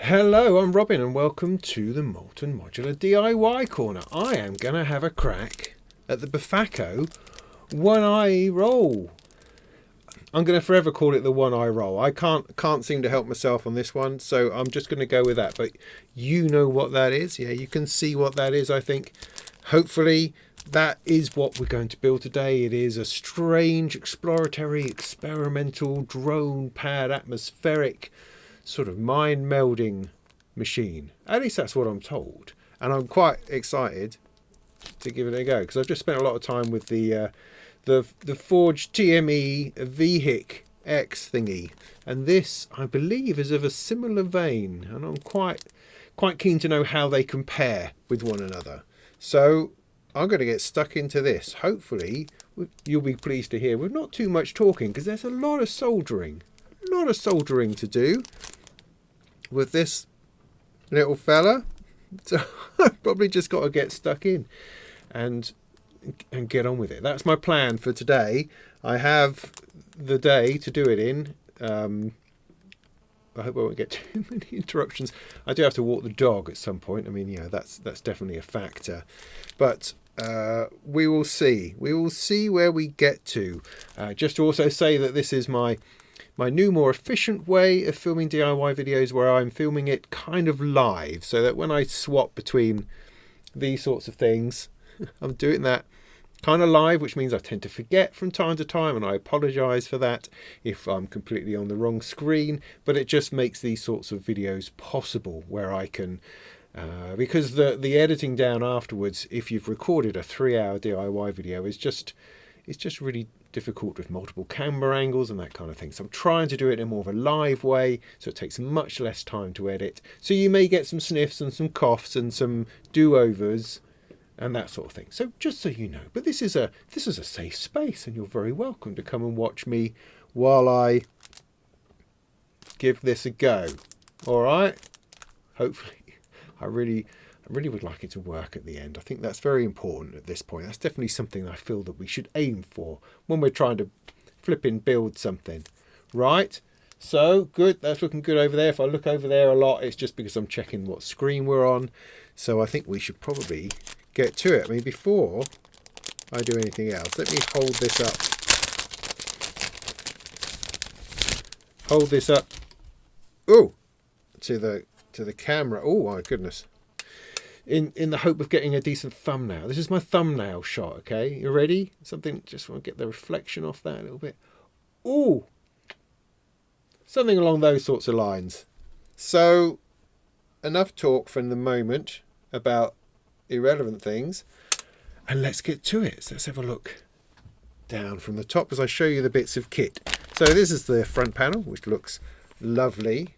Hello, I'm Robin and welcome to the Molten Modular DIY Corner. I am going to have a crack at the Befaco Oneiroi. I'm going to forever call it the Oneiroi. I can't seem to help myself on this one, so I'm just going to go with that. But you know what that is. Yeah, you can see what that is, I think. Hopefully that is what we're going to build today. It is a strange, exploratory, experimental, drone-powered, atmospheric sort of mind melding machine. At least that's what I'm told, and I'm quite excited to give it a go because I've just spent a lot of time with the Forge TME VHIC X thingy, and this I believe is of a similar vein, and I'm quite keen to know how they compare with one another. So I'm going to get stuck into this. Hopefully you'll be pleased to hear with not too much talking because there's a lot of soldering to do with this little fella. So I've probably just got to get stuck in and get on with it. That's my plan for today. I have the day to do it in. I hope I won't get too many interruptions. I do have to walk the dog at some point. I mean, yeah, that's definitely a factor. But we will see. We will see where we get to. Just to also say that this is my new, more efficient way of filming DIY videos, where I'm filming it kind of live, so that when I swap between these sorts of things, I'm doing that kind of live, which means I tend to forget from time to time, and I apologize for that if I'm completely on the wrong screen, but it just makes these sorts of videos possible where I can because the editing down afterwards, if you've recorded a 3-hour DIY video, it's just really difficult with multiple camera angles and that kind of thing. So I'm trying to do it in more of a live way, so it takes much less time to edit. So you may get some sniffs and some coughs and some do-overs and that sort of thing. So just so you know, but this is a safe space, and you're very welcome to come and watch me while I give this a go. All right? Hopefully, I really would like it to work at the end. I think that's very important at this point. That's definitely something I feel that we should aim for when we're trying to flipping build something. Right? So, good. That's looking good over there. If I look over there a lot, it's just because I'm checking what screen we're on. So I think we should probably get to it. I mean, before I do anything else, let me hold this up. Hold this up. Oh, to the camera. Oh my goodness. In the hope of getting a decent thumbnail. This is my thumbnail shot, okay? You ready? Something, just want to get the reflection off that a little bit. Ooh! Something along those sorts of lines. So, enough talk for the moment about irrelevant things. And let's get to it. So let's have a look down from the top as I show you the bits of kit. So this is the front panel, which looks lovely,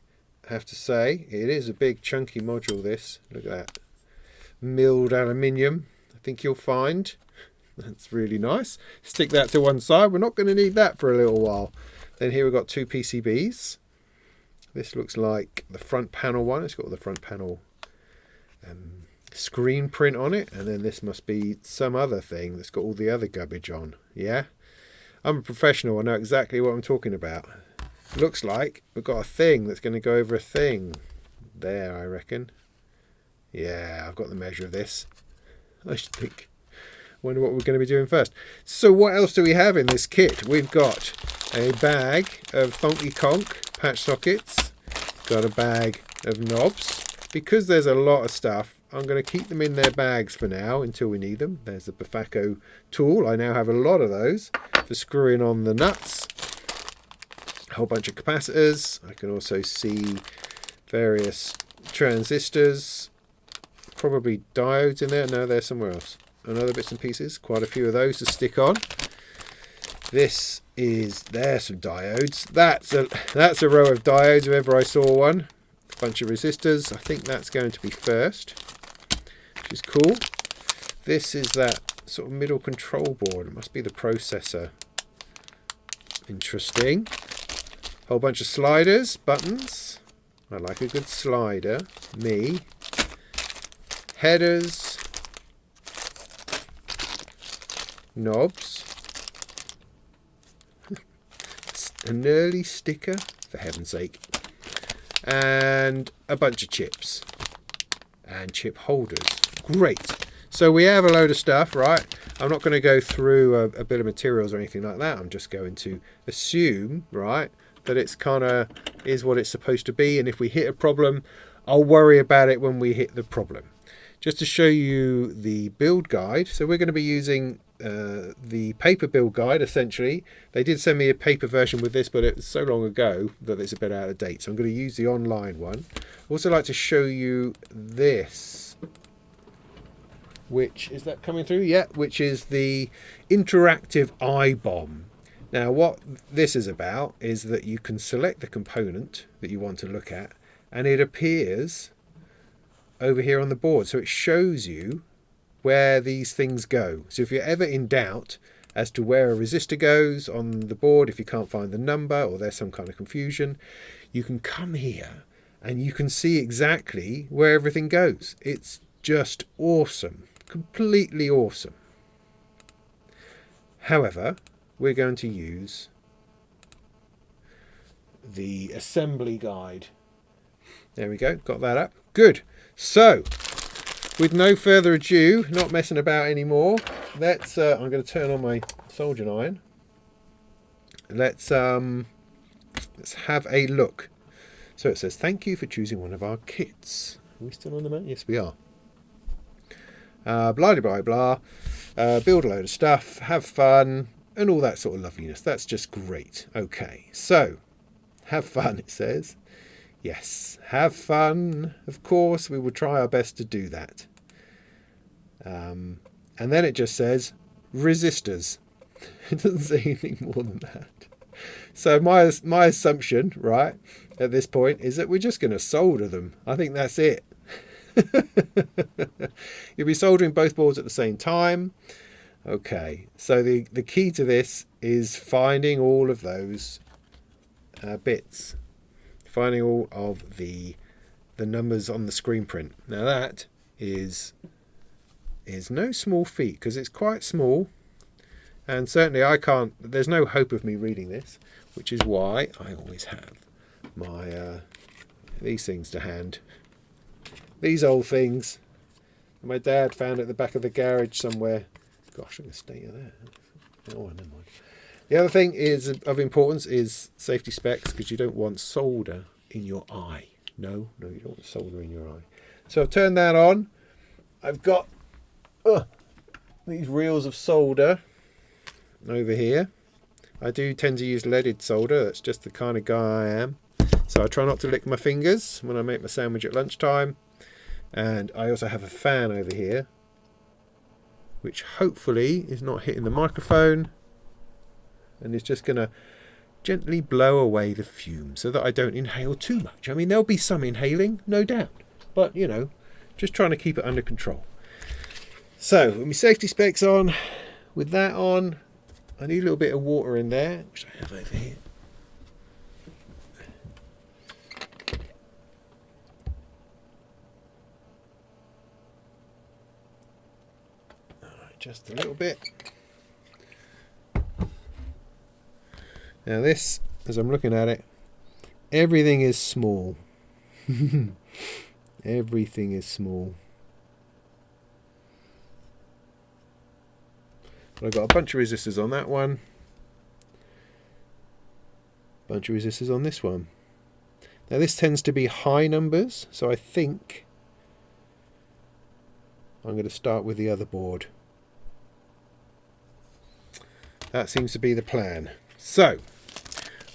I have to say. It is a big chunky module, this. Look at that. Milled aluminium, I think you'll find. That's really nice. Stick that to one side. We're not going to need that for a little while. Then here we've got 2 PCBs. This looks like the front panel one. It's got the front panel screen print on it, and then this must be some other thing that's got all the other garbage on. Yeah, I'm a professional. I know exactly what I'm talking about. Looks like we've got a thing that's going to go over a thing there, I reckon. Yeah, I've got the measure of this. I should think. Wonder what we're going to be doing first. So what else do we have in this kit? We've got a bag of Funky Conk patch sockets. Got a bag of knobs. Because there's a lot of stuff, I'm going to keep them in their bags for now until we need them. There's the Befaco tool. I now have a lot of those for screwing on the nuts. A whole bunch of capacitors. I can also see various transistors. Probably diodes in there. No, they're somewhere else. And other bits and pieces. Quite a few of those to stick on. There's some diodes. That's a row of diodes if ever I saw one. A bunch of resistors. I think that's going to be first, which is cool. This is that sort of middle control board. It must be the processor. Interesting. Whole bunch of sliders, buttons. I like a good slider. Me. Headers. Knobs. An early sticker, for heaven's sake. and a bunch of chips and chip holders. Great. So we have a load of stuff, right? I'm not going to go through a bit of materials or anything like that. I'm just going to assume, right, that it's kind of is what it's supposed to be. And if we hit a problem, I'll worry about it when we hit the problem. Just to show you the build guide. So we're going to be using the paper build guide, essentially. They did send me a paper version with this, but it was so long ago that it's a bit out of date. So I'm going to use the online one. I'd also like to show you this, which is that coming through? Yeah, which is the interactive eye bomb. Now what this is about is that you can select the component that you want to look at, and it appears over here on the board. So it shows you where these things go. So if you're ever in doubt as to where a resistor goes on the board, if you can't find the number or there's some kind of confusion, you can come here and you can see exactly where everything goes. It's just awesome, completely awesome. However, we're going to use the assembly guide. There we go, got that up. Good. So, with no further ado, not messing about anymore, let's I'm going to turn on my soldering iron. Let's have a look. So it says, thank you for choosing one of our kits. Are we still on the map? Yes, we are. Blah, blah, blah, blah. Build a load of stuff, have fun, and all that sort of loveliness. That's just great. Okay, so, have fun, it says. Yes, have fun. Of course, we will try our best to do that. And then it just says, resistors. It doesn't say anything more than that. So my assumption, right, at this point, is that we're just going to solder them. I think that's it. You'll be soldering both boards at the same time. Okay, so the key to this is finding all of those bits. Finding all of the numbers on the screen print. Now that is no small feat, because it's quite small, and certainly I can't, there's no hope of me reading this, which is why I always have my these things to hand. These old things my dad found at the back of the garage somewhere. Gosh, I'm going to stay there. Oh, never mind. The other thing is of importance is safety specs, because you don't want solder in your eye. No, you don't want solder in your eye. So I've turned that on. I've got these reels of solder over here. I do tend to use leaded solder. That's just the kind of guy I am. So I try not to lick my fingers when I make my sandwich at lunchtime. And I also have a fan over here, which hopefully is not hitting the microphone, and it's just going to gently blow away the fumes so that I don't inhale too much. I mean, there'll be some inhaling, no doubt, but you know, just trying to keep it under control. So with my safety specs on, with that on, I need a little bit of water in there, which I have over here. Just a little bit. Now this, as I'm looking at it, everything is small. Everything is small. But I've got a bunch of resistors on that one. Bunch of resistors on this one. Now this tends to be high numbers, so I think I'm going to start with the other board. That seems to be the plan. So,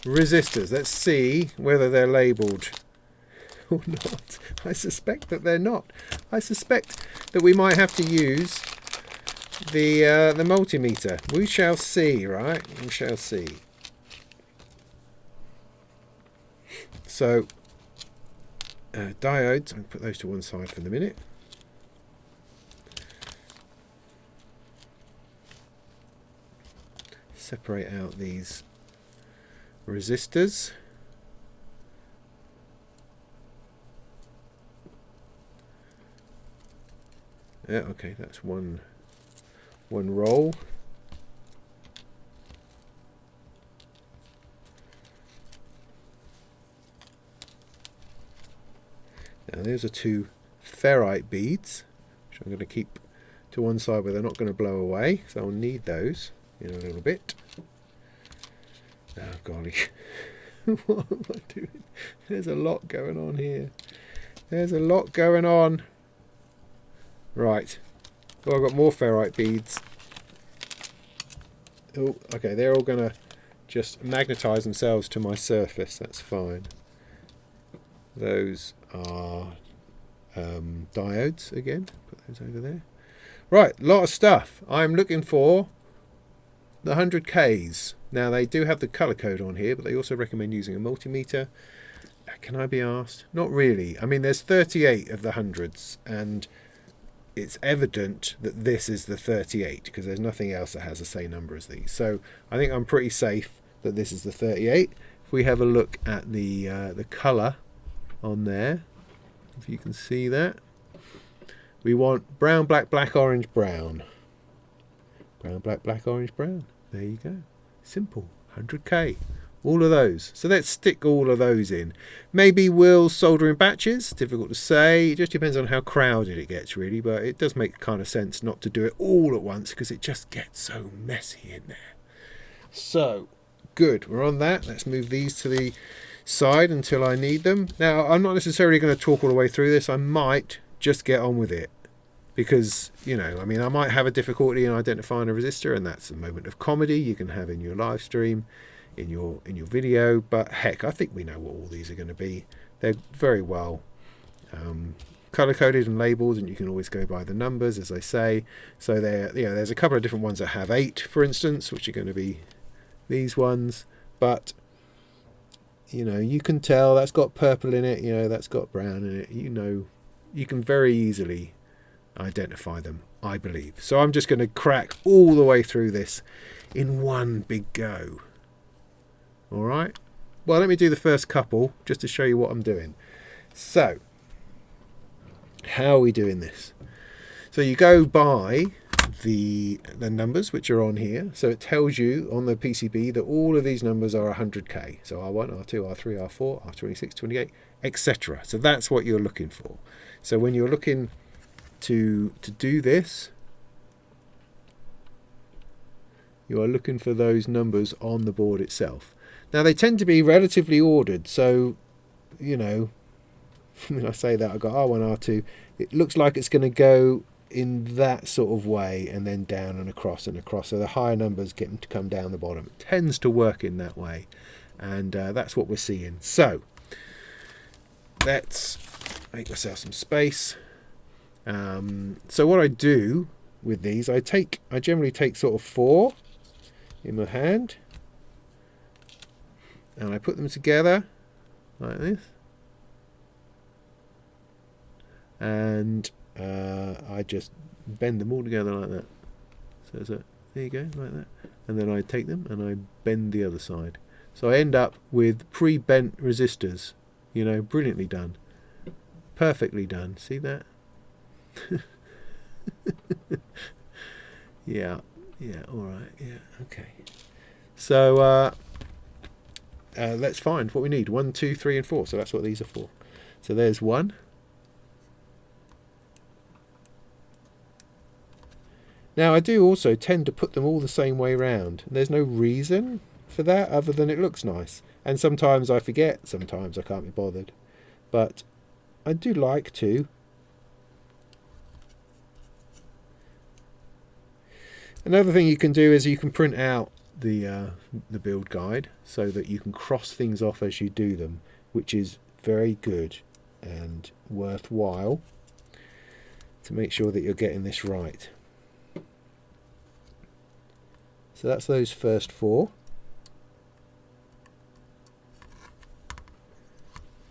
resistors. Let's see whether they're labelled or not. I suspect that they're not. I suspect that we might have to use the multimeter. We shall see, right? We shall see. So, diodes. I'll put those to one side for the minute. Separate out these resistors. Yeah, okay, that's one roll. And those are two ferrite beads, which I'm going to keep to one side where they're not going to blow away, so I'll need those in a little bit. Oh golly, what am I doing? There's a lot going on here. There's a lot going on. Right, well, I've got more ferrite beads. Oh, okay, they're all going to just magnetize themselves to my surface, that's fine. Those are diodes again, put those over there. Right, lot of stuff. I'm looking for the 100Ks. Now they do have the color code on here, but they also recommend using a multimeter. Can I be asked? Not really. I mean, there's 38 of the hundreds, and it's evident that this is the 38 because there's nothing else that has the same number as these. So I think I'm pretty safe that this is the 38. If we have a look at the color on there, if you can see that, we want brown, black, black, orange, brown. Brown, black, black, orange, brown. There you go. Simple. 100K. All of those. So let's stick all of those in. Maybe we'll solder in batches. Difficult to say. It just depends on how crowded it gets, really. But it does make kind of sense not to do it all at once because it just gets so messy in there. So, good. We're on that. Let's move these to the side until I need them. Now, I'm not necessarily going to talk all the way through this. I might just get on with it. Because, you know, I mean, I might have a difficulty in identifying a resistor, and that's a moment of comedy you can have in your live stream, in your video. But heck, I think we know what all these are going to be. They're very well color coded and labeled, and you can always go by the numbers, as I say. So there's a couple of different ones that have 8, for instance, which are going to be these ones. But you know, you can tell that's got purple in it. You know, that's got brown in it. You know, you can very easily identify them, I believe. So I'm just going to crack all the way through this in one big go. All right, well, let me do the first couple just to show you what I'm doing. So how are we doing this? So you go by the numbers which are on here. So it tells you on the PCB that all of these numbers are 100K. So R1, R2, R3, R4, R26, 28, etc. So that's what you're looking for. So when you're looking to do this, you are looking for those numbers on the board itself. Now they tend to be relatively ordered, so you know, when I say that, I've got R1, R2, it looks like it's going to go in that sort of way and then down and across, so the higher numbers get them to come down the bottom. It tends to work in that way, and that's what we're seeing. So let's make myself some space. So what I do with these, I generally take sort of 4 in my hand, and I put them together like this, and I just bend them all together like that. So there you go, like that, and then I take them and I bend the other side. So I end up with pre-bent resistors. You know, brilliantly done, perfectly done. See that? yeah, all right, yeah, okay. So let's find what we need. 1, 2, 3, and 4. So that's what these are for. So there's 1. Now I do also tend to put them all the same way round. There's no reason for that other than it looks nice. And sometimes I forget, sometimes I can't be bothered. But I do like to. Another thing you can do is you can print out the build guide so that you can cross things off as you do them, which is very good and worthwhile to make sure that you're getting this right. So that's those first 4.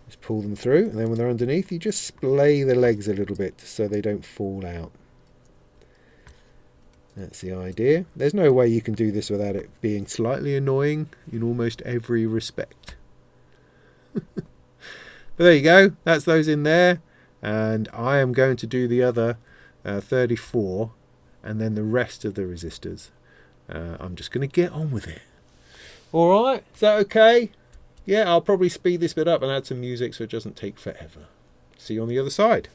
Just pull them through, and then when they're underneath, you just splay the legs a little bit so they don't fall out. That's the idea. There's no way you can do this without it being slightly annoying in almost every respect. But there you go. That's those in there. And I am going to do the other 34 and then the rest of the resistors. I'm just going to get on with it. All right. Is that okay? Yeah, I'll probably speed this bit up and add some music so it doesn't take forever. See you on the other side.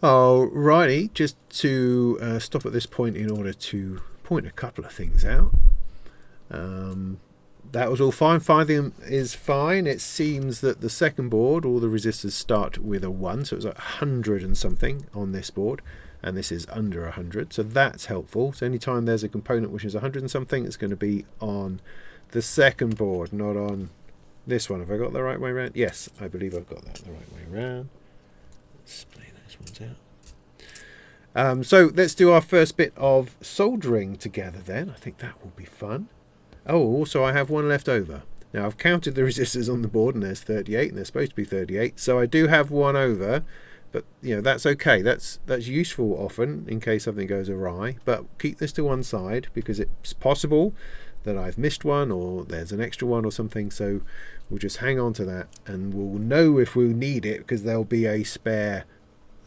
Alrighty, just to stop at this point in order to point a couple of things out. That was all fine. Finding is fine. It seems that the second board, all the resistors start with a 1, so it's like 100 and something on this board, and this is under 100, so that's helpful. So anytime there's a component which is 100 and something, it's going to be on the second board, not on this one. Have I got the right way around? Yes, I believe I've got that the right way around. Let's play those ones out. So let's do our first bit of soldering together then. I think that will be fun. Oh, also I have one left over. Now I've counted the resistors on the board and there's 38 and they're supposed to be 38. So I do have one over, but you know, that's okay. That's useful often in case something goes awry. But keep this to one side because it's possible that I've missed one or there's an extra one or something. So we'll just hang on to that and we'll know if we'll need it because there'll be a spare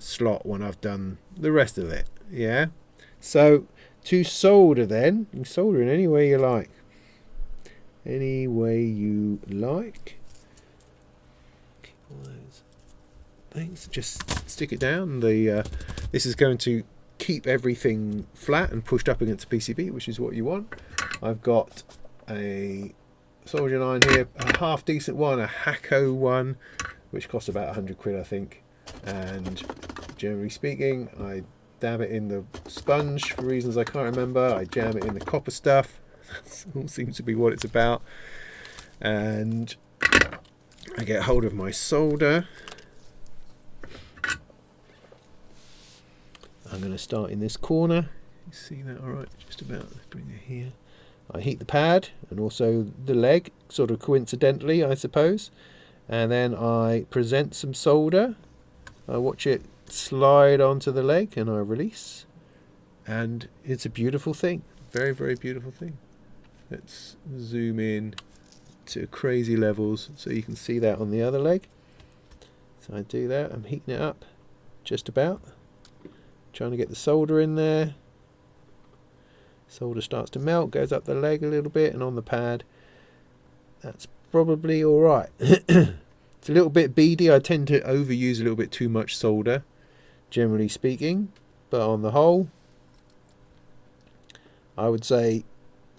slot when I've done the rest of it. Yeah. So to solder then, you can solder in any way you like. Any way you like. Keep all those things. Just stick it down. This is going to keep everything flat and pushed up against the PCB, which is what you want. I've got a soldering iron here, a half decent one, a Hacko one, which costs about 100 quid, I think. And generally speaking, I dab it in the sponge for reasons I can't remember. I jam it in the copper stuff. That all seems to be what it's about. And I get hold of my solder. I'm going to start in this corner. You see that all right? Just about. Let's bring it here. I heat the pad and also the leg, sort of coincidentally, I suppose. And then I present some solder. I watch it slide onto the leg and I release. And it's a beautiful thing. Very, very beautiful thing. Let's zoom in to crazy levels so you can see that on the other leg. So I do that. I'm heating it up just about. Trying to get the solder in there. Solder starts to melt, goes up the leg a little bit and on the pad. That's probably alright. It's a little bit beady. I tend to overuse a little bit too much solder, generally speaking. But on the whole, I would say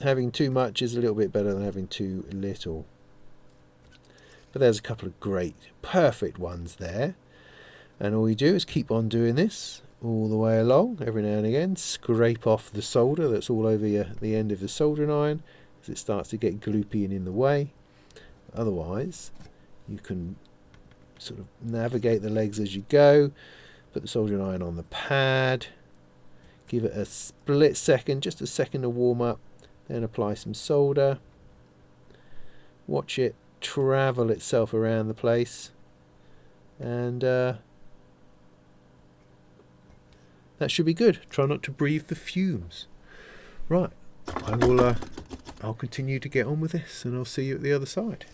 having too much is a little bit better than having too little. But there's a couple of great, perfect ones there. And all you do is keep on doing this all the way along. Every now and again, scrape off the solder that's all over the end of the soldering iron as it starts to get gloopy and in the way. Otherwise, you can sort of navigate the legs as you go. Put the soldering iron on the pad. Give it a split second, just a second to warm up. Then apply some solder. Watch it travel itself around the place. And that should be good. Try not to breathe the fumes. Right, I'll continue to get on with this, and I'll see you at the other side.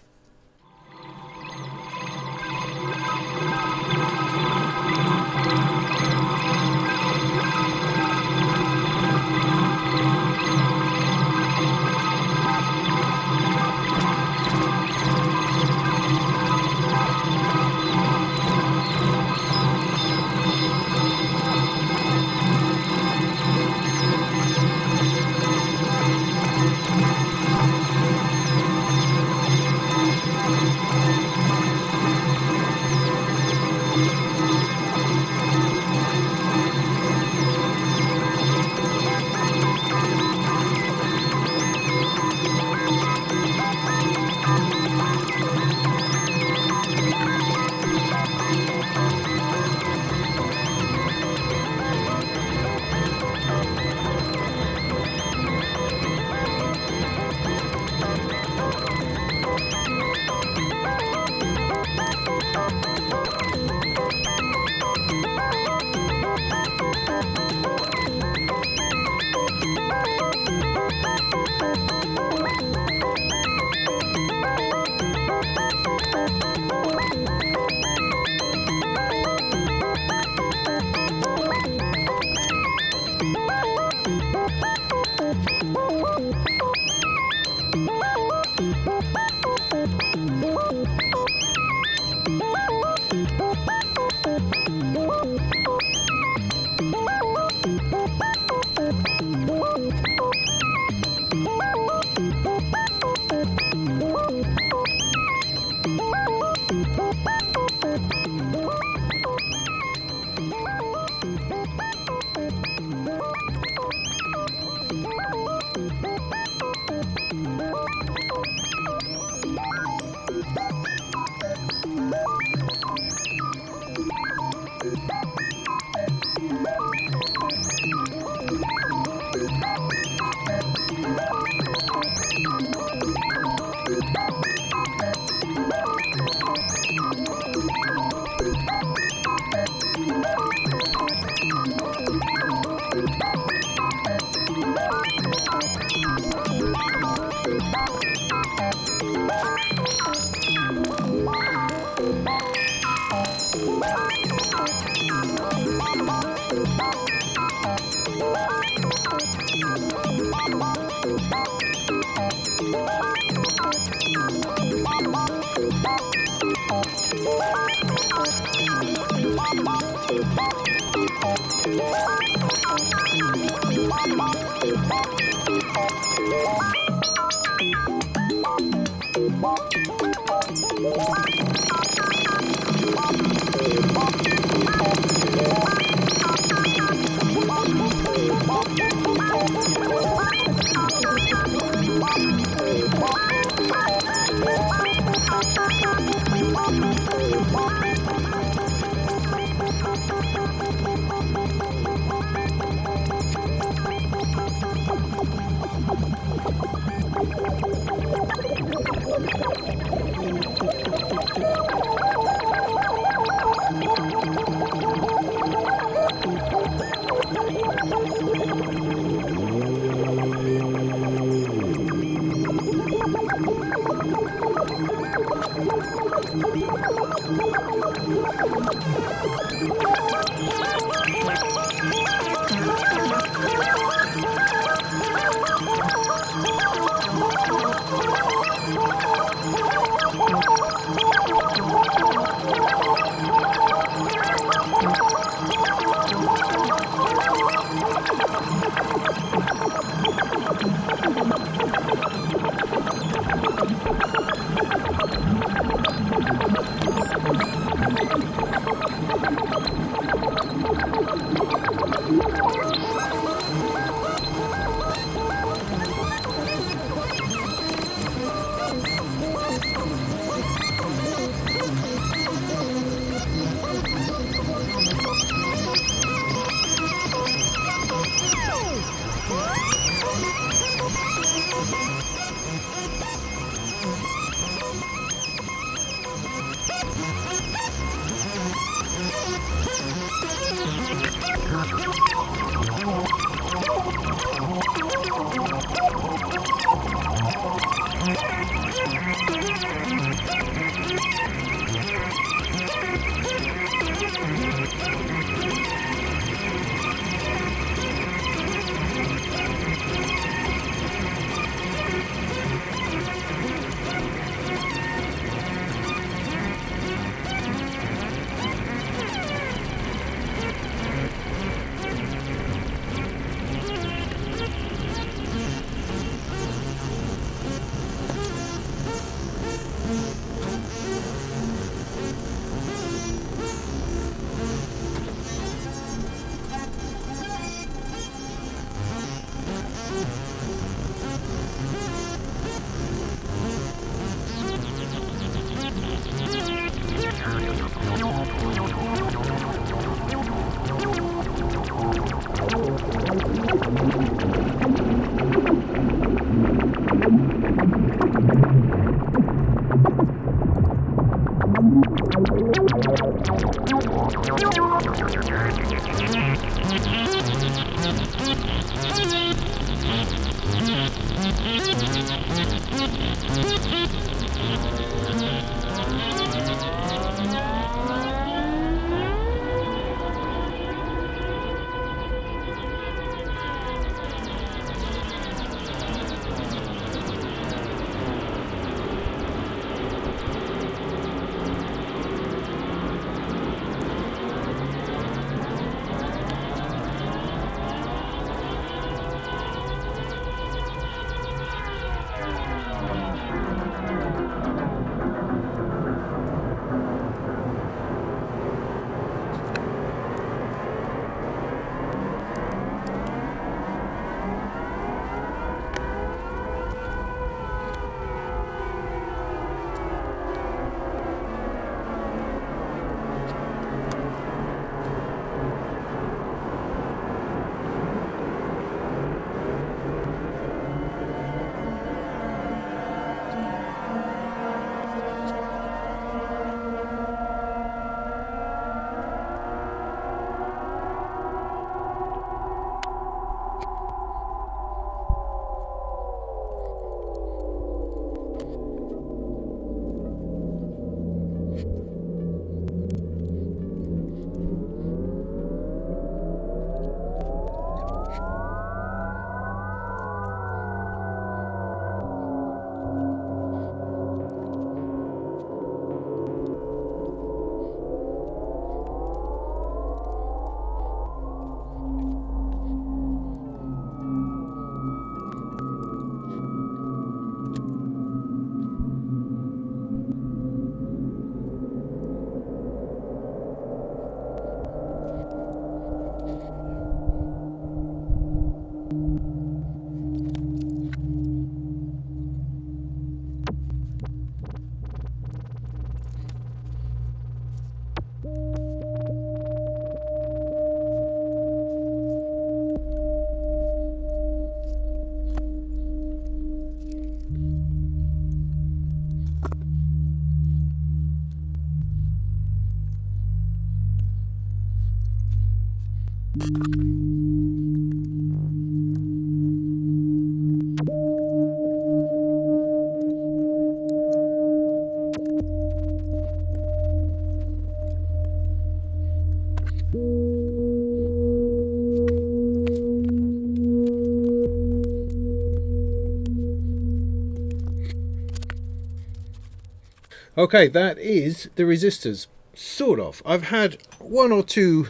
Okay, that is the resistors. Sort of. I've had one or two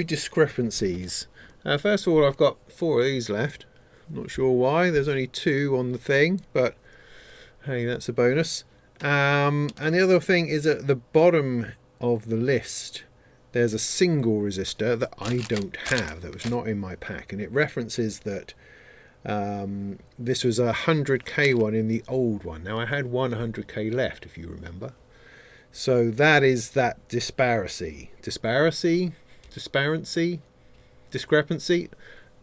discrepancies. First of all, I've got 4 of these left. I'm not sure why. There's only 2 on the thing, but hey, that's a bonus. And the other thing is at the bottom of the list, there's a single resistor that I don't have, that was not in my pack, and it references that this was a 100k one in the old one. Now I had one 100k left, if you remember. So that is that discrepancy,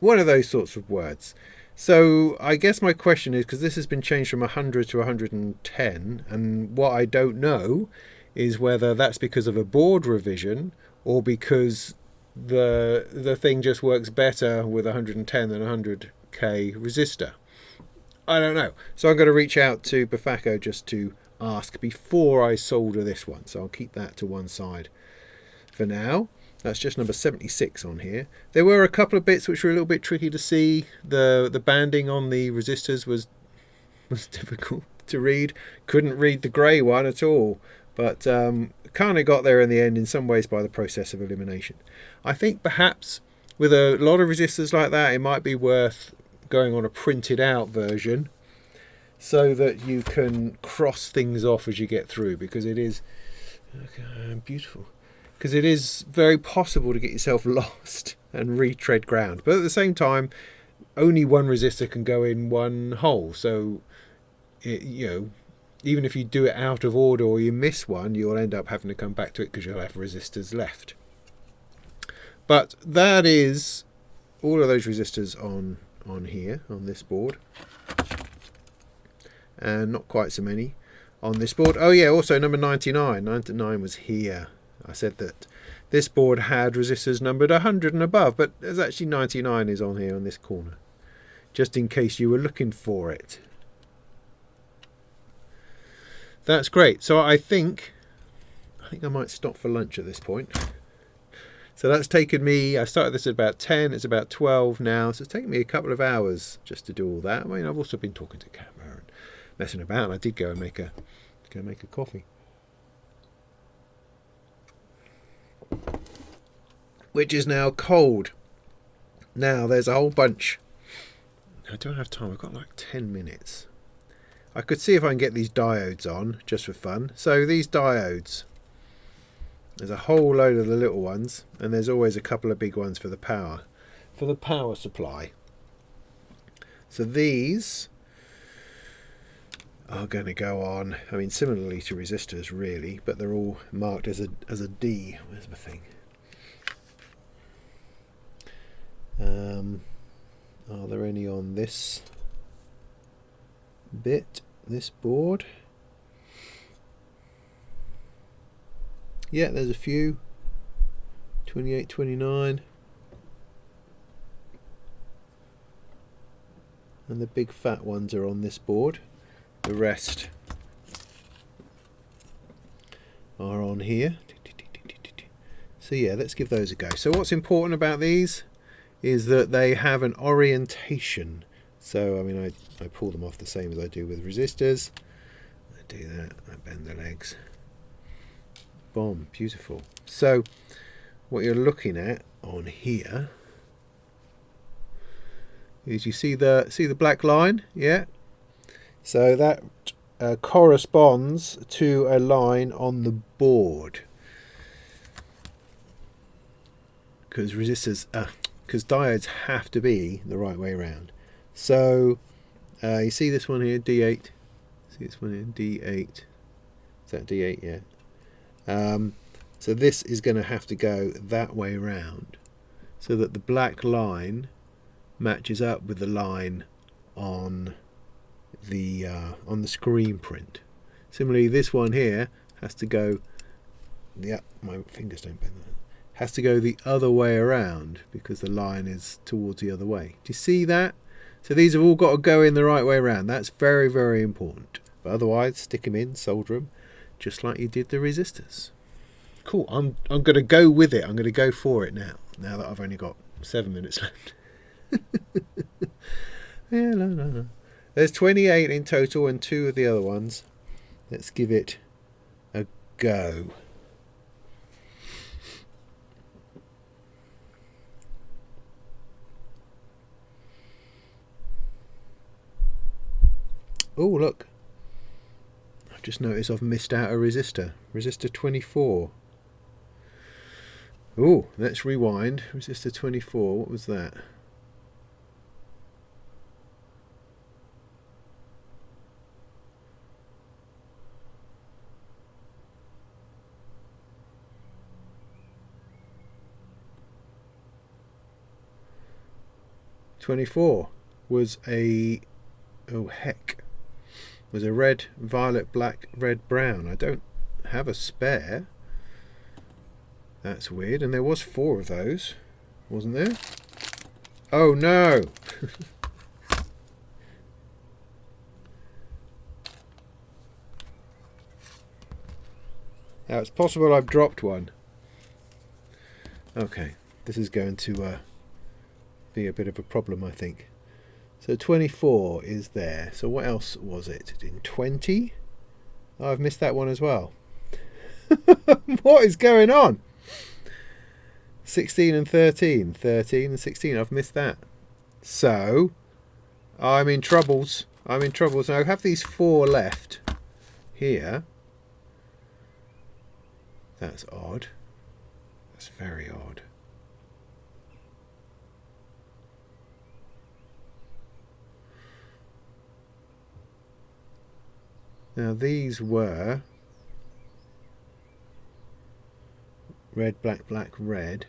one of those sorts of words. So I guess my question is, because this has been changed from 100 to 110, and what I don't know is whether that's because of a board revision or because the thing just works better with 110 than 100k resistor. I don't know. So I'm going to reach out to Befaco just to ask before I solder this one. So I'll keep that to one side for now. That's just number 76 on here. There were a couple of bits which were a little bit tricky to see. The banding on the resistors was difficult to read. Couldn't read the grey one at all. But kind of got there in the end in some ways by the process of elimination. I think perhaps with a lot of resistors like that, it might be worth going on a printed out version so that you can cross things off as you get through, because it is beautiful. Because it is very possible to get yourself lost and retread ground. But at the same time, only one resistor can go in one hole. So, even if you do it out of order or you miss one, you'll end up having to come back to it because you'll have resistors left. But that is all of those resistors on here, on this board. And not quite so many on this board. Oh yeah, also number 99. 99 was here. I said that this board had resistors numbered 100 and above, but there's actually 99 is on here on this corner, just in case you were looking for it. That's great. So I think I might stop for lunch at this point. So that's taken me, I started this at about 10, it's about 12 now, so it's taken me a couple of hours just to do all that. I mean, I've also been talking to camera and messing about, and I did go and make a coffee, which is now cold. Now there's a whole bunch. I don't have time, I've got like 10 minutes. I could see if I can get these diodes on just for fun. So these diodes, there's a whole load of the little ones, and there's always a couple of big ones for the power supply. So these are going to go on, I mean, similarly to resistors really, but they're all marked as a D. Where's my thing? Are there any on this bit, this board? Yeah, there's a few. 28, 29. And the big fat ones are on this board. The rest are on here. So yeah, let's give those a go. So what's important about these is that they have an orientation. So I mean, I pull them off the same as I do with resistors. I do that, I bend the legs. Boom, beautiful. So what you're looking at on here is, you see the black line, yeah? So that corresponds to a line on the board, because diodes have to be the right way around. So you see this one here, D8. See this one here, D8. Is that D8? Yeah. So this is going to have to go that way around, so that the black line matches up with the line on the screen print. Similarly, this one here has to go, yeah, my fingers don't bend that, has to go the other way around because the line is towards the other way. Do you see that? So these have all got to go in the right way around. That's very, very important. But otherwise, stick them in, solder them, just like you did the resistors. Cool. I'm going to go with it. I'm going to go for it now that I've only got 7 minutes left. Yeah, no. There's 28 in total and 2 of the other ones. Let's give it go. Oh, look. I've just noticed I've missed out a resistor. Resistor 24. Oh, let's rewind. Resistor 24, what was that? '24 was a, oh heck, was a red, violet, black, red, brown. I don't have a spare. That's weird. And there was 4 of those, wasn't there? Oh no! Now it's possible I've dropped one. Okay, this is going to be a bit of a problem, I think. So 24 is there. So what else was it? In 20? Oh, I've missed that one as well. What is going on? 16 and 13. 13 and 16. I've missed that. So I'm in troubles. I'm in troubles. Now I have these 4 left here. That's odd. That's very odd. Now these were red, black, black, red.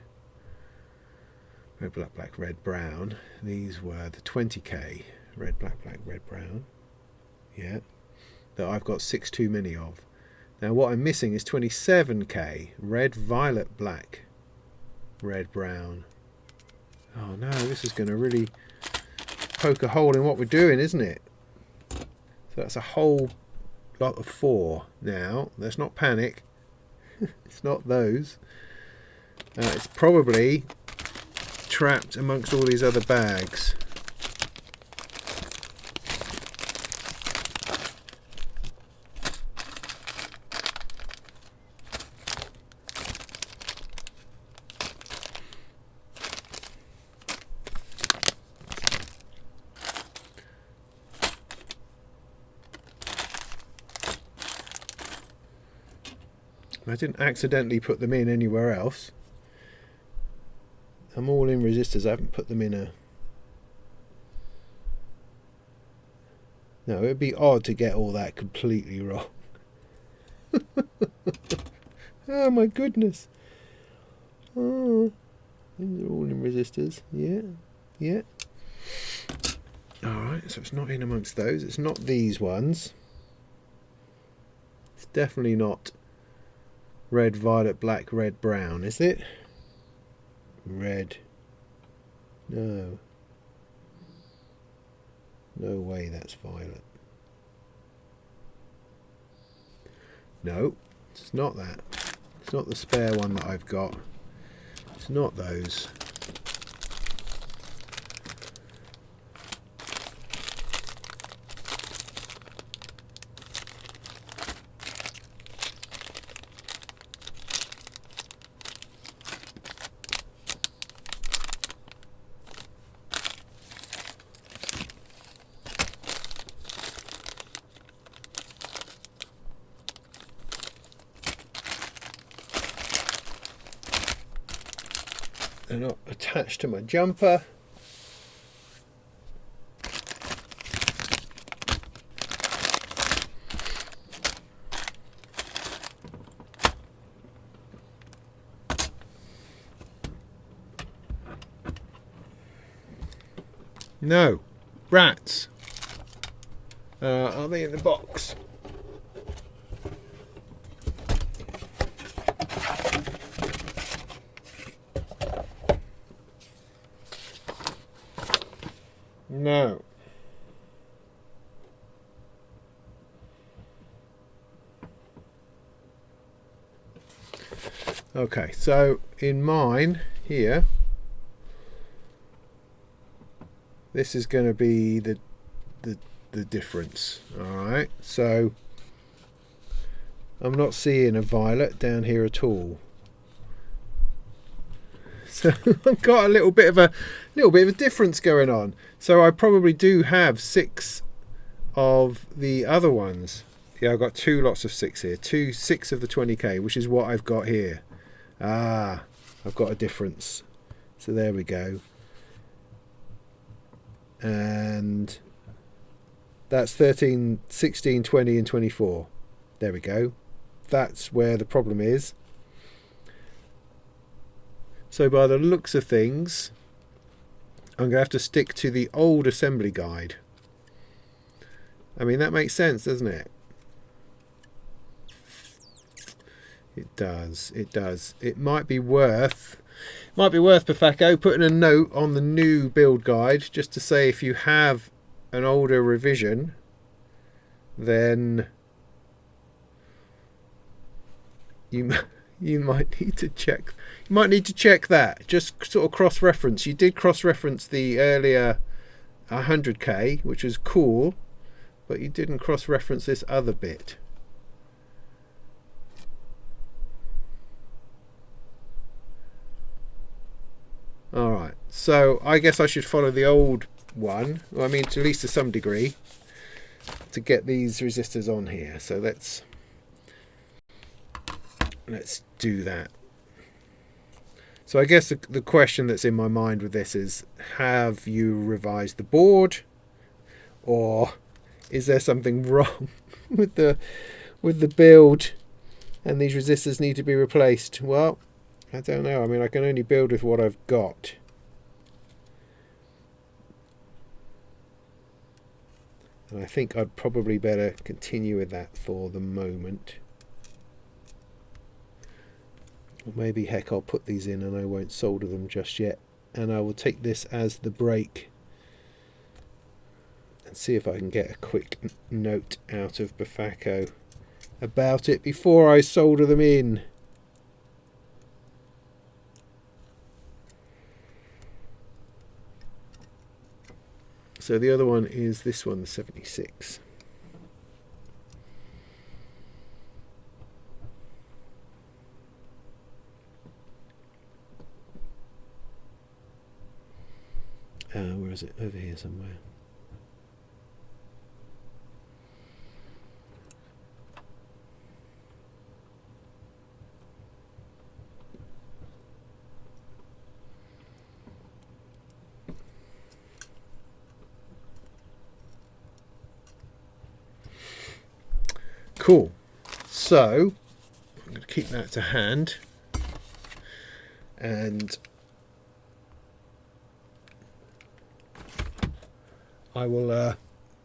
Red, black, black, red, brown. These were the 20k. Red, black, black, red, brown. Yeah. That I've got 6 too many of. Now what I'm missing is 27k. Red, violet, black, red, brown. Oh no, this is going to really poke a hole in what we're doing, isn't it? So that's a whole lot of 4 now. Let's not panic. It's not those. It's probably trapped amongst all these other bags. I didn't accidentally put them in anywhere else. I'm all in resistors. I haven't put them in a... No, it would be odd to get all that completely wrong. Oh my goodness. Oh, these are all in resistors. Yeah, yeah. Alright, so it's not in amongst those. It's not these ones. It's definitely not red, violet, black, red, brown, is it? Red. No. No way that's violet. No, it's not that. It's not the spare one that I've got. It's not those. They're not attached to my jumper. No, rats. Are they in the box? No. Okay, so in mine here, this is going to be the difference. All right, so I'm not seeing a violet down here at all. So I've got a little bit of a difference going on. So I probably do have 6 of the other ones. Yeah, I've got 2 lots of 6 here. 6 of the 20k, which is what I've got here. Ah, I've got a difference. So there we go. And that's 13, 16, 20 and 24. There we go. That's where the problem is. So by the looks of things, I'm going to have to stick to the old assembly guide. I mean, that makes sense, doesn't it? It does. It does. It might be worth Befaco putting a note on the new build guide just to say if you have an older revision, then you might need to check. You might need to check that. Just sort of cross-reference. You did cross-reference the earlier 100k, which was cool, but you didn't cross-reference this other bit. Alright, so I guess I should follow the old one, well, I mean at least to some degree, to get these resistors on here. So let's do that. So I guess the question that's in my mind with this is, have you revised the board, or is there something wrong with the build and these resistors need to be replaced? Well, I don't know. I mean, I can only build with what I've got. And I think I'd probably better continue with that for the moment. Or maybe, heck, I'll put these in and I won't solder them just yet. And I will take this as the break and see if I can get a quick note out of Befaco about it before I solder them in. So the other one is this one, the 76. Where is it? Over here somewhere. Cool. So I'm going to keep that to hand, and I will,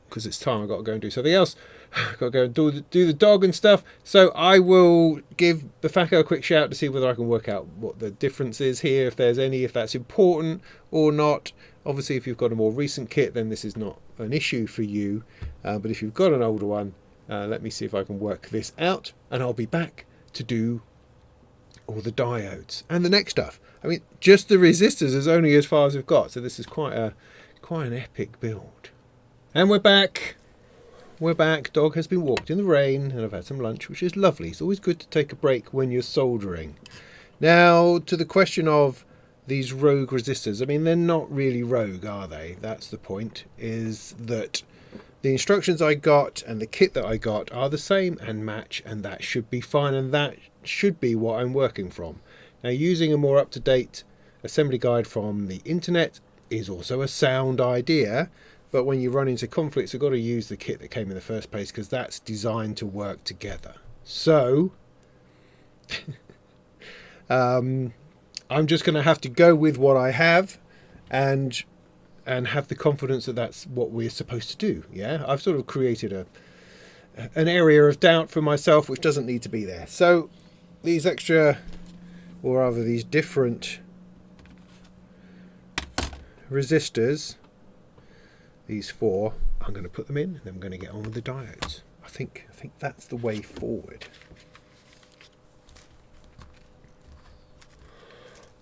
because it's time, I've got to go and do something else. I've got to go and do the dog and stuff. So I will give Befaco a quick shout to see whether I can work out what the difference is here, if there's any, if that's important or not. Obviously, if you've got a more recent kit, then this is not an issue for you. But if you've got an older one, let me see if I can work this out, and I'll be back to do all the diodes and the next stuff. I mean, just the resistors is only as far as we've got, so this is quite an epic build. And we're back. We're back. Dog has been walked in the rain, and I've had some lunch, which is lovely. It's always good to take a break when you're soldering. Now, to the question of these rogue resistors, I mean, they're not really rogue, are they? That's the point, is that the instructions I got and the kit that I got are the same and match, and that should be fine, and that should be what I'm working from. Now, using a more up-to-date assembly guide from the internet is also a sound idea, but when you run into conflicts, you've got to use the kit that came in the first place, because that's designed to work together. So I'm just going to have to go with what I have and have the confidence that that's what we're supposed to do. Yeah, I've sort of created an area of doubt for myself which doesn't need to be there. So these extra, or rather these different resistors, these 4, I'm going to put them in, and then I'm going to get on with the diodes. I think that's the way forward.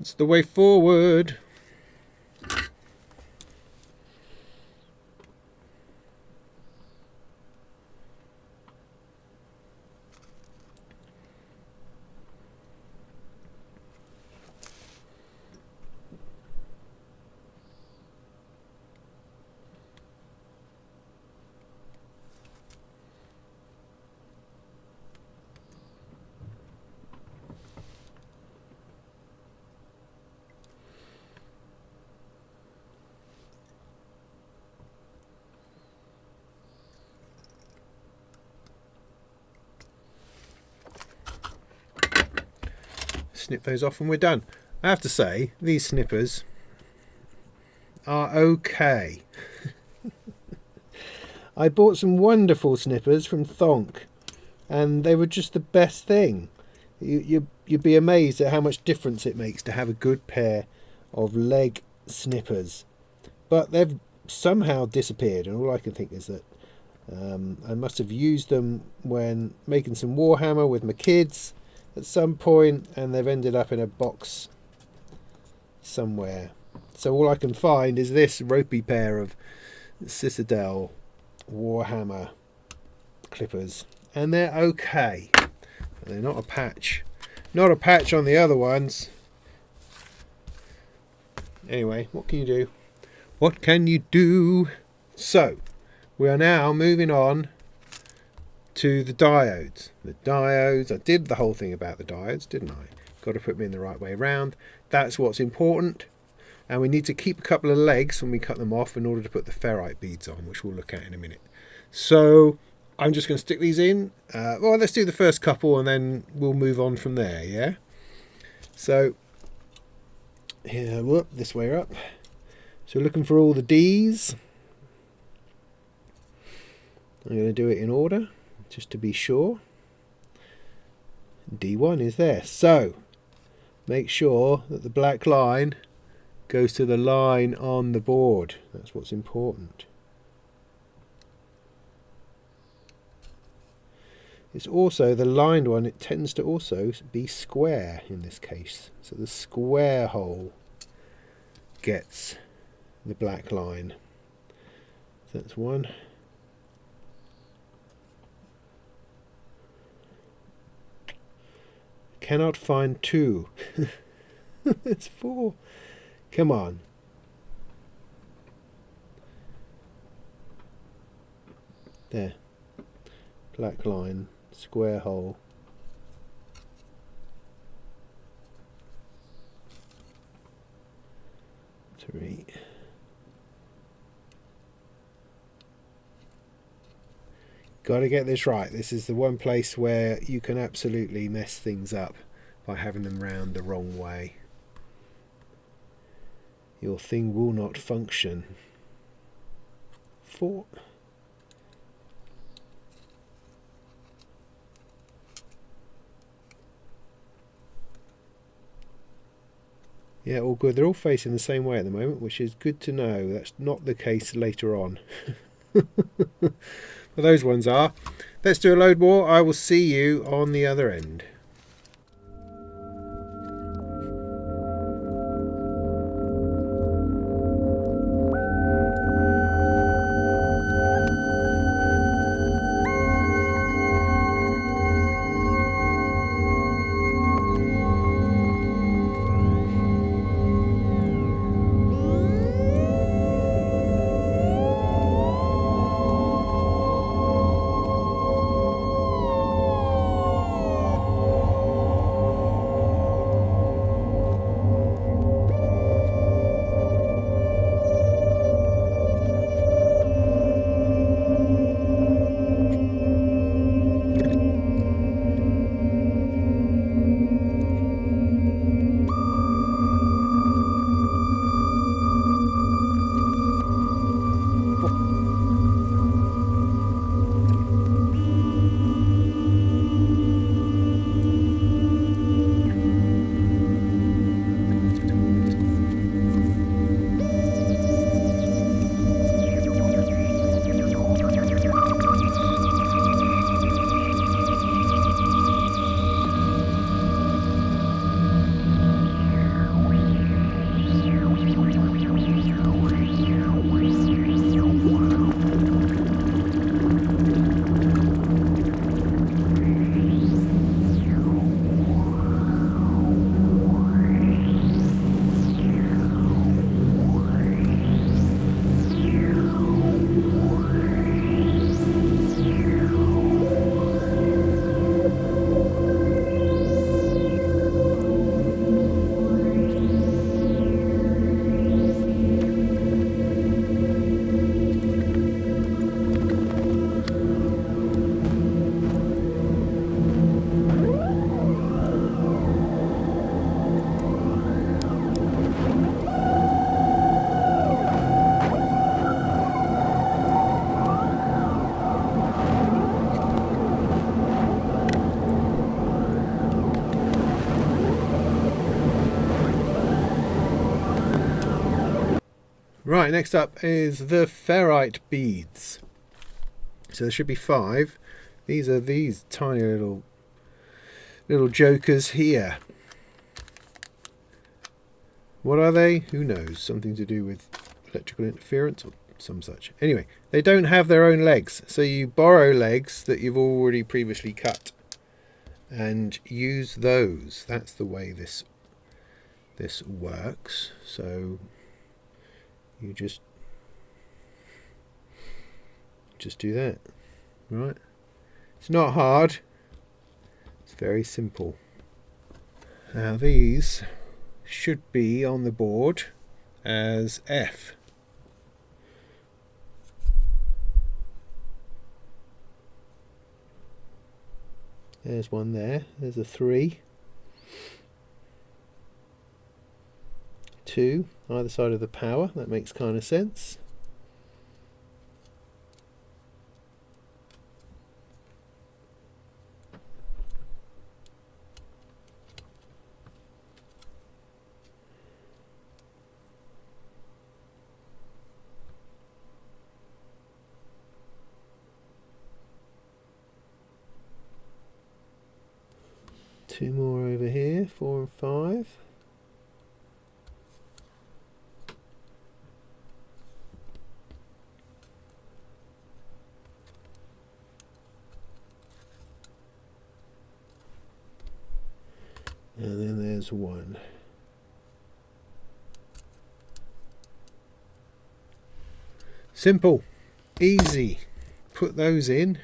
It's the way forward. snip those off and we're done. I have to say, these snippers are okay. I bought some wonderful snippers from Thonk, and they were just the best thing. You'd be amazed at how much difference it makes to have a good pair of leg snippers. But they've somehow disappeared, and all I can think is that I must have used them when making some Warhammer with my kids at some point, and they've ended up in a box somewhere. So all I can find is this ropey pair of Citadel Warhammer clippers, and they're okay. They're not a patch. Not a patch on the other ones. Anyway, what can you do? What can you do? So, we are now moving on to the diodes. The diodes, I did the whole thing about the diodes, didn't I? Got to put them in the right way around. That's what's important. And we need to keep a couple of legs when we cut them off in order to put the ferrite beads on, which we'll look at in a minute. So I'm just going to stick these in. Well, let's do the first couple and then we'll move on from there, yeah? So, here, whoop, this way up. So looking for all the D's. I'm going to do it in order, just to be sure. D1 is there. So, make sure that the black line goes to the line on the board. That's what's important. It's also the lined one, it tends to also be square in this case. So the square hole gets the black line. So that's one. Cannot find two. It's four. Come on. There. Black line, square hole. Three. Got to get this right. This is the one place where you can absolutely mess things up by having them round the wrong way. Your thing will not function. 4. Yeah, all good. They're all facing the same way at the moment, which is good to know. That's not the case later on. But those ones are. Let's do a load more. I will see you on the other end. Right, next up is the Ferrite Beads. So there should be 5. These are these tiny little jokers here. What are they? Who knows? Something to do with electrical interference or some such. Anyway, they don't have their own legs, so you borrow legs that you've already previously cut and use those. That's the way this works. So you just do that, right? It's not hard. It's very simple. Now these should be on the board as F. There's one there. There's a 3. 2 either side of the power. That makes kind of sense. Two more over here, 4 and 5. And then there's 1. Simple, easy. Put those in.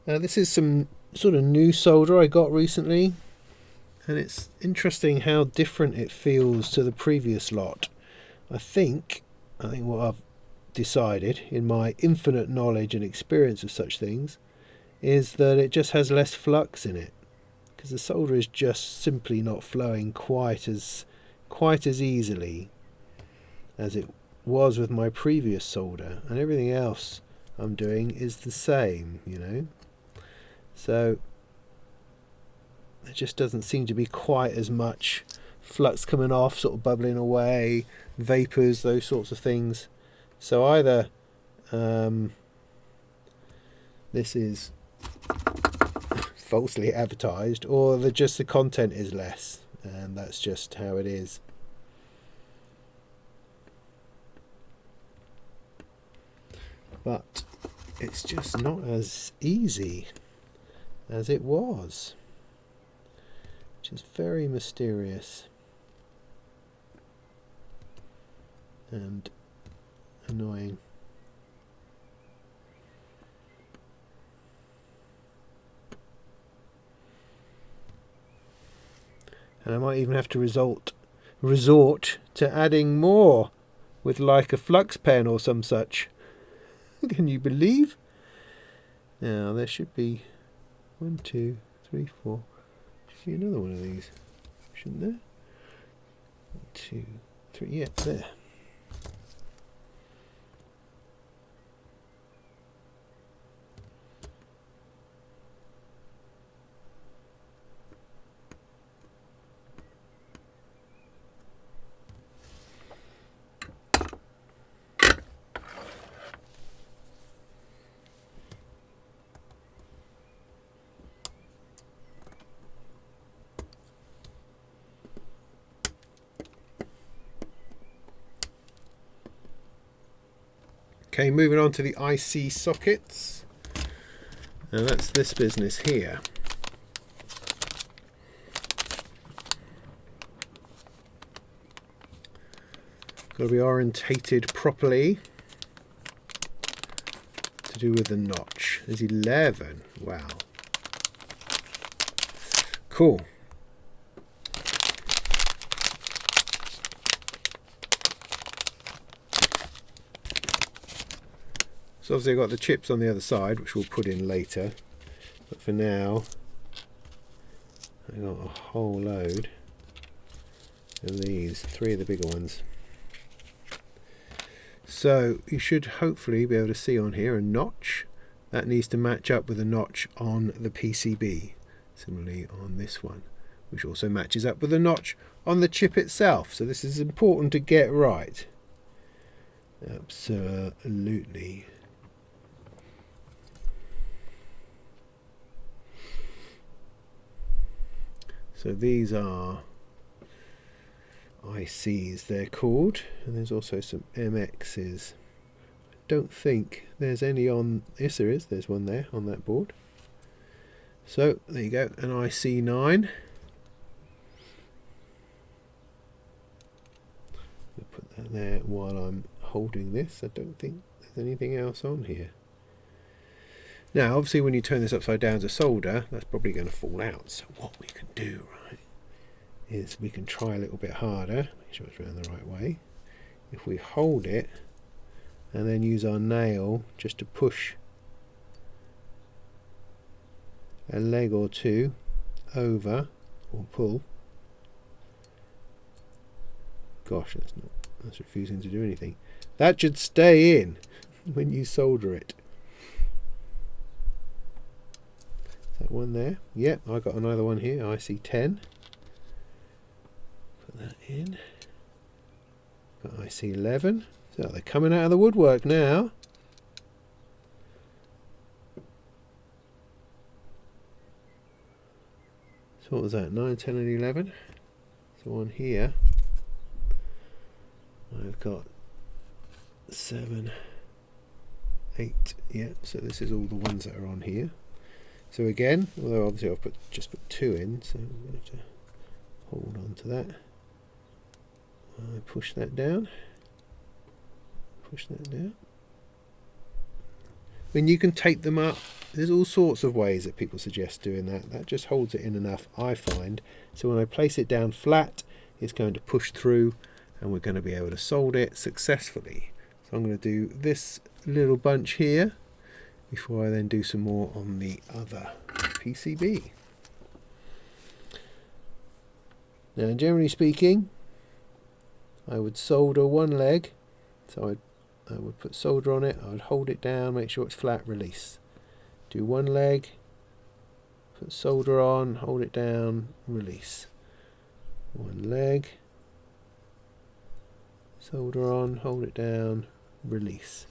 Now this is some sort of new solder I got recently, and it's interesting how different it feels to the previous lot. I think what I've decided in my infinite knowledge and experience of such things is that it just has less flux in it, because the solder is just simply not flowing quite as easily as it was with my previous solder, and everything else I'm doing is the same, you know. So there just doesn't seem to be quite as much flux coming off, sort of bubbling away, vapors, those sorts of things. So either this is falsely advertised, or just the content is less, and that's just how it is. But it's just not as easy as it was, which is very mysterious and annoying. And I might even have to resort to adding more with like a flux pen or some such. Can you believe? Now there should be 1, 2, 3, 4. Should be another one of these, shouldn't there? 1, 2, 3. Yeah, there. Okay, moving on to the IC sockets. Now that's this business here. Got to be orientated properly to do with the notch. There's 11. Wow. Cool. So obviously I've got the chips on the other side, which we'll put in later. But for now, I've got a whole load of these, 3 of the bigger ones. So you should hopefully be able to see on here a notch. That needs to match up with a notch on the PCB. Similarly on this one, which also matches up with a notch on the chip itself. So this is important to get right. Absolutely. So these are ICs, they're called, and there's also some MXs. I don't think there's any on, yes there is, there's one there on that board. So there you go, an IC9. I'll put that there while I'm holding this. I don't think there's anything else on here. Now obviously when you turn this upside down to solder, that's probably going to fall out. So what we can do, right, is we can try a little bit harder, make sure it's around the right way. If we hold it and then use our nail just to push a leg or two over, or pull. Gosh, that's refusing to do anything. That should stay in when you solder it. Is that one there? Yep, I got another one here, IC10. Put that in. Got IC11. So they're coming out of the woodwork now. So what was that? 9, 10 and 11. So on here I've got 7, 8. Yeah, so this is all the ones that are on here. So again, although obviously I've just put 2 in, so I'm going to have to hold on to that. I push that down. Push that down. When you can tape them up, there's all sorts of ways that people suggest doing that. That just holds it in enough, I find. So when I place it down flat, it's going to push through and we're going to be able to solder it successfully. So I'm going to do this little bunch here before I then do some more on the other PCB. Now generally speaking, I would solder one leg. So I would put solder on it, I would hold it down, make sure it's flat, release. Do one leg, put solder on, hold it down, release. One leg, solder on, hold it down, release.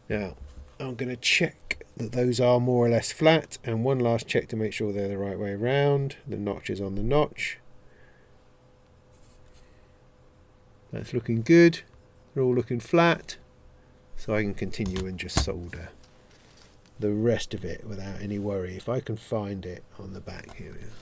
Now I'm going to check that those are more or less flat, and one last check to make sure they're the right way around. The notch is on the notch. That's looking good. They're all looking flat, so I can continue and just solder the rest of it without any worry. If I can find it on the back, here we are.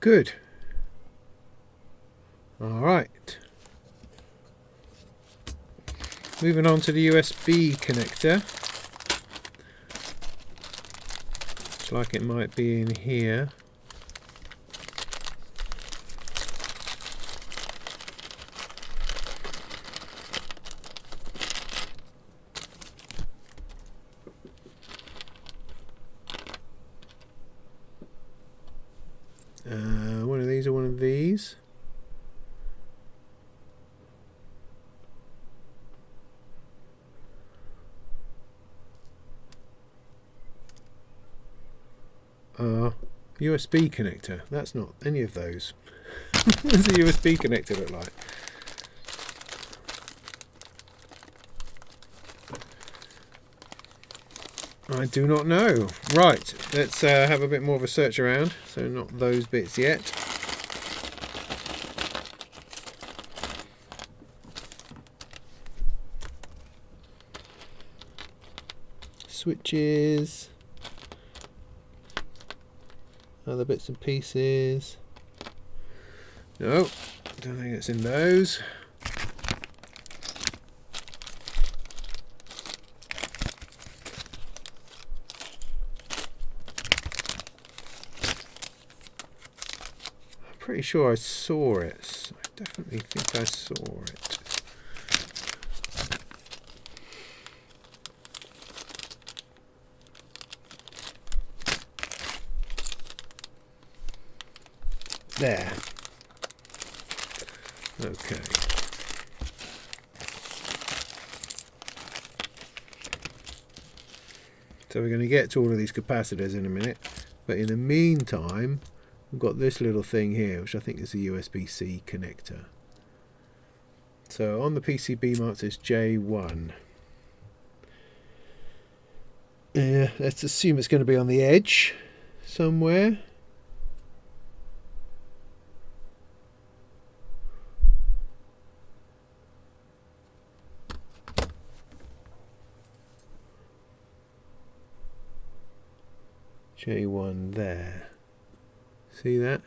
Good. All right. Moving on to the USB connector. Looks like it might be in here. USB connector. That's not any of those. What does a USB connector look like? I do not know. Right, let's have a bit more of a search around. So not those bits yet. Switches. Other bits and pieces. No, don't think it's in those. Pretty sure I saw it. I definitely think I saw it. There. Okay. So we're going to get to all of these capacitors in a minute, but in the meantime we've got this little thing here, which I think is a USB-C connector. So on the PCB marked as J1. Let's assume it's going to be on the edge somewhere. J1 there. See that?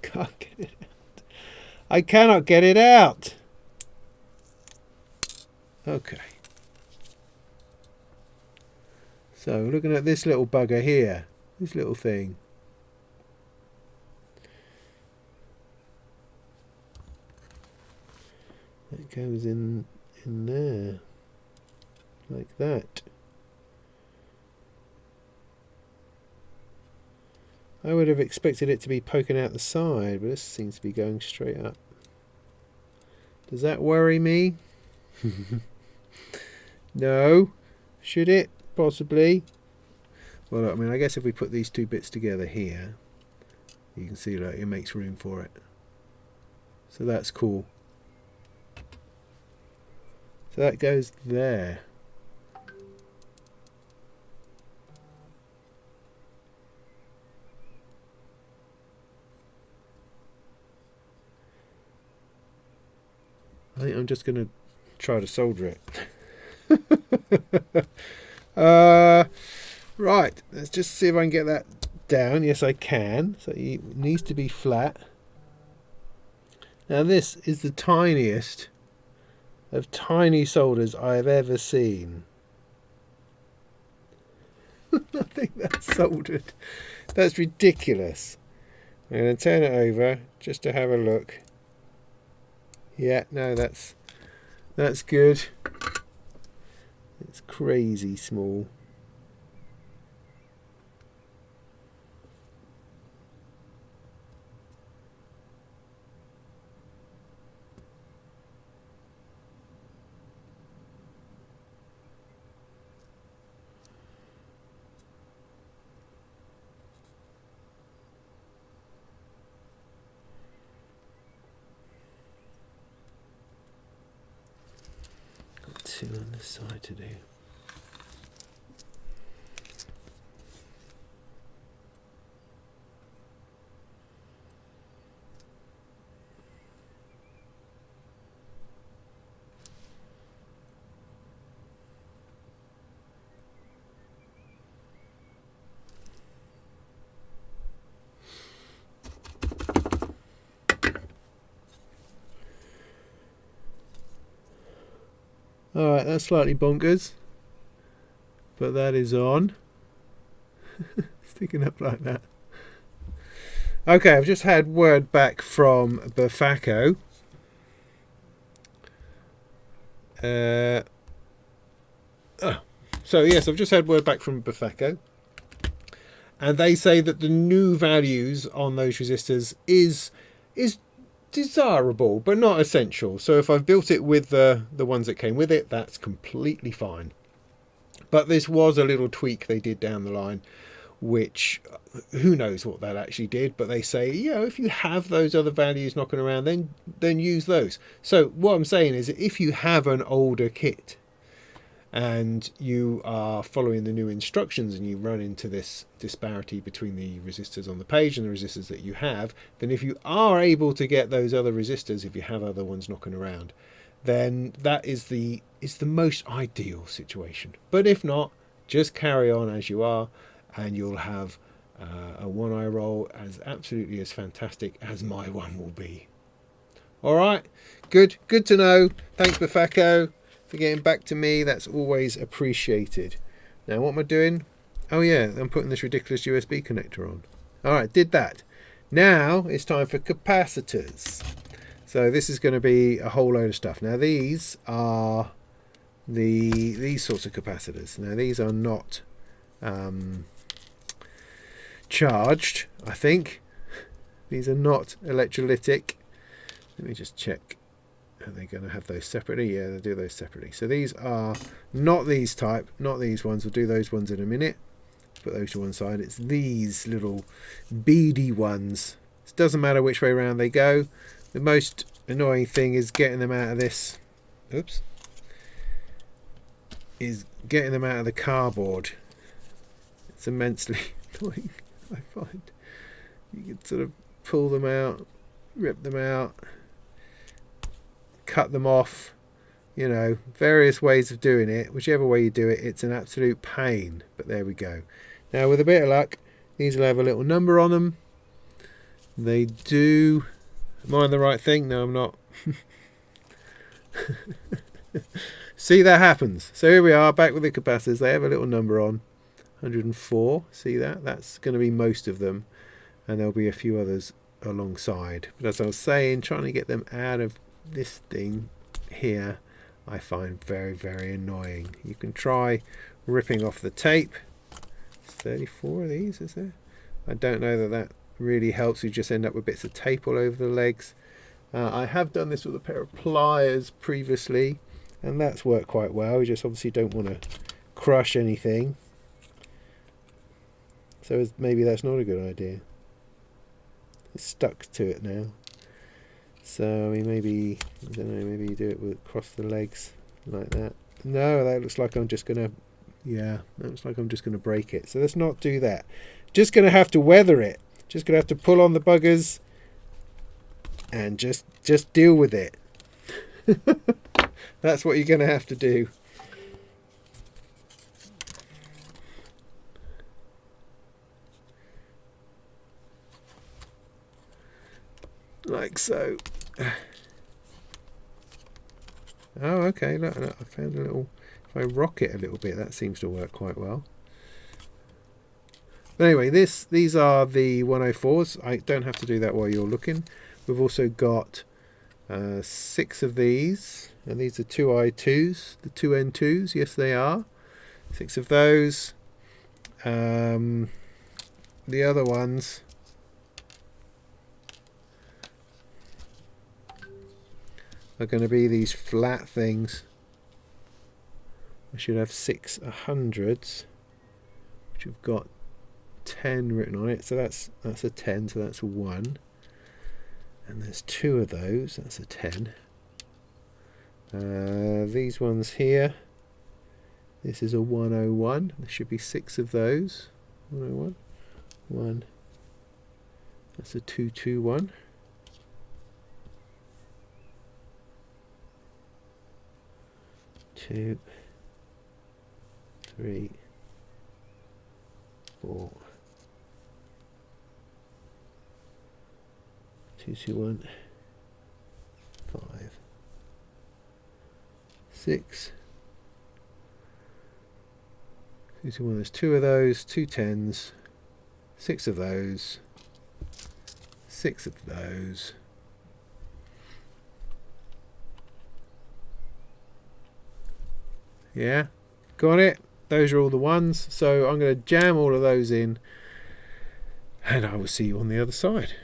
Can't get it out. I cannot get it out. Okay. So looking at this little bugger here, this little thing. That goes in there. Like that. I would have expected it to be poking out the side, but this seems to be going straight up. Does that worry me? No. Should it? Possibly. Well, I mean, I guess if we put these two bits together here, you can see that it makes room for it. So that's cool. So that goes there. I think I'm just going to try to solder it. Right, let's just see if I can get that down. Yes, I can. So it needs to be flat. Now this is the tiniest of tiny solders I have ever seen. I think that's soldered. That's ridiculous. I'm going to turn it over just to have a look. Yeah, no, that's good. It's crazy small. Two on this side to do. Alright, that's slightly bonkers. but that is on. Sticking up like that. Okay, I've just had word back from Befaco. So yes, I've just had word back from Befaco, and they say that the new values on those resistors is desirable but not essential. So if I've built it with the ones that came with it, that's completely fine. But this was a little tweak they did down the line, which who knows what that actually did, but they say, if you have those other values knocking around, then use those. So what I'm saying is, if you have an older kit and you are following the new instructions and you run into this disparity between the resistors on the page and the resistors that you have, then if you are able to get those other resistors, if you have other ones knocking around, then that is the most ideal situation. But if not, just carry on as you are, and you'll have a Oneiroi absolutely as fantastic as my one will be. All right, good to know. Thanks, Befaco, for getting back to me. That's always appreciated. Now, what am I doing? Oh yeah, I'm putting this ridiculous USB connector on. All right, did that. Now it's time for capacitors. So this is going to be a whole load of stuff. Now these are these sorts of capacitors. Now these are not charged, I think. These are not electrolytic. Let me just check. Are they going to have those separately? Yeah, they'll do those separately. So these are not these type, not these ones. We'll do those ones in a minute. Put those to one side. It's these little beady ones. It doesn't matter which way around they go. The most annoying thing is getting them out of this. Oops. Is getting them out of the cardboard. It's immensely annoying, I find. You can sort of pull them out, rip them out, cut them off, various ways of doing it. Whichever way you do it, it's an absolute pain. But there we go. Now, with a bit of luck, these will have a little number on them. They do. Am I on the right thing? No, I'm not. See, that happens. So here we are, back with the capacitors. They have a little number on. 104. See that? That's going to be most of them. And there'll be a few others alongside. But as I was saying, trying to get them out of this thing here, I find very, very annoying. You can try ripping off the tape. There's 34 of these, is there? I don't know that really helps. You just end up with bits of tape all over the legs. I have done this with a pair of pliers previously, and that's worked quite well. You just obviously don't want to crush anything. So maybe that's not a good idea. It's stuck to it now. So maybe, I don't know, maybe you do it across the legs like that. No, that looks like I'm just going to, that looks like I'm just going to break it. So let's not do that. Just going to have to weather it. Just going to have to pull on the buggers and just deal with it. That's what you're going to have to do. Like so. Oh, okay. Look, I found a little. If I rock it a little bit, that seems to work quite well. But anyway, these are the 104s. I don't have to do that while you're looking. We've also got 6 of these, and these are 2i2s, the 2n2s. Yes, they are 6 of those. The other ones are going to be these flat things. I should have 6 100s, which have got 10 written on it. So that's a 10. So that's a 1. And there's 2 of those. That's a 10. These ones here. This is a 101. There should be 6 of those. 101. 1. That's a 221. 2, 3, 4, 2, 2, 1, 5, 6, There's 2 of those, 2 10s, 6 of those, 6 of those. Yeah, got it. Those are all the ones. So I'm going to jam all of those in, and I will see you on the other side.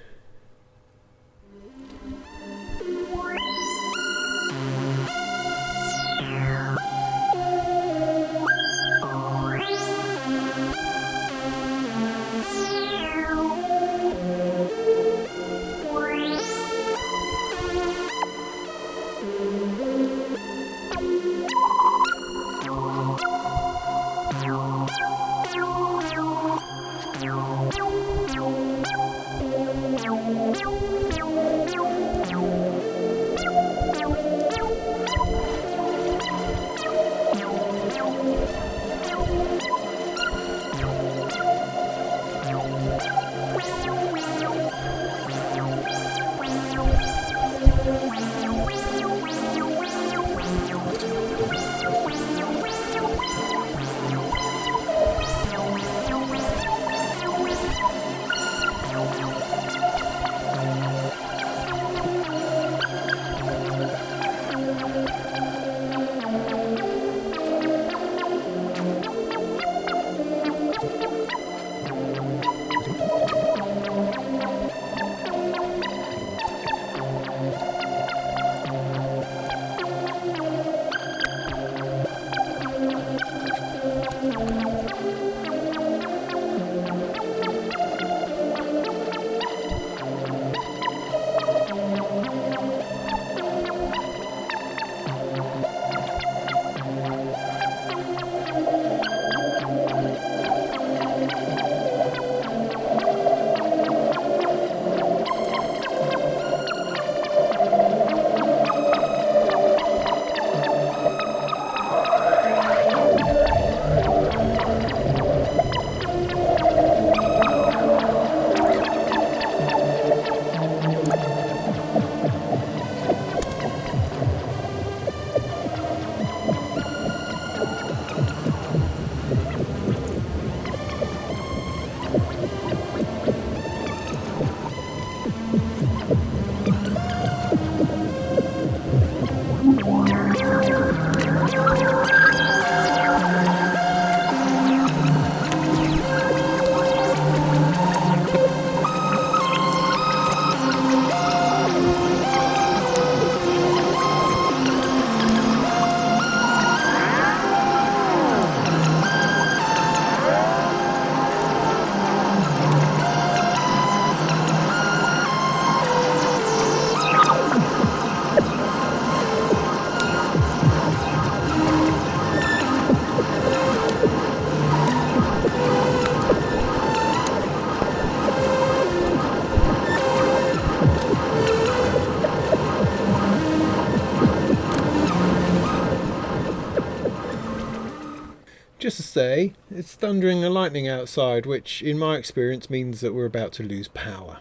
Just to say, it's thundering and lightning outside, which in my experience means that we're about to lose power.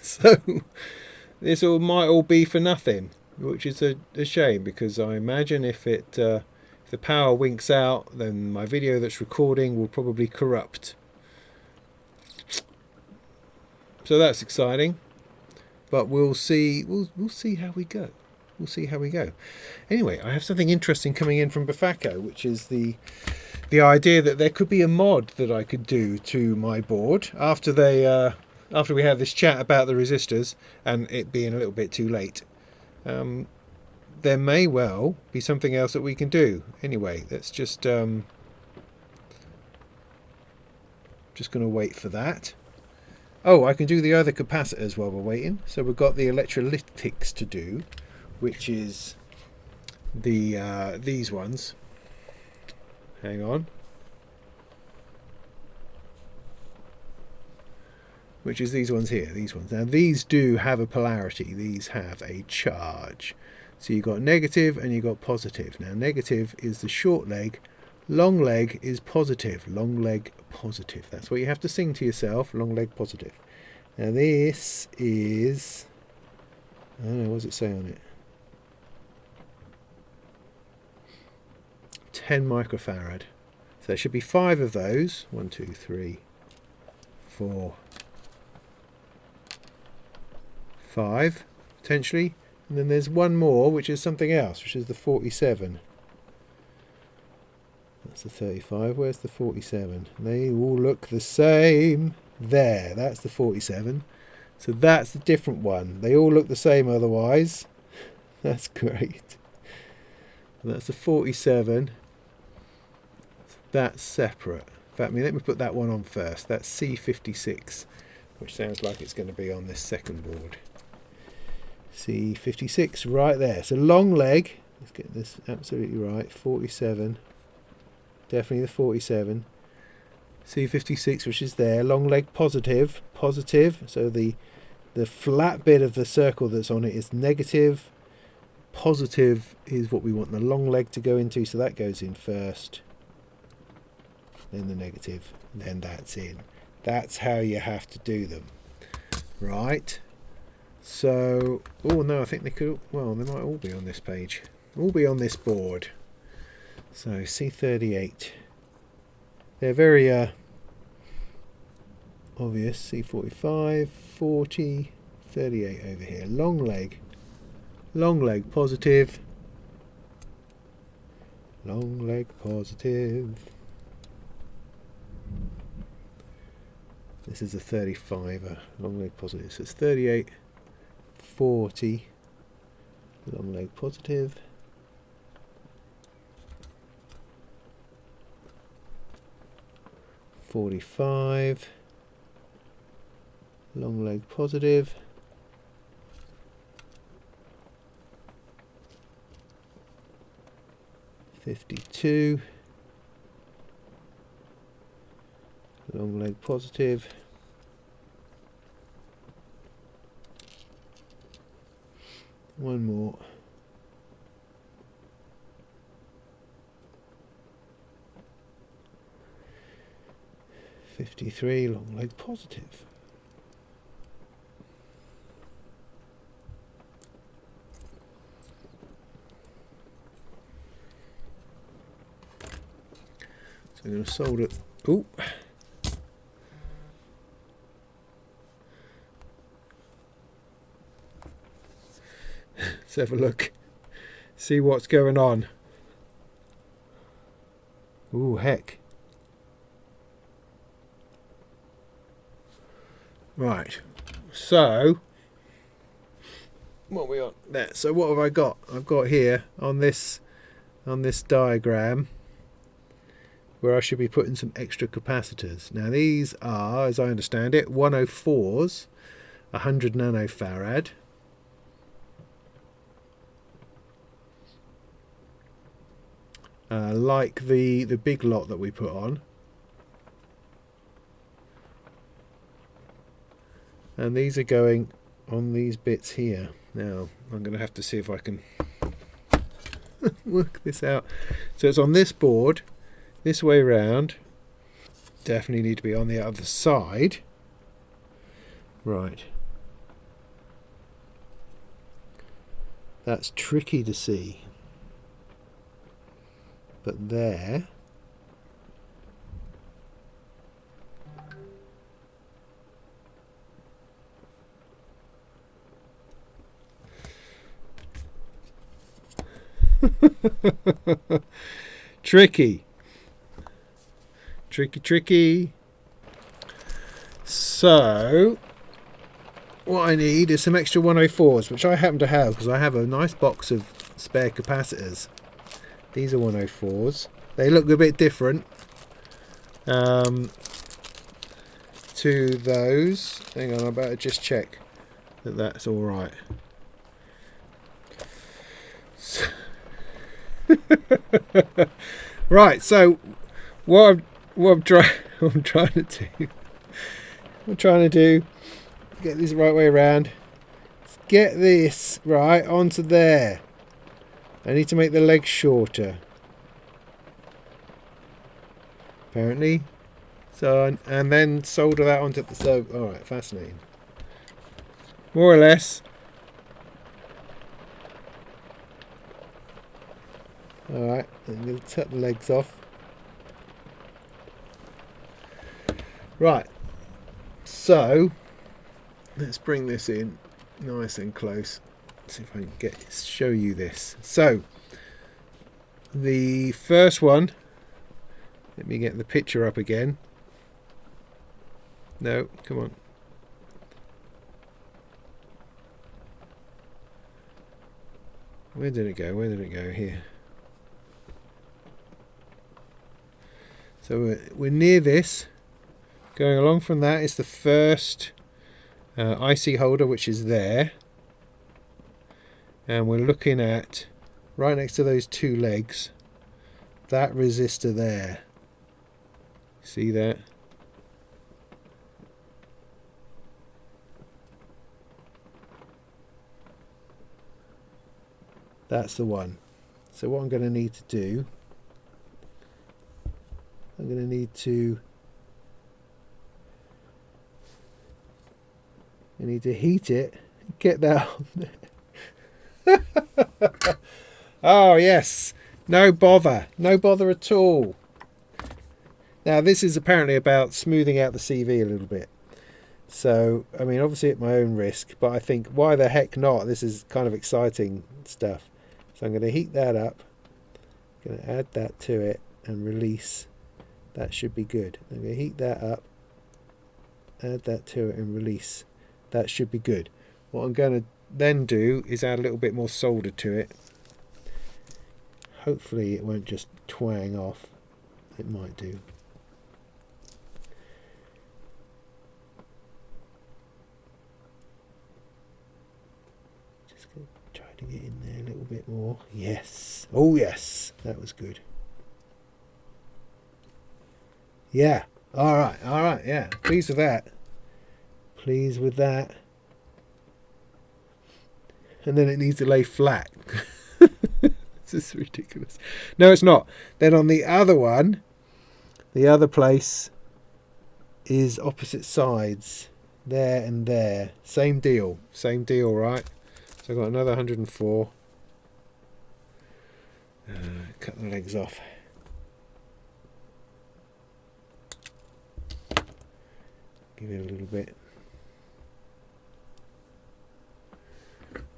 So this all might all be for nothing, which is a shame, because I imagine if the power winks out, then my video that's recording will probably corrupt. So that's exciting, but we'll see. We'll see how we go. We'll see how we go. Anyway, I have something interesting coming in from Befaco, which is the idea that there could be a mod that I could do to my board after we have this chat about the resistors and it being a little bit too late. There may well be something else that we can do. Anyway, let's just going to wait for that. Oh, I can do the other capacitors while we're waiting. So we've got the electrolytics to do, which is these ones. Hang on. Which is these ones here, these ones. Now these do have a polarity, these have a charge. So you've got negative and you've got positive. Now negative is the short leg, long leg is positive, long leg positive. That's what you have to sing to yourself, long leg positive. Now this is, I don't know, what does it say on it? 10 microfarad. So there should be 5 of those. 1, 2, 3, 4, 5 potentially. And then there's one more, which is something else, which is the 47. That's the 35. Where's the 47? They all look the same. There, that's the 47. So that's the different one. They all look the same otherwise. That's great. And that's the 47. That's separate. In fact, let me put that one on first. That's C56, which sounds like it's going to be on this second board. C56 right there. So long leg. Let's get this absolutely right. 47. Definitely the 47. C56, which is there. Long leg positive. Positive. So the flat bit of the circle that's on it is negative. Positive is what we want the long leg to go into. So that goes in first. Then the negative. Then that's in. That's how you have to do them. Right. So, oh no, I think they could, well, they might all be on this page. All be on this board. So, C38. They're very obvious. C45, 40, 38 over here. Long leg positive. Long leg positive. This is a 35er. Long leg positive. So it's 38. 40, long leg positive, 45, long leg positive, 52, long leg positive, 1 more, 53, long leg positive. So I'm going to solder. Ooh. Let's have a look. See what's going on. Ooh, heck. Right. So, what are we on there? So what have I got? I've got here on this diagram where I should be putting some extra capacitors. Now these are, as I understand it, 104s, 100 nanofarad. Like the big lot that we put on. And these are going on these bits here. Now I'm going to have to see if I can work this out. So it's on this board, this way round. Definitely need to be on the other side. Right. That's tricky to see. But there. Tricky. Tricky. So what I need is some extra 104s, which I happen to have because I have a nice box of spare capacitors. These are 104s. They look a bit different to those. Hang on, I better just check that that's all right. Right, so what I'm trying to do, get this the right way around. Let's get this right onto there. I need to make the legs shorter, apparently. So, and then solder that onto the stove. All right, fascinating. More or less. All right, I'm going to cut the legs off. Right, so let's bring this in nice and close. See if I can show you this. So the first one, let me get the picture up again. No, come on. Where did it go? Where did it go? Here. So we're near this. Going along from that is the first IC holder, which is there. And we're looking at, right next to those two legs, that resistor there. See that? That's the one. So what I'm going to need to do, I'm going to need to heat it, get that on there. Oh yes, no bother at all. Now this is apparently about smoothing out the CV a little bit. So I mean, obviously at my own risk, but I think why the heck not? This is kind of exciting stuff. So I'm going to heat that up, I'm going to add that to it and release. That should be good. I'm going to heat that up, add that to it and release. That should be good. What I'm going to then do is add a little bit more solder to it. Hopefully it won't just twang off. It might do. Just going to try to get in there a little bit more. Yes. Oh yes. That was good. Yeah. Alright. Alright. Yeah. Pleased with that. Pleased with that. And then it needs to lay flat. This is ridiculous. No, it's not. Then on the other one, the other place is opposite sides. There and there. Same deal. Same deal, right? So I've got another 104. Cut the legs off. Give it a little bit.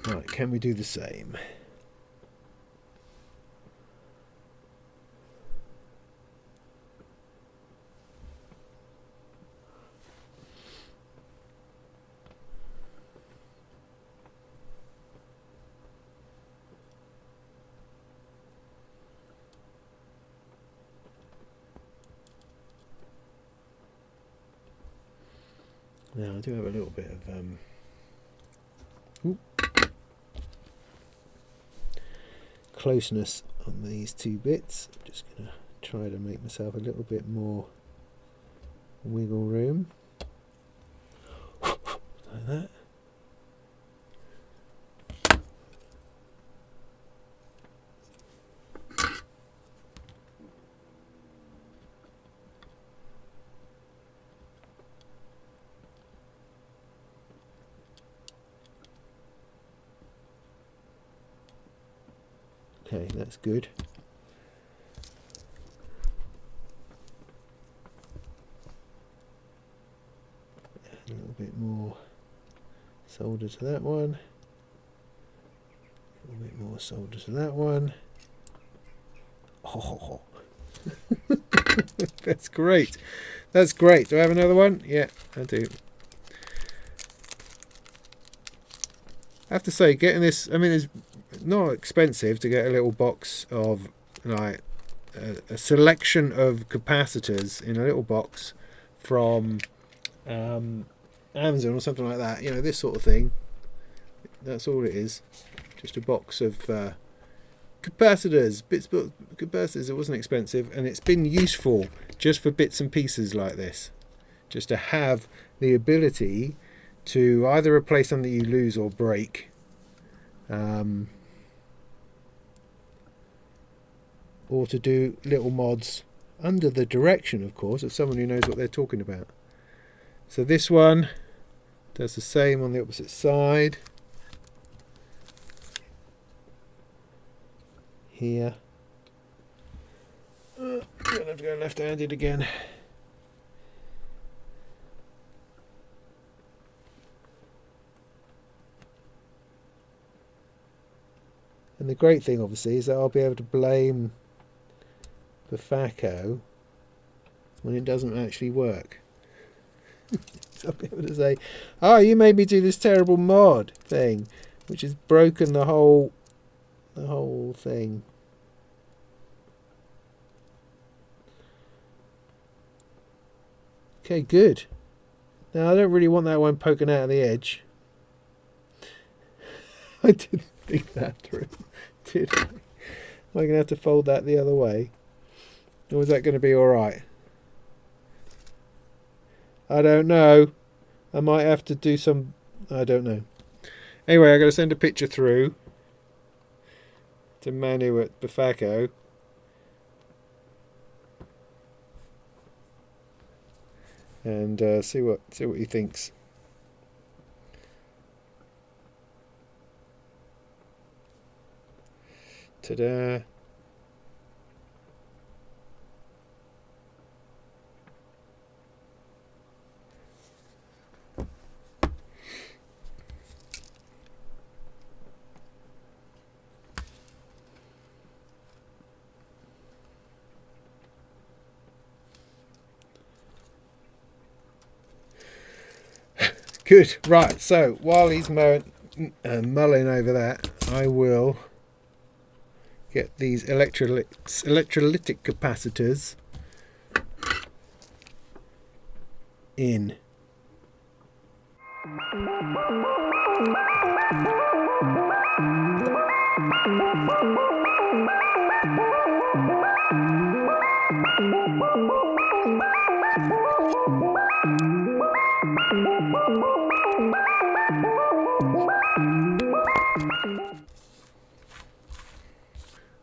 Right, can we do the same? Now I do have a little bit of closeness on these two bits. I'm just going to try to make myself a little bit more wiggle room. Like that. Okay, that's good. A little bit more solder to that one. A little bit more solder to that one. Oh, that's great. That's great. Do I have another one? Yeah, I do. I have to say, getting this, I mean, it's not expensive to get a little box of like a selection of capacitors in a little box from Amazon or something like that. You know, this sort of thing. That's all it is. Just a box of capacitors, capacitors. It wasn't expensive, and it's been useful just for bits and pieces like this. Just to have the ability to either replace something you lose or break. Or to do little mods under the direction, of course, of someone who knows what they're talking about. So this one does the same on the opposite side. Here. I'm going to have to go left-handed again. And the great thing obviously is that I'll be able to blame Befaco when it doesn't actually work. So I'll be able to say, oh, you made me do this terrible mod thing, which has broken the whole thing. Okay, good. Now I don't really want that one poking out of the edge. I didn't think that through, did I? Am I going to have to fold that the other way? Or is that going to be alright? I don't know. I might have to do some... I don't know. Anyway, I'm going to send a picture through to Manu at Befaco. And see what he thinks. Ta-da! Good. Right. So while he's mulling over that, I will get these electrolytic capacitors in.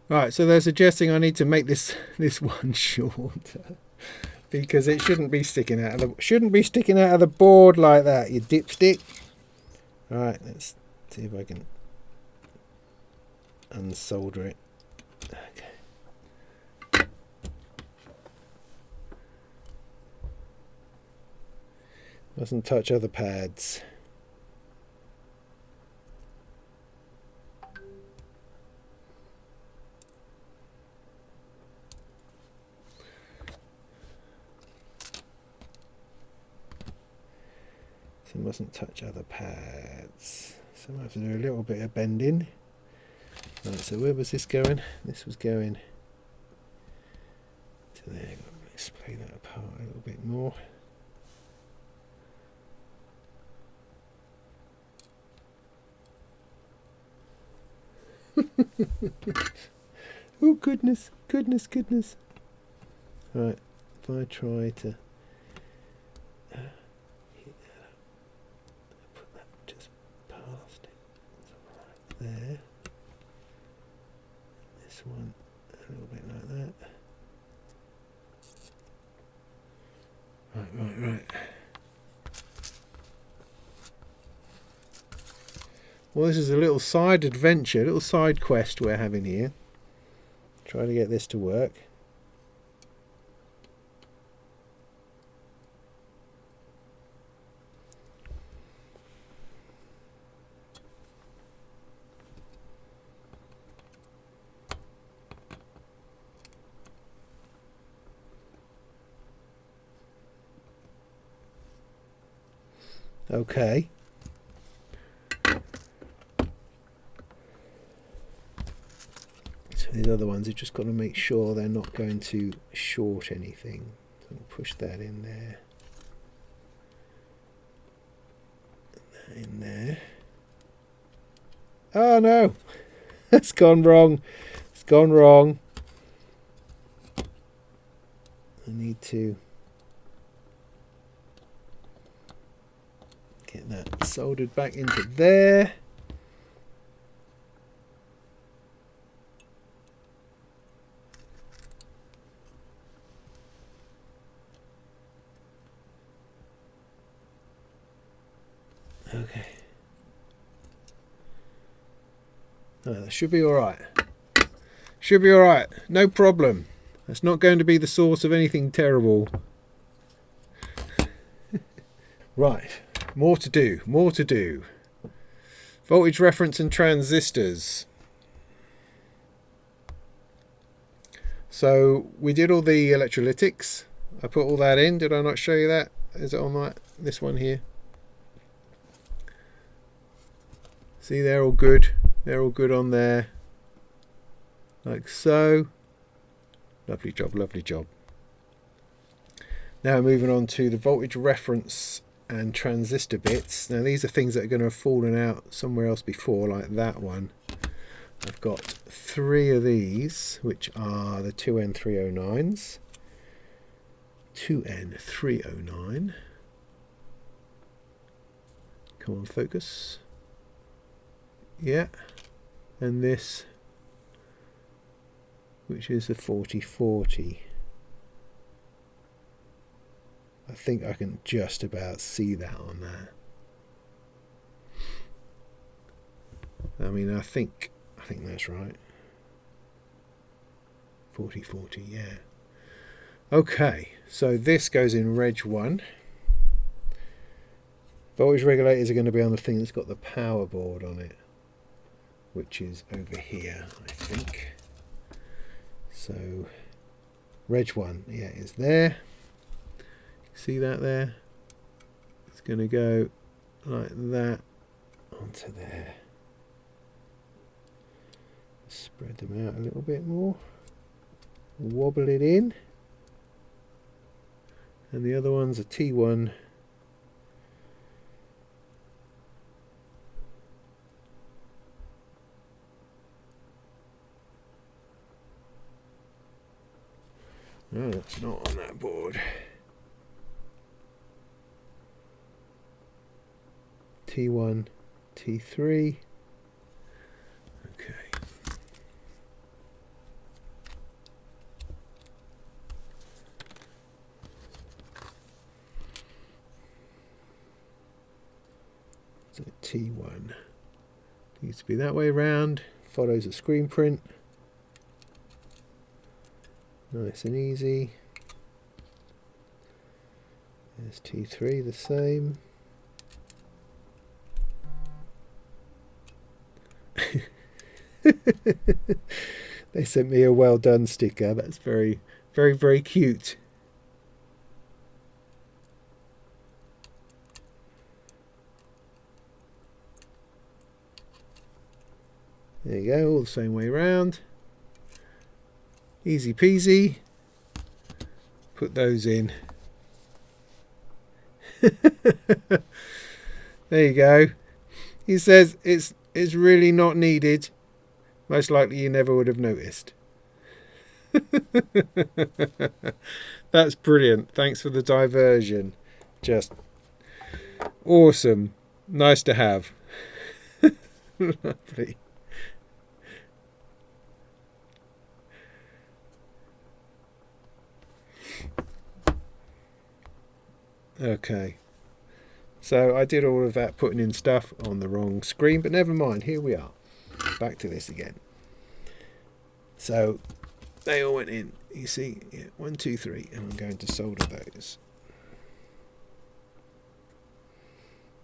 Right, so they're suggesting I need to make this one shorter because it shouldn't be sticking out of the board like that, you dipstick. Right, let's see if I can unsolder it. Okay. Mustn't touch other pads. Mustn't touch other pads. So I have to do a little bit of bending. Right, so where was this going? This was going to there. Let's play that apart a little bit more. Oh goodness, goodness, goodness. Right, if I try to there. This one a little bit like that. Right. Well, this is a little side adventure, a little side quest we're having here. Trying to get this to work. Okay. So these other ones, you've just got to make sure they're not going to short anything. So I'll push that in there. And that in there. Oh no! It's gone wrong. It's gone wrong. I need to get that soldered back into there. Okay. Oh, that should be alright. Should be alright. No problem. That's not going to be the source of anything terrible. Right. More to do. More to do. Voltage reference and transistors. So we did all the electrolytics. I put all that in. Did I not show you that? Is it on this one here? See, they're all good. They're all good on there. Like so. Lovely job, lovely job. Now moving on to the voltage reference and transistor bits. Now these are things that are going to have fallen out somewhere else before, like that one. I've got 3 of these, which are the 2N309s. 2N309. Come on, focus. Yeah. And this, which is the 4040. I think I can just about see that on there. I mean, I think that's right. 4040, yeah. Okay, so this goes in Reg 1. Voltage regulators are going to be on the thing that's got the power board on it, which is over here, I think. So, Reg 1, yeah, is there. See that there? It's going to go like that onto there. Spread them out a little bit more. Wobble it in. And the other one's a T1. No, that's not on that board. T1, T3. Okay. So T1 needs to be that way round, follows a screen print. Nice and easy. There's T3, the same. They sent me a well done sticker. That's very, very, very cute. There you go, all the same way around. Easy peasy. Put those in. There you go. He says it's really not needed. Most likely you never would have noticed. That's brilliant. Thanks for the diversion. Just awesome. Nice to have. Lovely. Okay. So I did all of that putting in stuff on the wrong screen, but never mind. Here we are. Back to this again. So they all went in. You see, yeah, 1, 2, 3, and I'm going to solder those.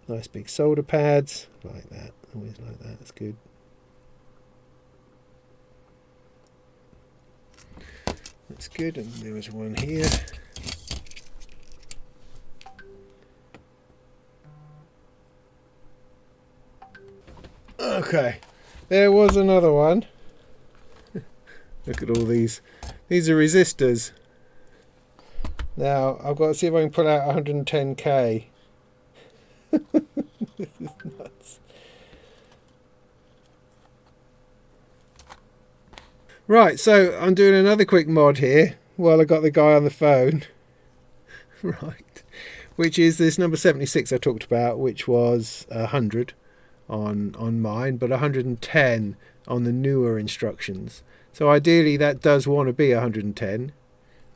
Nice big solder pads, like that. Always like that. That's good. That's good. And there was one here. Okay. There was another one. Look at all these. These are resistors. Now, I've got to see if I can pull out 110k. This is nuts. Right, so I'm doing another quick mod here while I got the guy on the phone. Right. Which is this number 76 I talked about, which was 100 on mine, but 110 on the newer instructions. So ideally that does want to be 110.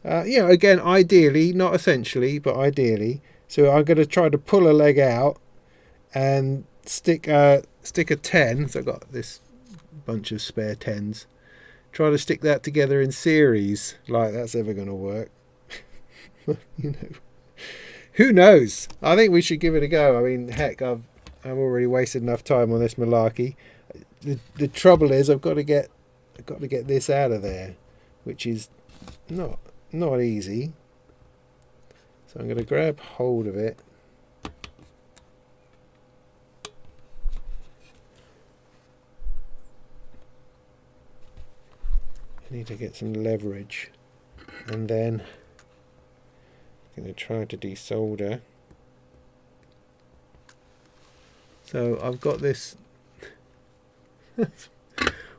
Again, ideally, not essentially, but ideally. So I'm going to try to pull a leg out and stick a 10. So I've got this bunch of spare 10s. Try to stick that together in series, like that's ever going to work. Who knows? I think we should give it a go. I mean, heck, I've already wasted enough time on this malarkey. The trouble is I've got to get this out of there, which is not easy. So I'm going to grab hold of it. I need to get some leverage, and then I'm going to try to desolder. So I've got this.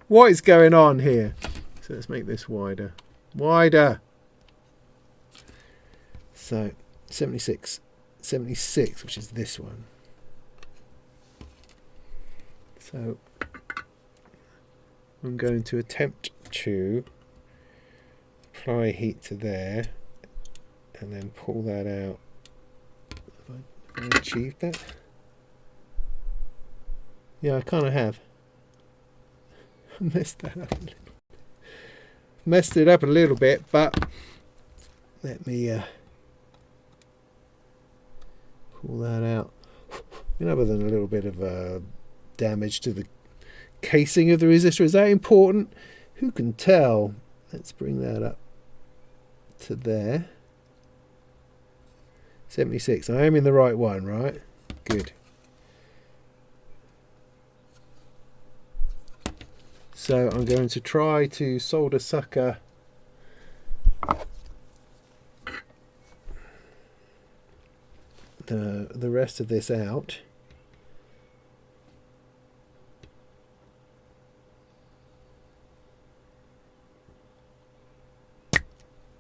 What is going on here? So let's make this wider. Wider. So 76, which is this one. So I'm going to attempt to apply heat to there and then pull that out. Have I achieved that? Yeah, I kind of have. Messed that up a little. Messed it up a little bit, but let me pull that out. Other than a little bit of damage to the casing of the resistor. Is that important? Who can tell? Let's bring that up to there. 76. I am in the right one, right? Good. So I'm going to try to solder sucker the rest of this out.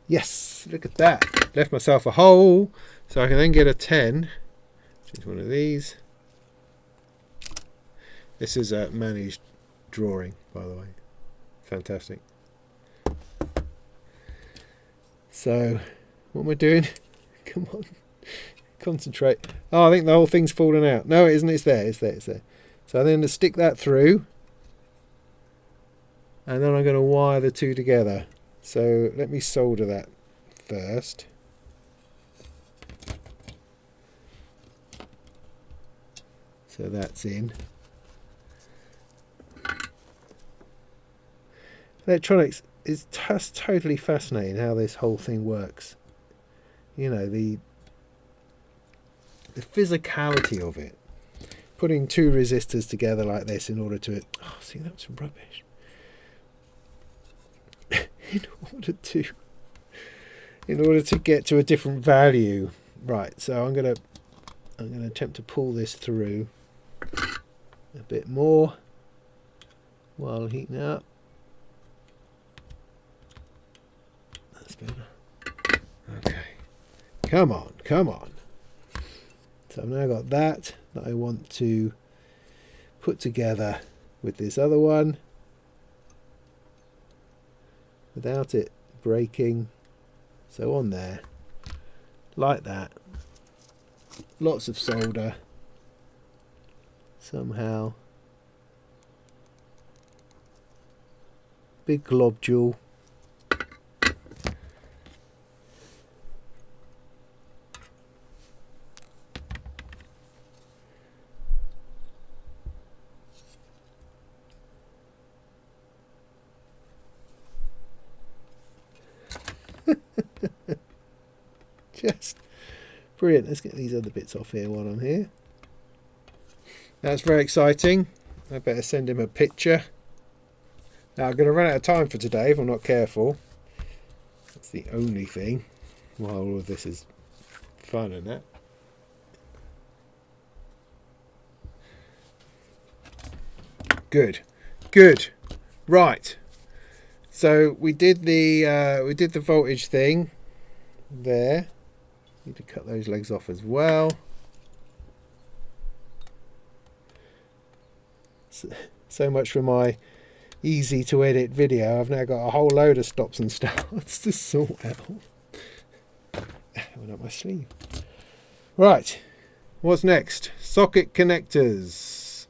Yes, look at that. Left myself a hole, so I can then get a 10, which is one of these. This is a managed drawing, by the way. Fantastic. So, what am I doing? Come on, concentrate. Oh, I think the whole thing's fallen out. No, it isn't. It's there. It's there. It's there. So I'm going to stick that through, and then I'm going to wire the two together. So let me solder that first. So that's in. Electronics is just totally fascinating how this whole thing works. You know, the physicality of it. Putting two resistors together like this in order to... Oh, see, that's rubbish. in order to get to a different value. Right, so I'm gonna attempt to pull this through a bit more while heating up. That's better. Okay. Come on, come on. So I've now got that I want to put together with this other one without it breaking. So on there, like that. Lots of solder. Somehow. Big globule. Just brilliant. Let's get these other bits off here while I'm here. That's very exciting. I better send him a picture. Now I'm going to run out of time for today if I'm not careful. That's the only thing. While all of this is fun and that. Good, good. Right. So we did the voltage thing there. Need to cut those legs off as well. So much for my easy to edit video. I've now got a whole load of stops and starts to sort out. Went up my sleeve. Right, what's next? Socket connectors.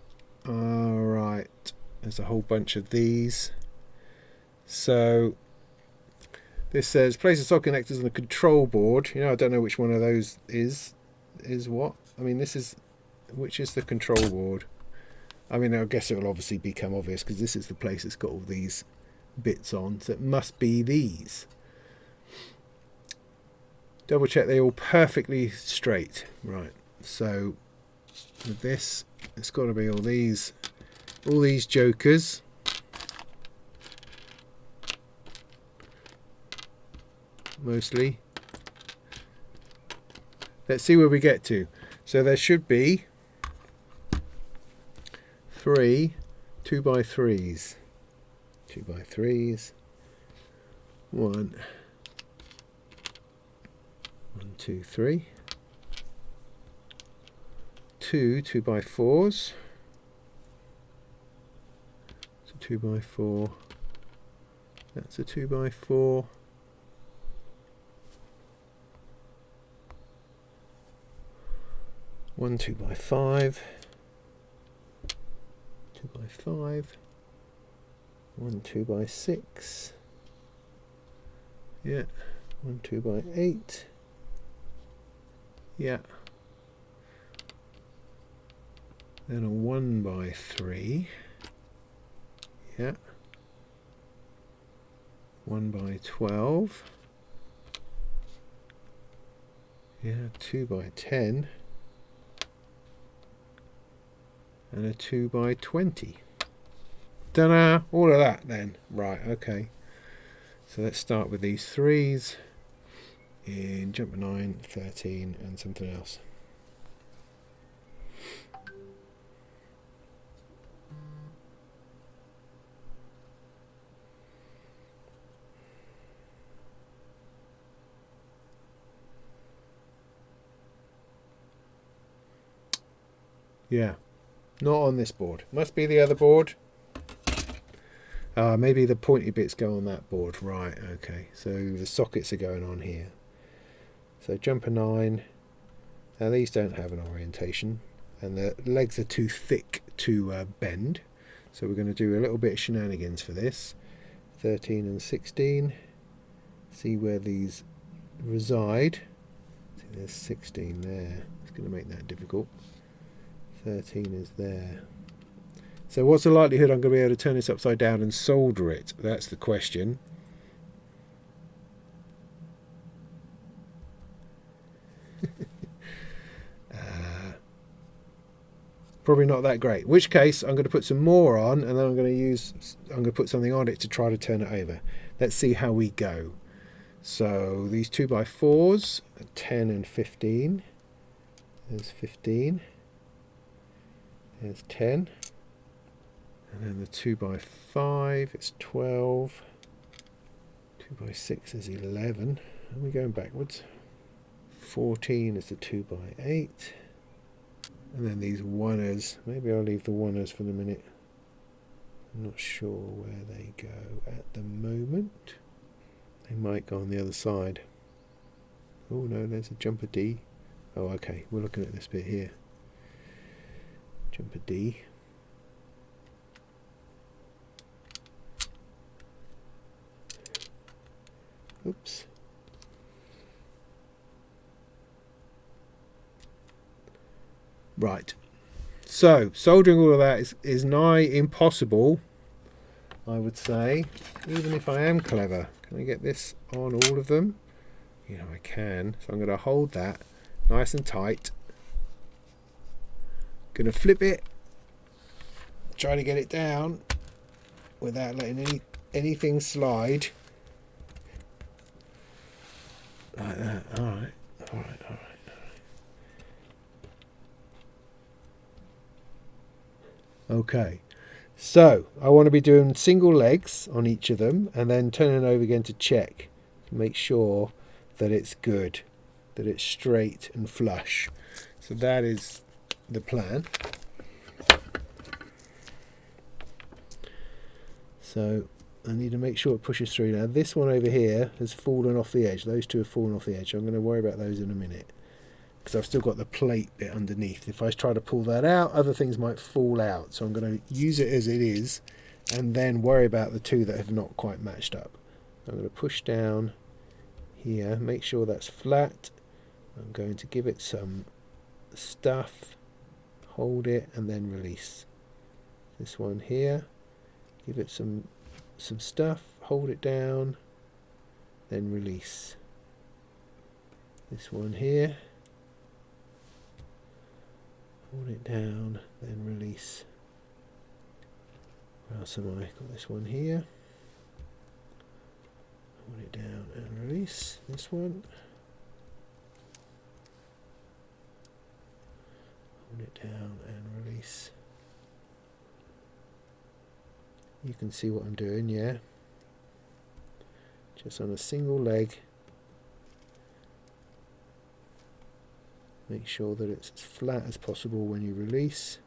Alright, there's a whole bunch of these. So this says place the socket connectors on the control board. You know, I don't know which one of those is what. I mean, this is, which is the control board? I mean, I guess it will obviously become obvious because this is the place that's got all these bits on. So it must be these. double check they're all perfectly straight. Right, so with this, it's got to be all these jokers. Mostly. Let's see where we get to. So there should be 3 2x3s. 2x3s. 1, 2, 3. 2 2x4s. It's a 2x4. That's a 2x4. 1 2x5. 2x5. 1 2x6. Yeah. 1 2x8. Yeah. Then a 1x3. Yeah. 1x12. Yeah, 2x10. And a 2x20. Ta-da! All of that then. Right, okay. So let's start with these 3s in jumper 9, 13 and something else. Yeah. Not on this board. Must be the other board. Maybe the pointy bits go on that board. Right, okay. So the sockets are going on here. So jumper 9. Now these don't have an orientation. And the legs are too thick to bend. So we're going to do a little bit of shenanigans for this. 13 and 16. See where these reside. See, there's 16 there. It's going to make that difficult. 13 is there. So what's the likelihood I'm going to be able to turn this upside down and solder it? That's the question. Probably not that great. In which case I'm going to put some more on, and then I'm going to put something on it to try to turn it over. Let's see how we go. So these 2x4s are 10 and 15. There's 15. There's 10. And then the 2x5 is 12. 2x6 is 11. And we're going backwards. 14 is the 2x8. And then these 1ers. Maybe I'll leave the 1ers for the minute. I'm not sure where they go at the moment. They might go on the other side. Oh no, there's a jumper D. Oh, okay, we're looking at this bit here. Jumper D. Oops. Right. So, soldering all of that is nigh impossible, I would say, even if I am clever. Can I get this on all of them? You know, I can. So I'm going to hold that nice and tight. Going to flip it. Try to get it down without letting anything slide. Like that. Alright. Alright, alright. Okay, so I want to be doing single legs on each of them and then turning over again to check to make sure that it's good, that it's straight and flush. So that is the plan. So I need to make sure it pushes through. Now this one over here has fallen off the edge. Those two have fallen off the edge. I'm going to worry about those in a minute, because I've still got the plate bit underneath. If I try to pull that out, other things might fall out. So I'm going to use it as it is and then worry about the two that have not quite matched up. I'm going to push down here, make sure that's flat. I'm going to give it some stuff, hold it and then release. This one here, give it some stuff, hold it down, then release. this one here, hold it down, then release. Where else am I? Got this one here, hold it down and release this one, hold it down and release. You can see what I'm doing, yeah? Just on a single leg. Make sure that it's as flat as possible when you release.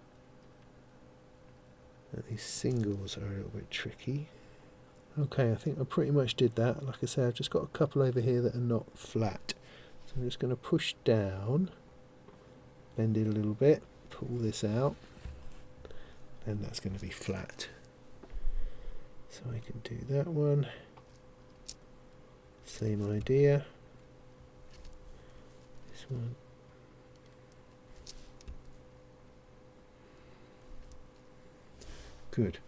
And these singles are a little bit tricky. Okay, I think I pretty much did that. Like I say, I've just got a couple over here that are not flat. So I'm just going to push down, bend it a little bit, pull this out, and that's going to be flat. So I can do that one. Same idea. This one. Good.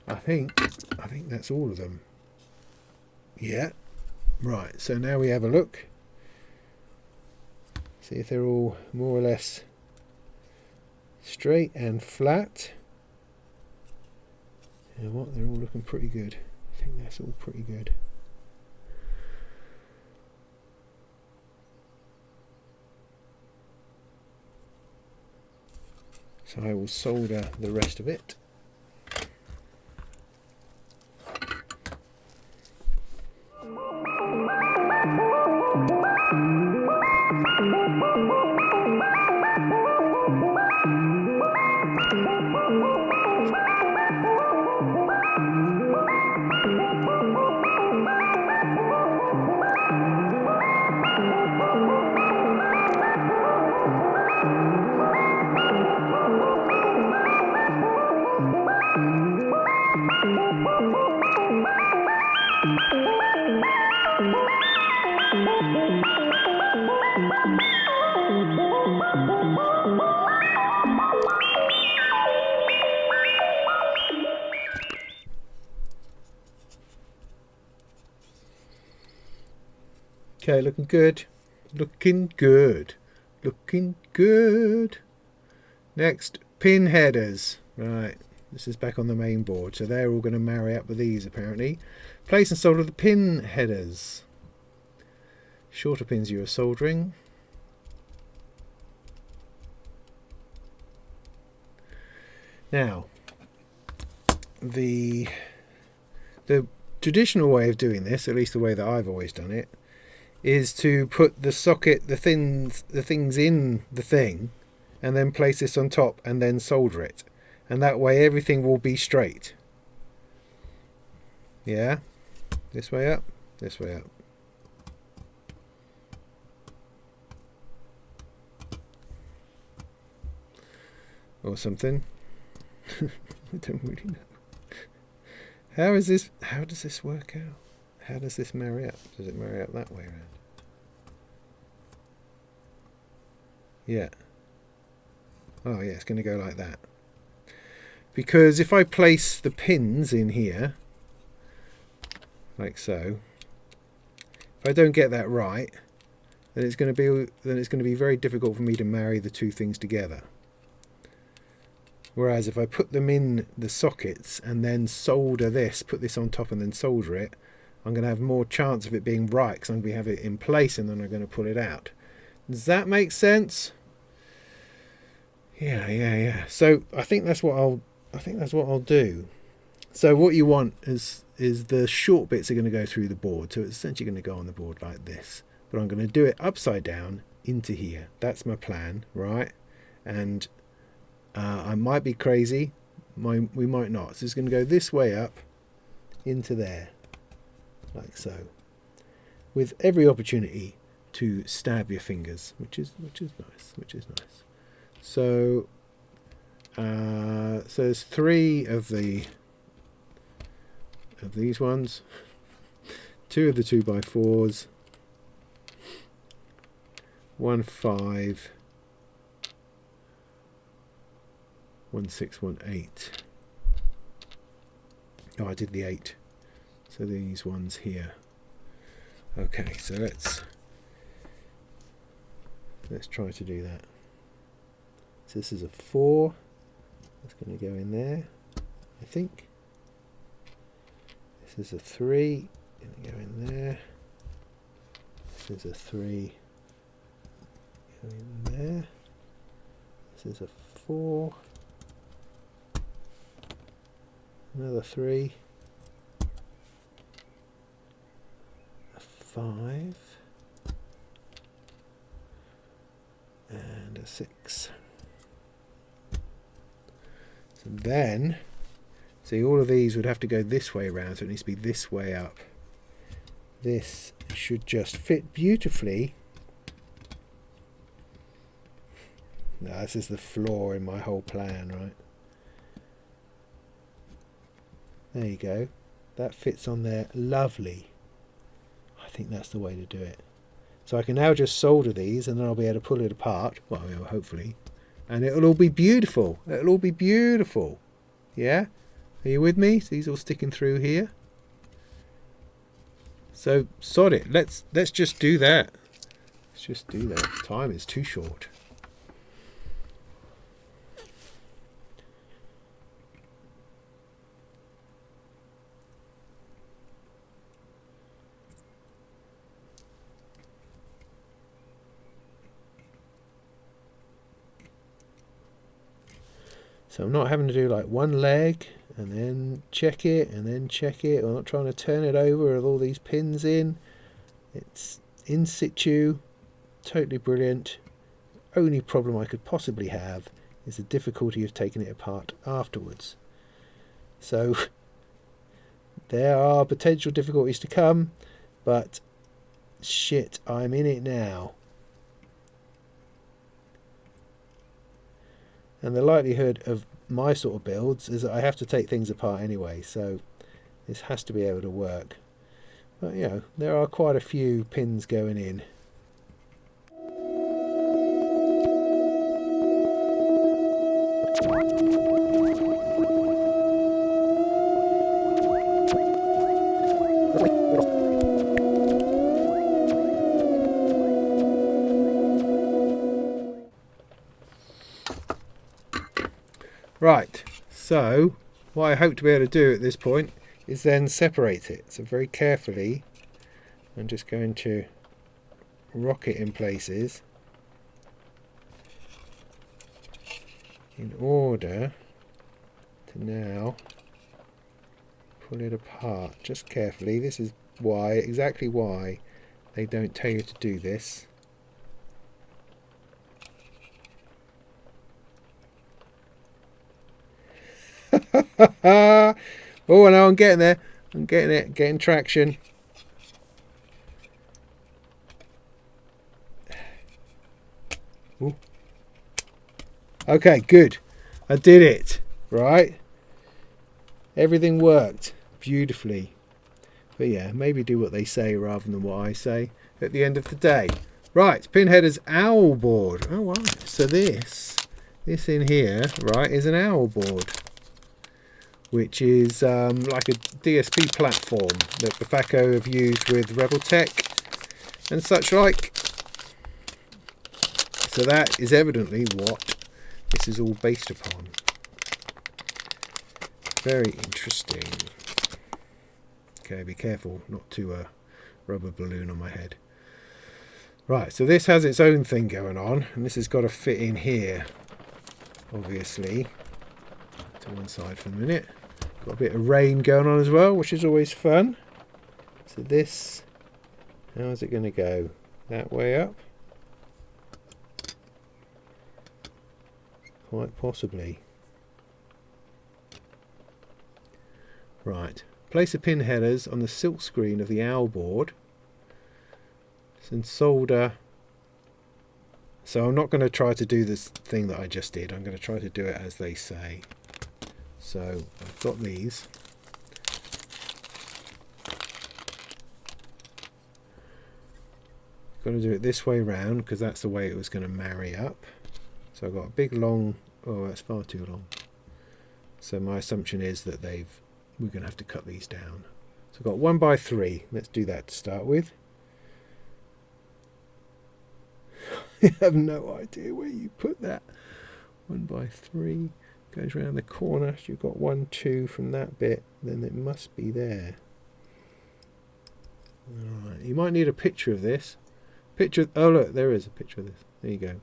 I think that's all of them. Yeah. Right, so now we have a look. See if they're all more or less straight and flat. You know what, they're all looking pretty good. I think that's all pretty good. So I will solder the rest of it. Okay, looking good. Looking good. Looking good. Next, pin headers. Right, this is back on the main board, so they're all going to marry up with these apparently. Place and solder the pin headers. Shorter pins you are soldering. Now, the traditional way of doing this, at least the way that I've always done it, is to put the socket, the things in the thing, and then place this on top and then solder it. And that way everything will be straight. Yeah? This way up, this way up. Or something. I don't really know. How does this work out? How does this marry up? Does it marry up that way around? Yeah. Oh yeah, it's going to go like that. Because if I place the pins in here, like so, if I don't get that right, then it's going to be very difficult for me to marry the two things together. Whereas if I put them in the sockets and then solder this, put this on top and then solder it, I'm going to have more chance of it being right because I'm going to have it in place and then I'm going to pull it out. Does that make sense? Yeah. So I think that's what I'll do. So what you want is the short bits are going to go through the board. So it's essentially going to go on the board like this. But I'm going to do it upside down into here. That's my plan, right? And I might be crazy. We might not. So it's going to go this way up into there, like so, with every opportunity to stab your fingers, which is nice. So there's 3 of these ones, 2 of the 2x4s, 1 5, 1 6, 1 8. Oh, I did the 8. So these ones here. Okay, so let's let's try to do that. So this is a 4. That's going to go in there, I think. This is a 3. Going to go in there. This is a 3. Go in there. This is a 4. Another 3. A 5. And a 6. So then, see, all of these would have to go this way around, so it needs to be this way up. This should just fit beautifully. No, this is the flaw in my whole plan, right? There you go. That fits on there lovely. I think that's the way to do it. So I can now just solder these and then I'll be able to pull it apart. Well, hopefully. And it'll all be beautiful. It'll all be beautiful. Yeah? Are you with me? So these all sticking through here. So sod it. Let's just do that. Let's just do that. Time is too short. So I'm not having to do like one leg and then check it and then check it. I'm not trying to turn it over with all these pins in. It's in situ, totally brilliant. Only problem I could possibly have is the difficulty of taking it apart afterwards. So there are potential difficulties to come, but shit, I'm in it now. And the likelihood of my sort of builds is that I have to take things apart anyway, so this has to be able to work. But you know, there are quite a few pins going in. Right, so what I hope to be able to do at this point is then separate it. So very carefully I'm just going to rock it in places in order to now pull it apart just carefully. This is why, exactly why they don't tell you to do this. Oh, no, I'm getting there. I'm getting it, getting traction. Ooh. Okay, good. I did it. Right? Everything worked beautifully. But yeah, maybe do what they say rather than what I say at the end of the day. Right, pin headers owl board. Oh, wow. So this in here, right, is an owl board, which is like a DSP platform that Befaco have used with Rebel Tech and such like. So that is evidently what this is all based upon. Very interesting. Okay, be careful not to rub a balloon on my head. Right, so this has its own thing going on, and this has got to fit in here, obviously. To one side for a minute. Got a bit of rain going on as well, which is always fun. So this, how's it going to go? That way up? Quite possibly. Right. Place the pin headers on the silk screen of the owl board. And solder. So I'm not going to try to do this thing that I just did. I'm going to try to do it as they say. So I've got these. Got to do it this way round because that's the way it was going to marry up. So I've got a big long. Oh, that's far too long. So my assumption is that we're going to have to cut these down. So I've got 1 by 3. Let's do that to start with. I have no idea where you put that. 1x3 goes around the corner. So you've got 1, 2 from that bit. Then it must be there. Alright, you might need a picture of this. Oh look, there is a picture of this. There you go.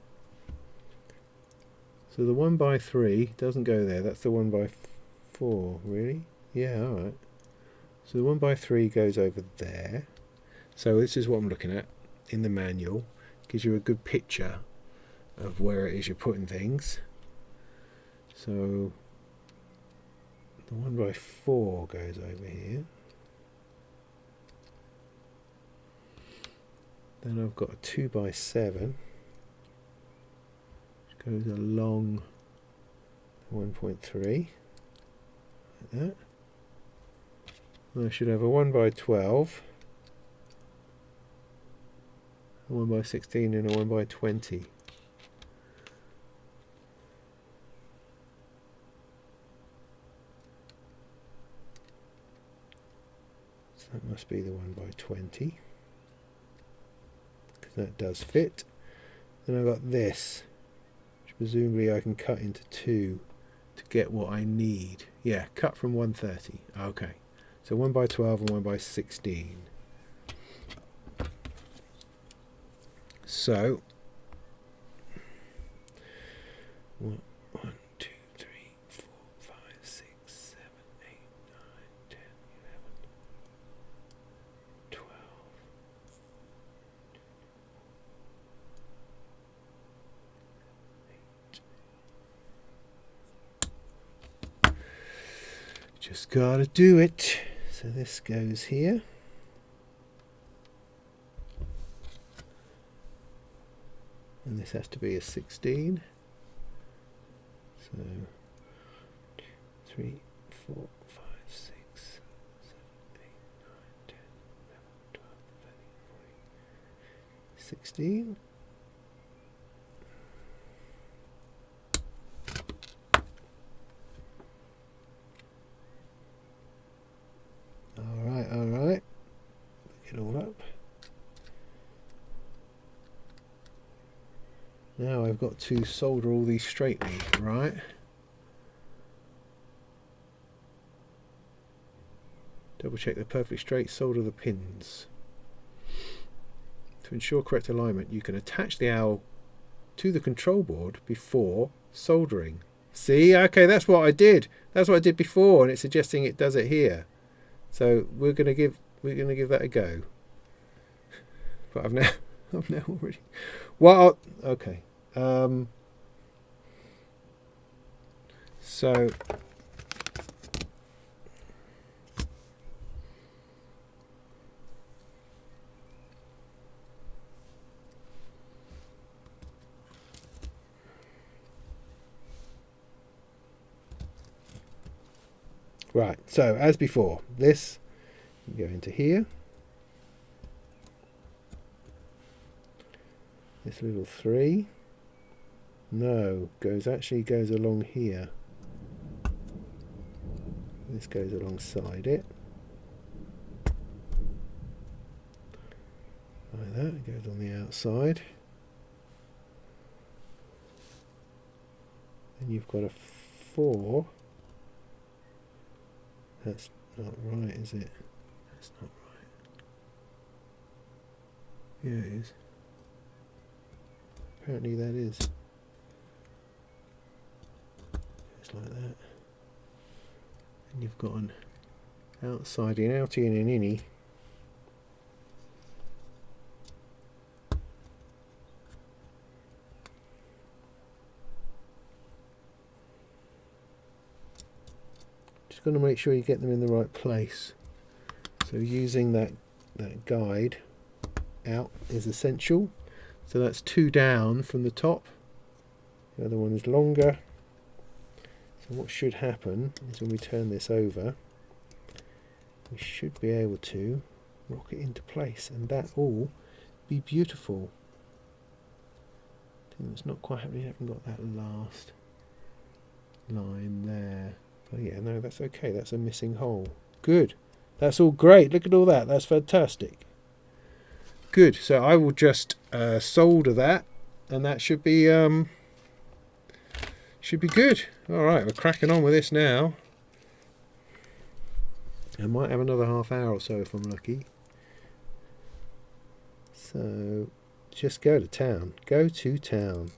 So the 1x3 doesn't go there. That's the 1x4. Really? Yeah, alright. So the 1x3 goes over there. So this is what I'm looking at in the manual. Gives you a good picture of where it is you're putting things. So the 1x4 goes over here. Then I've got a 2x7 which goes along 1.3 like that. And I should have a 1x12, a 1x16 and a 1x20. So that must be the 1x20. That does fit. Then I've got this, which presumably I can cut into 2 to get what I need. Yeah, cut from 130. Okay, so 1x12 and 1x16. So 1, 2, 3, 4, 5, 6, 7, 8, 9, 10, 11, 12. Just gotta do it. So this goes here. And this has to be a 16. So 3, 4, 5, 6, 7, 8, 9, 10, 11, 12, 13, 14, 16. Alright. Look it all up. Now I've got to solder all these straightly, right? Double check they're perfectly straight, solder the pins. To ensure correct alignment, you can attach the OWL to the control board before soldering. See, okay, that's what I did. That's what I did before, and it's suggesting it does it here. So we're gonna give that a go. But I've now already. Well, okay. So right. So as before, this go into here. This little 3. No, actually goes along here. This goes alongside it. Like that, it goes on the outside. Then you've got a 4. That's not right, is it? That's not right. Yeah, it is. Apparently that is. It's like that. And you've got an outside in, outie and an innie. Just got to make sure you get them in the right place. So using that guide out is essential. So that's 2 down from the top. The other one is longer. So what should happen is when we turn this over, we should be able to rock it into place, and that all be beautiful. I think it's not quite happening. I haven't got that last line there. But yeah, no, that's okay. That's a missing hole. Good. That's all great. Look at all that. That's fantastic. Good. So I will just solder that, and that should be good. All right, we're cracking on with this now. I might have another half hour or so if I'm lucky. So just go to town. Go to town.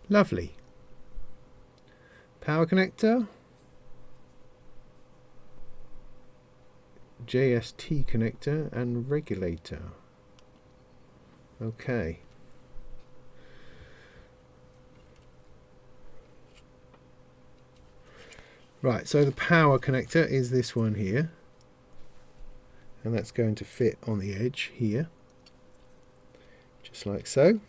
Lovely. Power connector. JST connector and regulator. Okay. Right, so the power connector is this one here. And that's going to fit on the edge here. Just like so.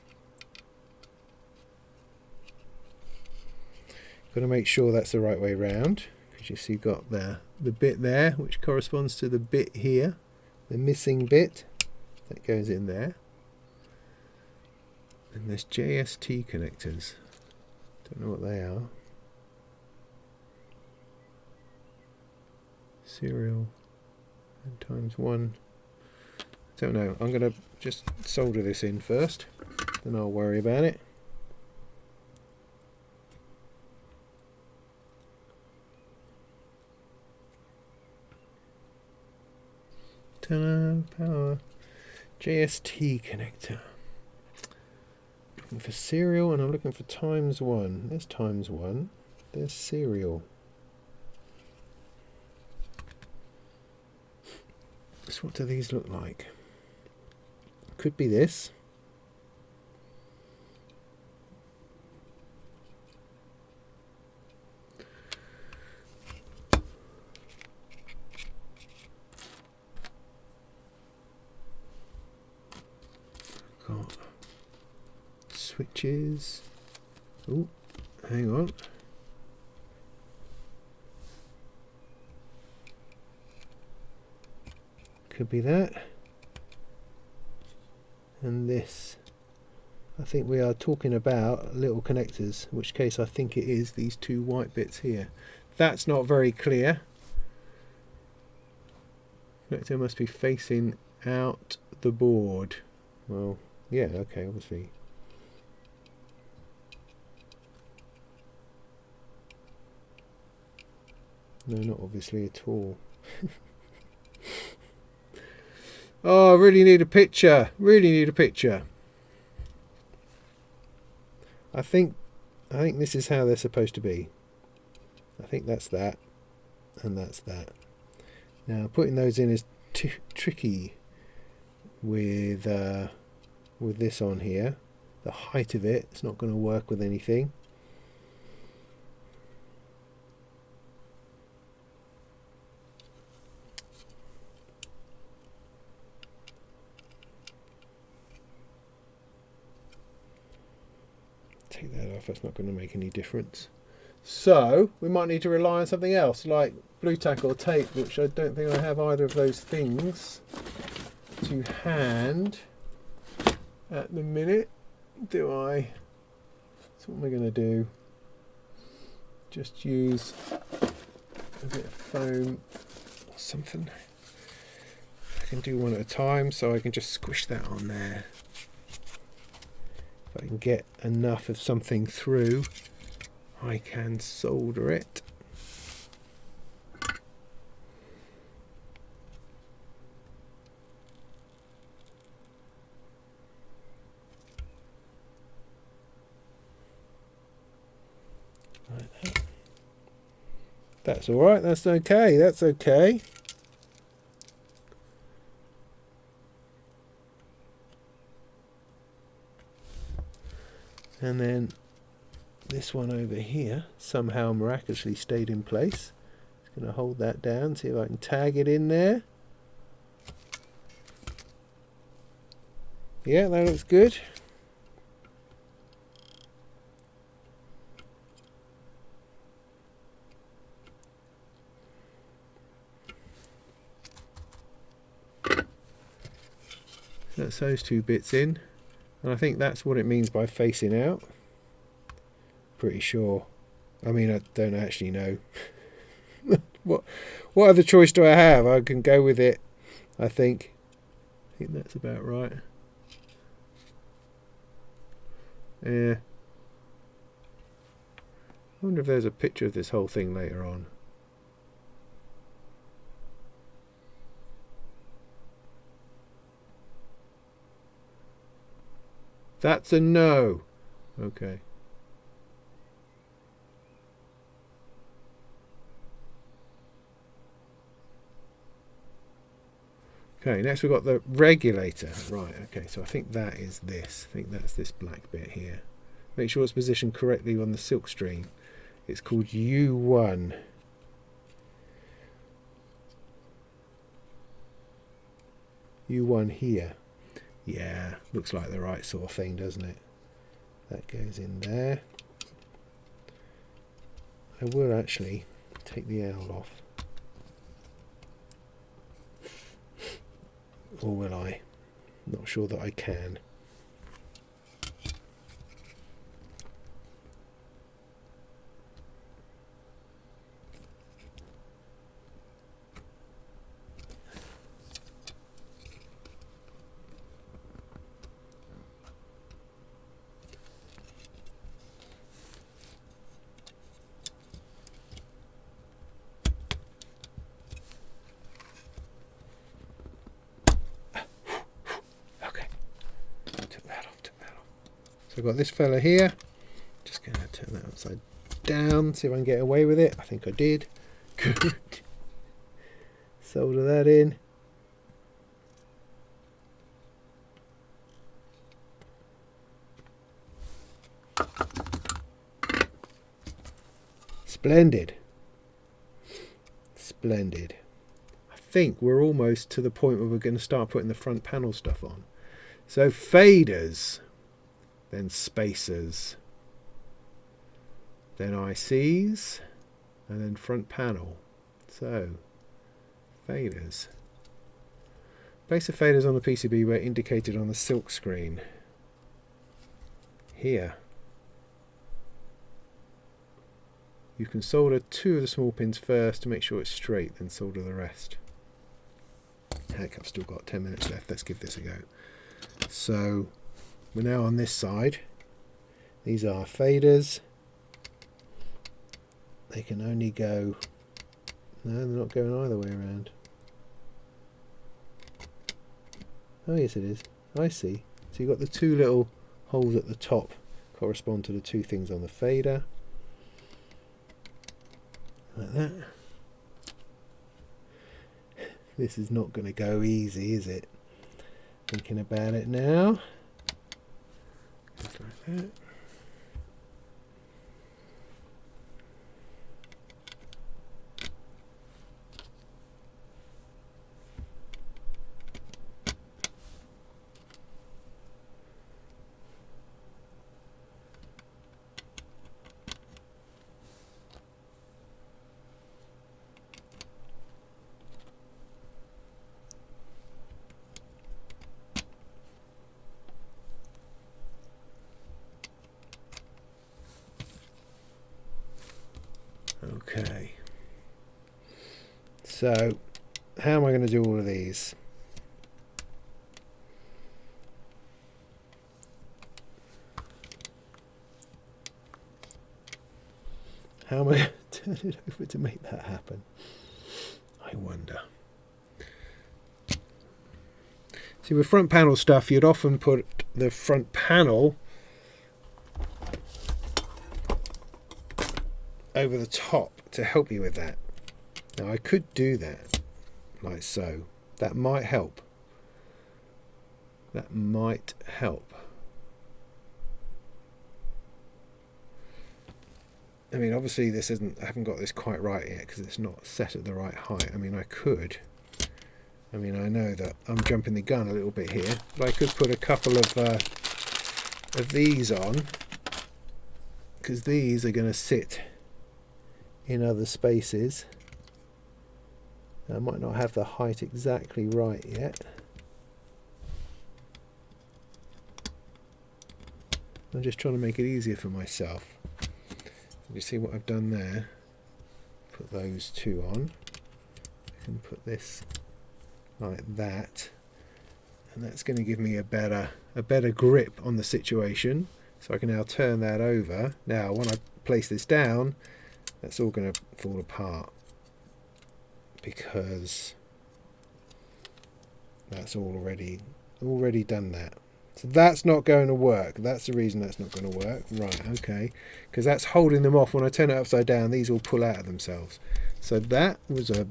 Got to make sure that's the right way round, because you see you've got the bit there which corresponds to the bit here, the missing bit that goes in there. And there's JST connectors. Don't know what they are. Serial and ×1. Don't know. I'm going to just solder this in first, then I'll worry about it. Power JST connector. Looking for serial, and I'm looking for ×1. There's ×1. There's serial. So what do these look like? Could be this. Got switches. Oh, hang on. Could be that. And this. I think we are talking about little connectors, in which case I think it is these two white bits here. That's not very clear. Connector must be facing out the board. Well, yeah, okay, obviously. No, not obviously at all. Oh, I really need a picture. Really need a picture. I think this is how they're supposed to be. I think that's that, and that's that. Now, putting those in is tricky with this on here. The height of it's not going to work with anything. Take that off, that's not going to make any difference. So we might need to rely on something else like blue tack or tape, which I don't think I have either of those things to hand at the minute. Do I? So what am I going to do? Just use a bit of foam or something. I can do one at a time, so I can just squish that on there. If I can get enough of something through, I can solder it. Like that. That's all right. That's okay. That's okay. And then this one over here somehow miraculously stayed in place. Just going to hold that down, see if I can tag it in there. Yeah, that looks good. That's those two bits in, and I think that's what it means by facing out. Pretty sure. I mean, I don't actually know. what other choice do I have? I can go with it. I think that's about right. Yeah. I wonder if there's a picture of this whole thing later on. That's a no. Okay. Okay, next we've got the regulator. Right, okay, so I think that is this. I think that's this black bit here. Make sure it's positioned correctly on the silk string. It's called U1. U1 here. Yeah, looks like the right sort of thing, doesn't it? That goes in there. I will actually take the owl off. Or will I? Not sure that I can. So I've got this fella here. Just going to turn that upside down, see if I can get away with it. I think I did. Good. Solder that in. Splendid. Splendid. I think we're almost to the point where we're going to start putting the front panel stuff on. So faders. Then spacers, then ICs, and then front panel. So, faders. Place the faders on the PCB where indicated on the silk screen. Here. You can solder 2 of the small pins first to make sure it's straight, then solder the rest. Heck, I've still got 10 minutes left. Let's give this a go. So, we're now on this side. These are faders. They can only go... No, they're not going either way around. Oh yes it is. I see. So you've got the 2 little holes at the top correspond to the 2 things on the fader. Like that. This is not going to go easy, is it? Thinking about it now. Just like that. Okay, so how am I going to do all of these? How am I going to turn it over to make that happen? I wonder. See, with front panel stuff, you'd often put the front panel over the top to help you with that. Now I could do that like so. That might help. That might help. I mean, obviously this isn't, I haven't got this quite right yet because it's not set at the right height. I mean, I could. I mean, I know that I'm jumping the gun a little bit here, but I could put a couple of these on, because these are going to sit in other spaces. I might not have the height exactly right yet. I'm just trying to make it easier for myself. You see what I've done there? Put those two on. I can put this like that, and that's going to give me a better grip on the situation. So I can now turn that over. Now when I place this down, that's all going to fall apart because that's already done that. So that's not going to work. That's the reason that's not going to work. Right, okay. Because that's holding them off. When I turn it upside down, these all pull out of themselves. So that was a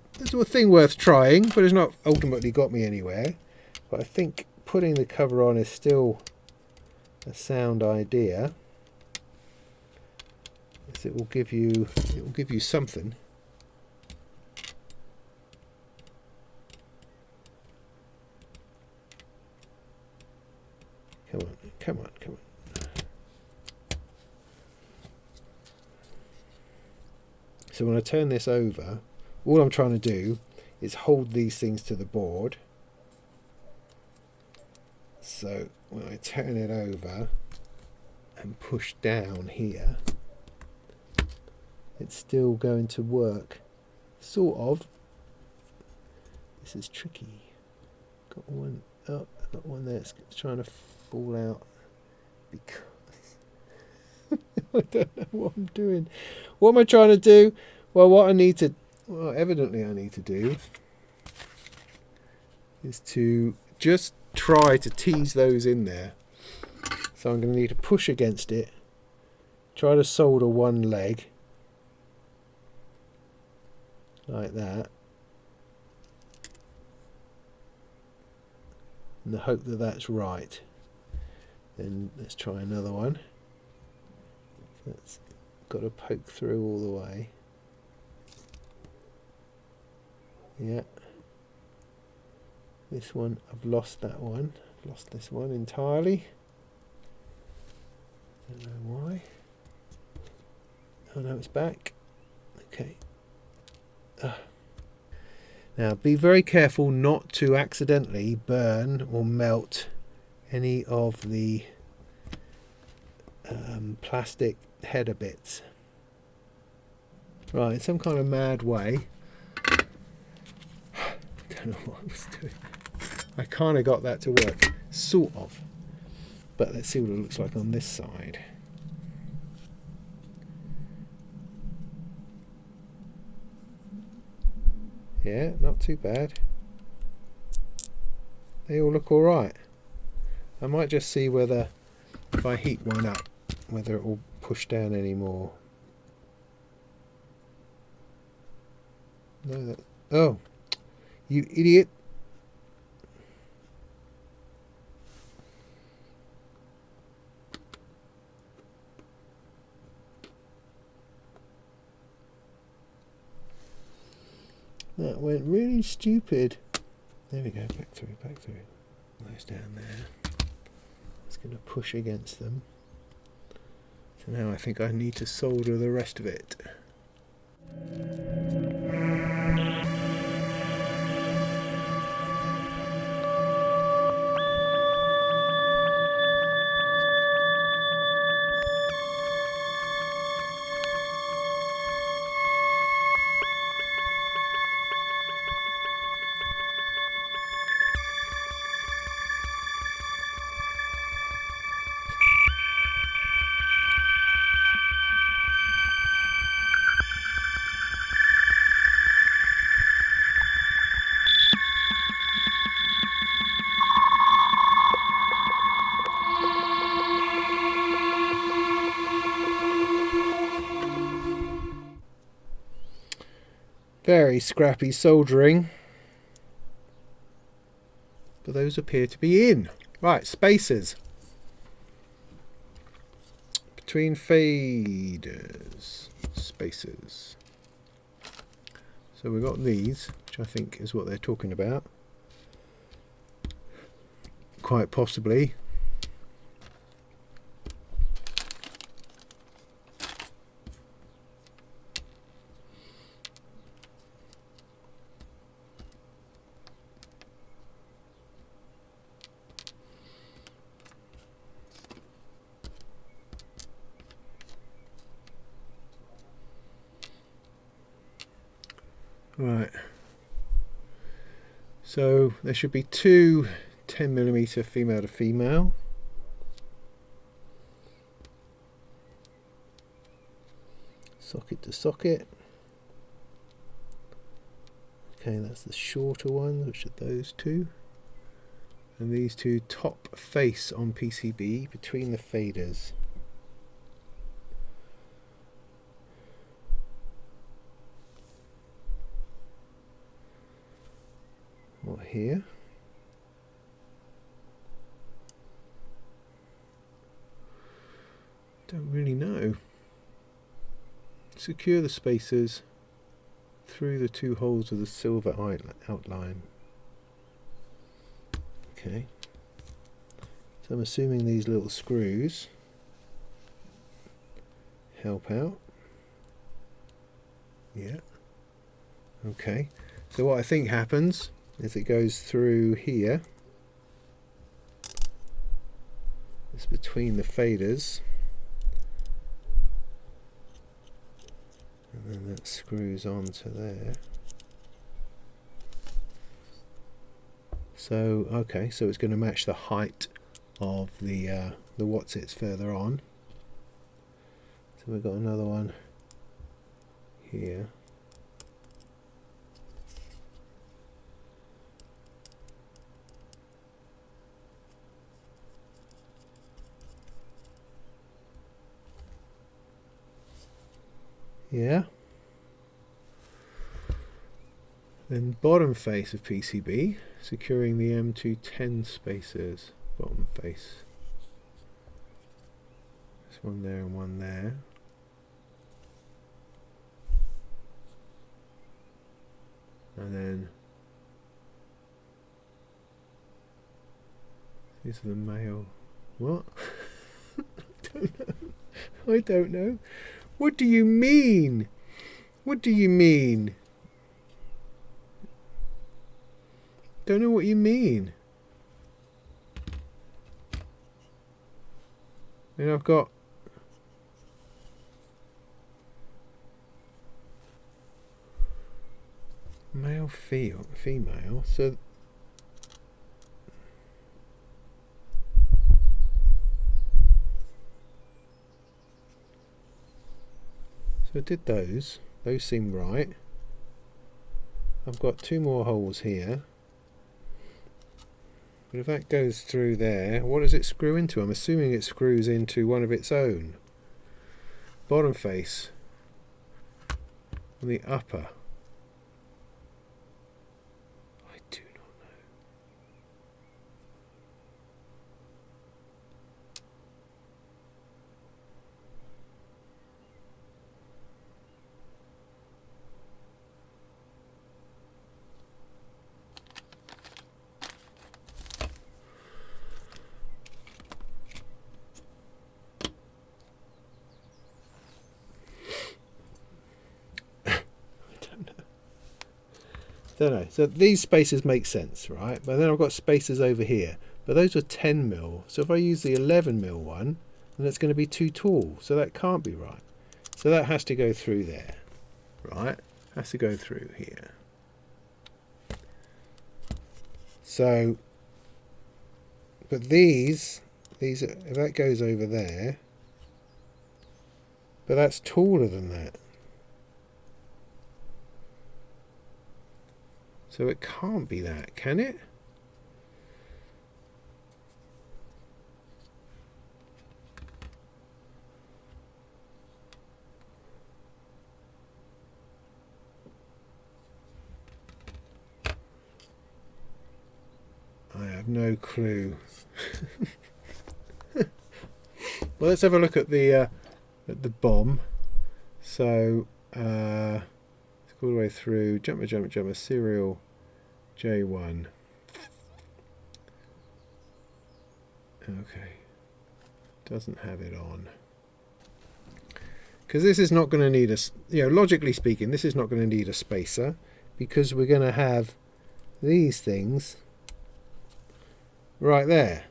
thing worth trying, but it's not ultimately got me anywhere. But I think putting the cover on is still a sound idea. Because it will give you something. Come on. So when I turn this over, all I'm trying to do is hold these things to the board. So when I turn it over and push down here, it's still going to work, sort of. This is tricky. Got one up, got one there. It's trying to fall out because I don't know what I'm doing. What am I trying to do? Well, evidently I need to do is to just try to tease those in there. So I'm going to need to push against it, try to solder one leg like that, in the hope that that's right. Then let's try another one. That's got to poke through all the way. Yeah. This one, I've lost that one. I've lost this one entirely. Don't know why. Oh no, it's back. Okay. Now be very careful not to accidentally burn or melt any of the plastic header bits. Right, in some kind of mad way, I don't know what I was doing. I kind of got that to work, sort of. But let's see what it looks like on this side. Yeah, not too bad. They all look alright. I might just see whether, if I heat one up, whether it will push down any more. No, that, oh, you idiot. That went really stupid. There we go, back through. Those down there. It's going to push against them. So now I think I need to solder the rest of it. Very scrappy soldering, but those appear to be in. Right, spacers between faders, spacers. So we've got these, which I think is what they're talking about. Quite possibly. Right. So there should be two 10mm female to female. Socket to socket. Okay, that's the shorter ones, which are those two. And these two top face on PCB between the faders. What here? Don't really know. Secure the spacers through the two holes of the silver outline. Okay. So I'm assuming these little screws help out. Yeah. Okay. So what I think happens is it goes through here. It's between the faders. And then that screws onto there. So okay, so it's going to match the height of the what's-its further on. So we've got another one here. Yeah. Then bottom face of PCB, securing the M210 spacers, bottom face. There's one there and one there. And then these are the male. What? I don't know. What do you mean? What do you mean? Don't know what you mean. Then I've got male, female. So I did those. Those seem right. I've got two more holes here. But if that goes through there, what does it screw into? I'm assuming it screws into one of its own. Bottom face on the upper. I do not know. Don't know. So these spacers make sense, right? But then I've got spacers over here. But those are 10mm. So if I use the 11mm one, then it's going to be too tall. So that can't be right. So that has to go through there, right? Has to go through here. So, but these if that goes over there, but that's taller than that. So it can't be that, can it? I have no clue. Well, let's have a look at the bomb. So let's go all the way through. Jumper, serial J1. Okay, doesn't have it on. Because this is not going to need a, logically speaking, this is not going to need a spacer, because we're going to have these things right there.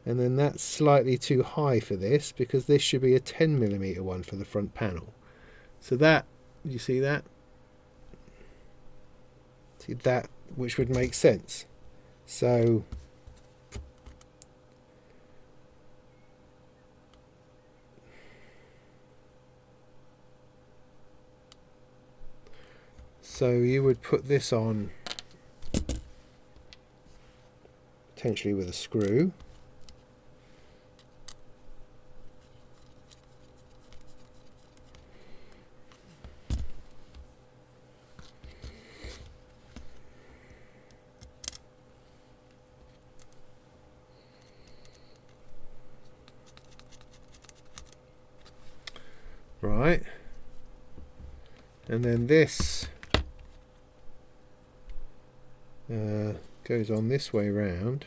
And then that's slightly too high for this, because this should be a 10mm one for the front panel. So that, you see that? See that, which would make sense. So you would put this on potentially with a screw. Right, and then this goes on this way round.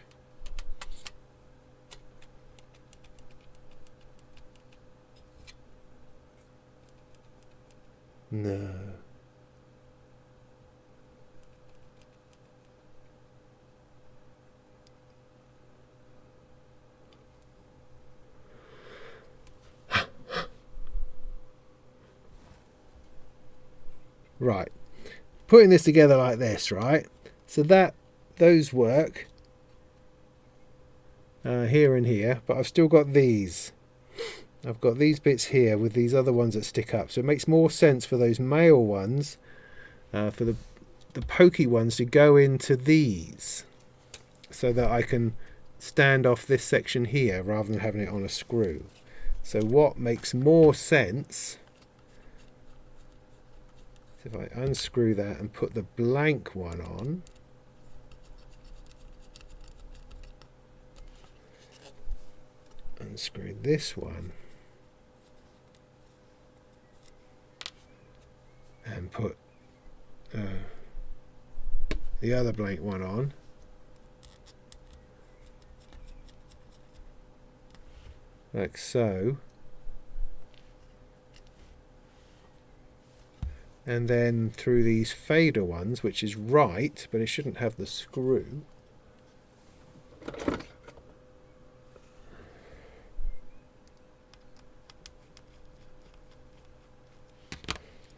No. Right, putting this together like this, right? So those work here and here, but I've still got these. I've got these bits here with these other ones that stick up. So it makes more sense for those male ones, for the pokey ones to go into these, so that I can stand off this section here rather than having it on a screw. So what makes more sense, if I unscrew that and put the blank one on, unscrew this one and put the other blank one on, like so. And then through these fader ones, which is right, but it shouldn't have the screw.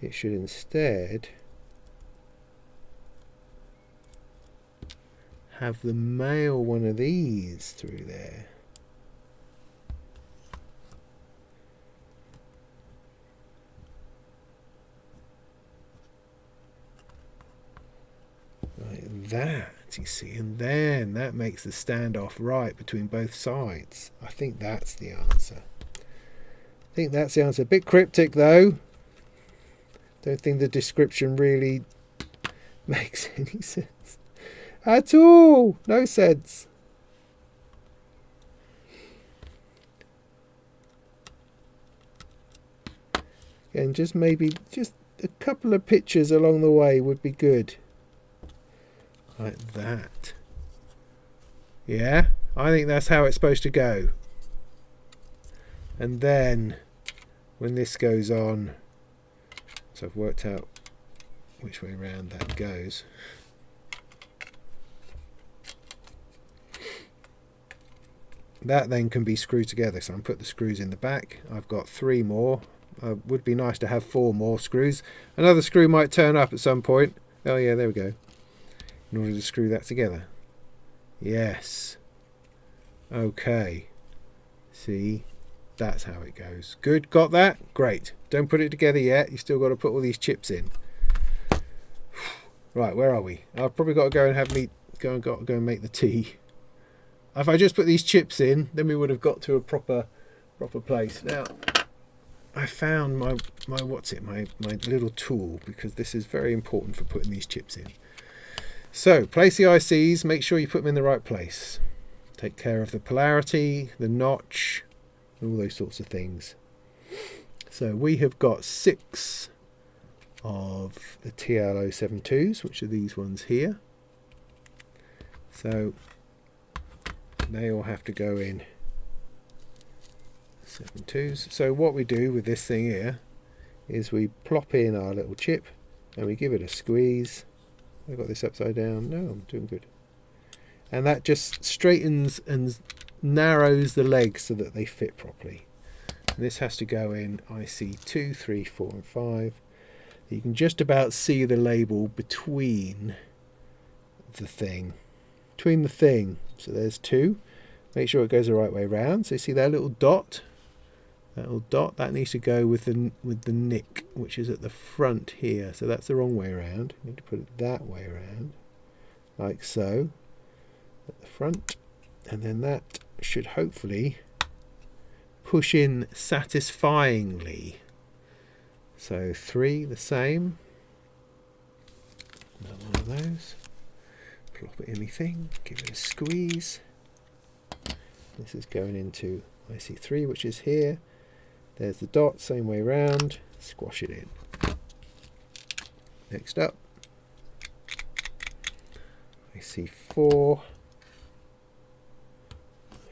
It should instead have the male one of these through there. That, you see, and then that makes the standoff right between both sides. I think that's the answer. A bit cryptic though. Don't think the description really makes any sense at all. No sense. And just maybe just a couple of pictures along the way would be good. Like that. Yeah, I think that's how it's supposed to go. And then when this goes on, so I've worked out which way around that goes. That then can be screwed together. So I'm put the screws in the back. I've got 3 more. Would be nice to have 4 more screws. Another screw might turn up at some point. Oh yeah, there we go. In order to screw that together. Yes. Okay. See, that's how it goes. Good, got that? Great. Don't put it together yet. You still got to put all these chips in. Right, where are we? I've probably got to go and have me go and make the tea. If I just put these chips in, then we would have got to a proper place. Now, I found my little tool, because this is very important for putting these chips in. So place the ICs, make sure you put them in the right place. Take care of the polarity, the notch, all those sorts of things. So we have got 6 of the TL072s, which are these ones here. So they all have to go in 72s. So what we do with this thing here is we plop in our little chip and we give it a squeeze. I've got this upside down. No, I'm doing good. And that just straightens and narrows the legs so that they fit properly. And this has to go in IC 2, 3, 4 and 5. You can just about see the label between the thing. Between the thing. So there's two. Make sure it goes the right way round. So you see that little dot? That little dot, that needs to go with the nick, which is at the front here. So that's the wrong way around. You need to put it that way around, like so, at the front. And then that should hopefully push in satisfyingly. So 3, the same. Another one of those. Plop it in my thing, give it a squeeze. This is going into IC3, which is here. There's the dot, same way round. Squash it in. Next up, IC4.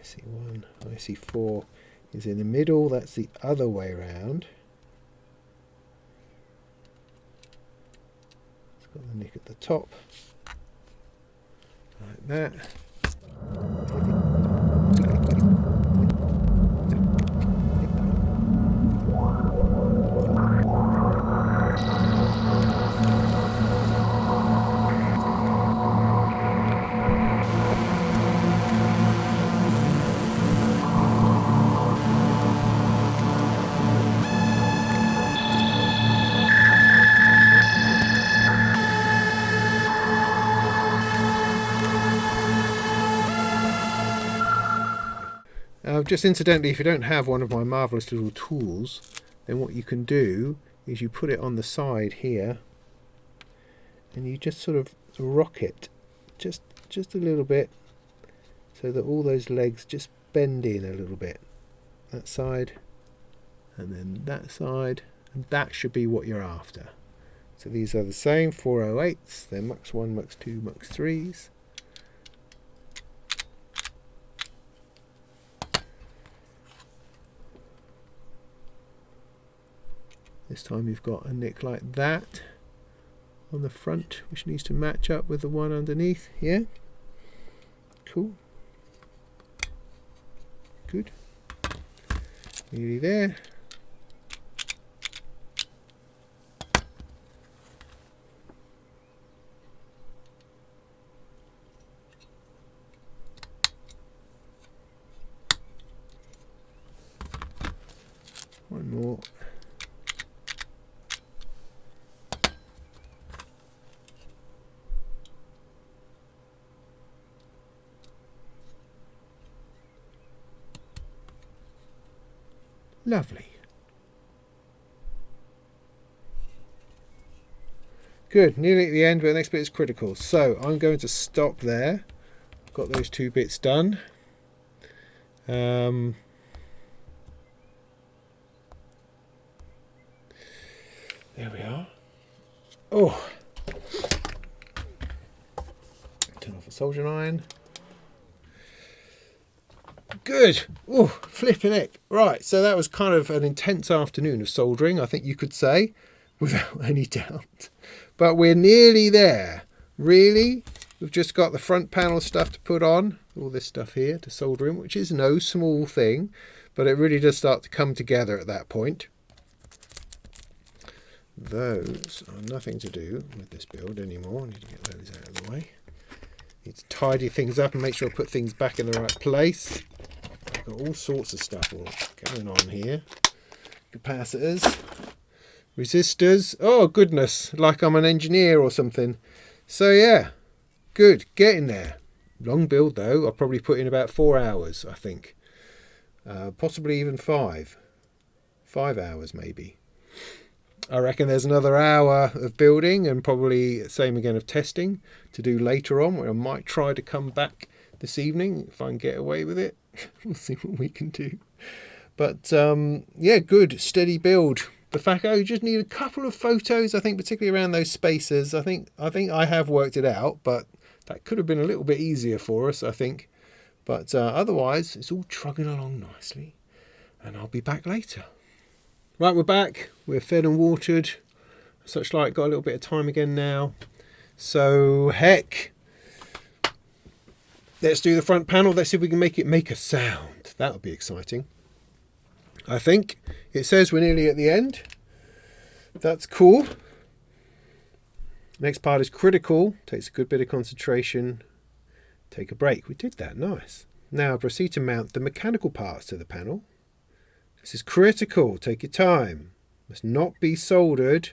IC1, IC4 is in the middle. That's the other way round. It's got the nick at the top. Like that. Just incidentally, if you don't have one of my marvellous little tools, then what you can do is you put it on the side here and you just sort of rock it just a little bit so that all those legs just bend in a little bit. That side and then that side, and that should be what you're after. So these are the same 408s, they're Mux 1, Mux 2, Mux 3s. This time you've got a nick like that on the front, which needs to match up with the one underneath. Yeah, cool, good, nearly there. One more. Lovely. Good, nearly at the end, but the next bit is critical. So I'm going to stop there. I've got those two bits done. There we are. Oh, turn off the soldering iron. Good. Oh, flipping heck. Right, so that was kind of an intense afternoon of soldering, I think you could say, without any doubt. But we're nearly there. Really, we've just got the front panel stuff to put on, all this stuff here to solder in, which is no small thing, but it really does start to come together at that point. Those are nothing to do with this build anymore. I need to get those out of the way. Need to tidy things up and make sure I put things back in the right place. I've got all sorts of stuff all going on here. Capacitors, resistors. Oh goodness, like I'm an engineer or something. So yeah, good, getting there. Long build though. I'll probably put in about 4 hours, I think. Possibly even 5 hours maybe. I reckon there's another hour of building and probably same again of testing to do later on, where I might try to come back this evening if I can get away with it. We'll see what we can do. But yeah, good, steady build. Befaco, you just need a couple of photos, I think, particularly around those spacers. I think I have worked it out, but that could have been a little bit easier for us, I think. But otherwise, it's all trugging along nicely. And I'll be back later. Right, we're back. We're fed and watered. Such like, got a little bit of time again now. So, heck. Let's do the front panel. Let's see if we can make it make a sound. That would be exciting. I think. It says we're nearly at the end. That's cool. Next part is critical. Takes a good bit of concentration. Take a break. We did that. Nice. Now proceed to mount the mechanical parts to the panel. This is critical. Take your time. Must not be soldered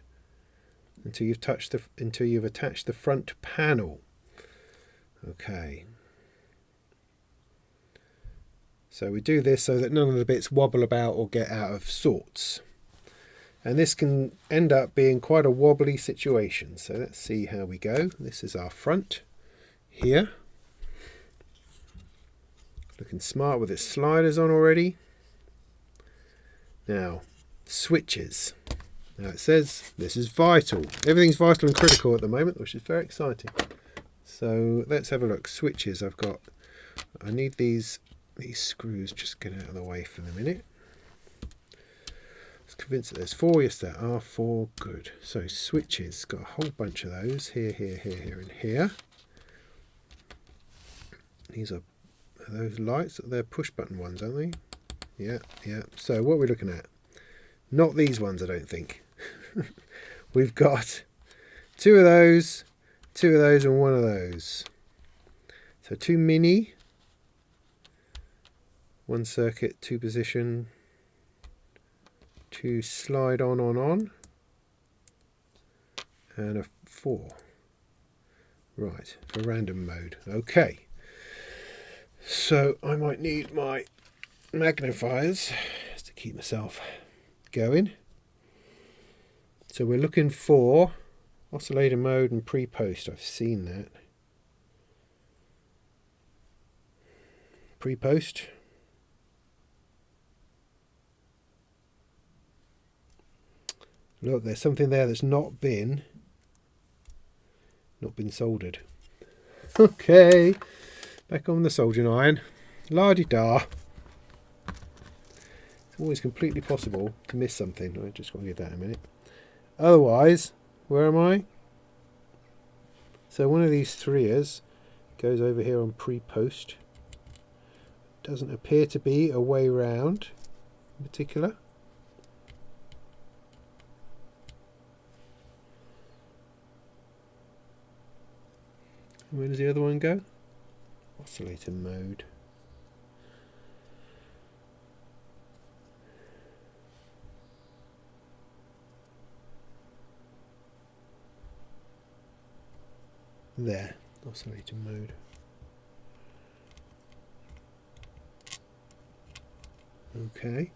until you've attached the front panel. Okay. So we do this so that none of the bits wobble about or get out of sorts. And this can end up being quite a wobbly situation. So let's see how we go. This is our front here. Looking smart with its sliders on already. Now, switches. Now it says this is vital. Everything's vital and critical at the moment, which is very exciting. So let's have a look. Switches. I need these screws. Just get out of the way for the minute. Convinced that there's 4. Yes, there are 4. Good. So switches, got a whole bunch of those here, and here. These are those lights. They're push button ones, aren't they? Yeah. So what are we looking at? Not these ones, I don't think. We've got 2 of those, and 1 of those. So 2 mini, 1 circuit, 2 position. 2 slide on, and a 4. Right, for random mode. Okay. So I might need my magnifiers to keep myself going. So we're looking for oscillator mode and pre-post. I've seen that. Pre-post. Look, there's something there that's not been soldered. Okay, back on the soldering iron. La-di-da. It's always completely possible to miss something. I just got to give that a minute. Otherwise, where am I? So one of these 3s goes over here on pre-post. Doesn't appear to be a way round in particular. Where does the other one go? Oscillator mode. There, oscillator mode. Okay.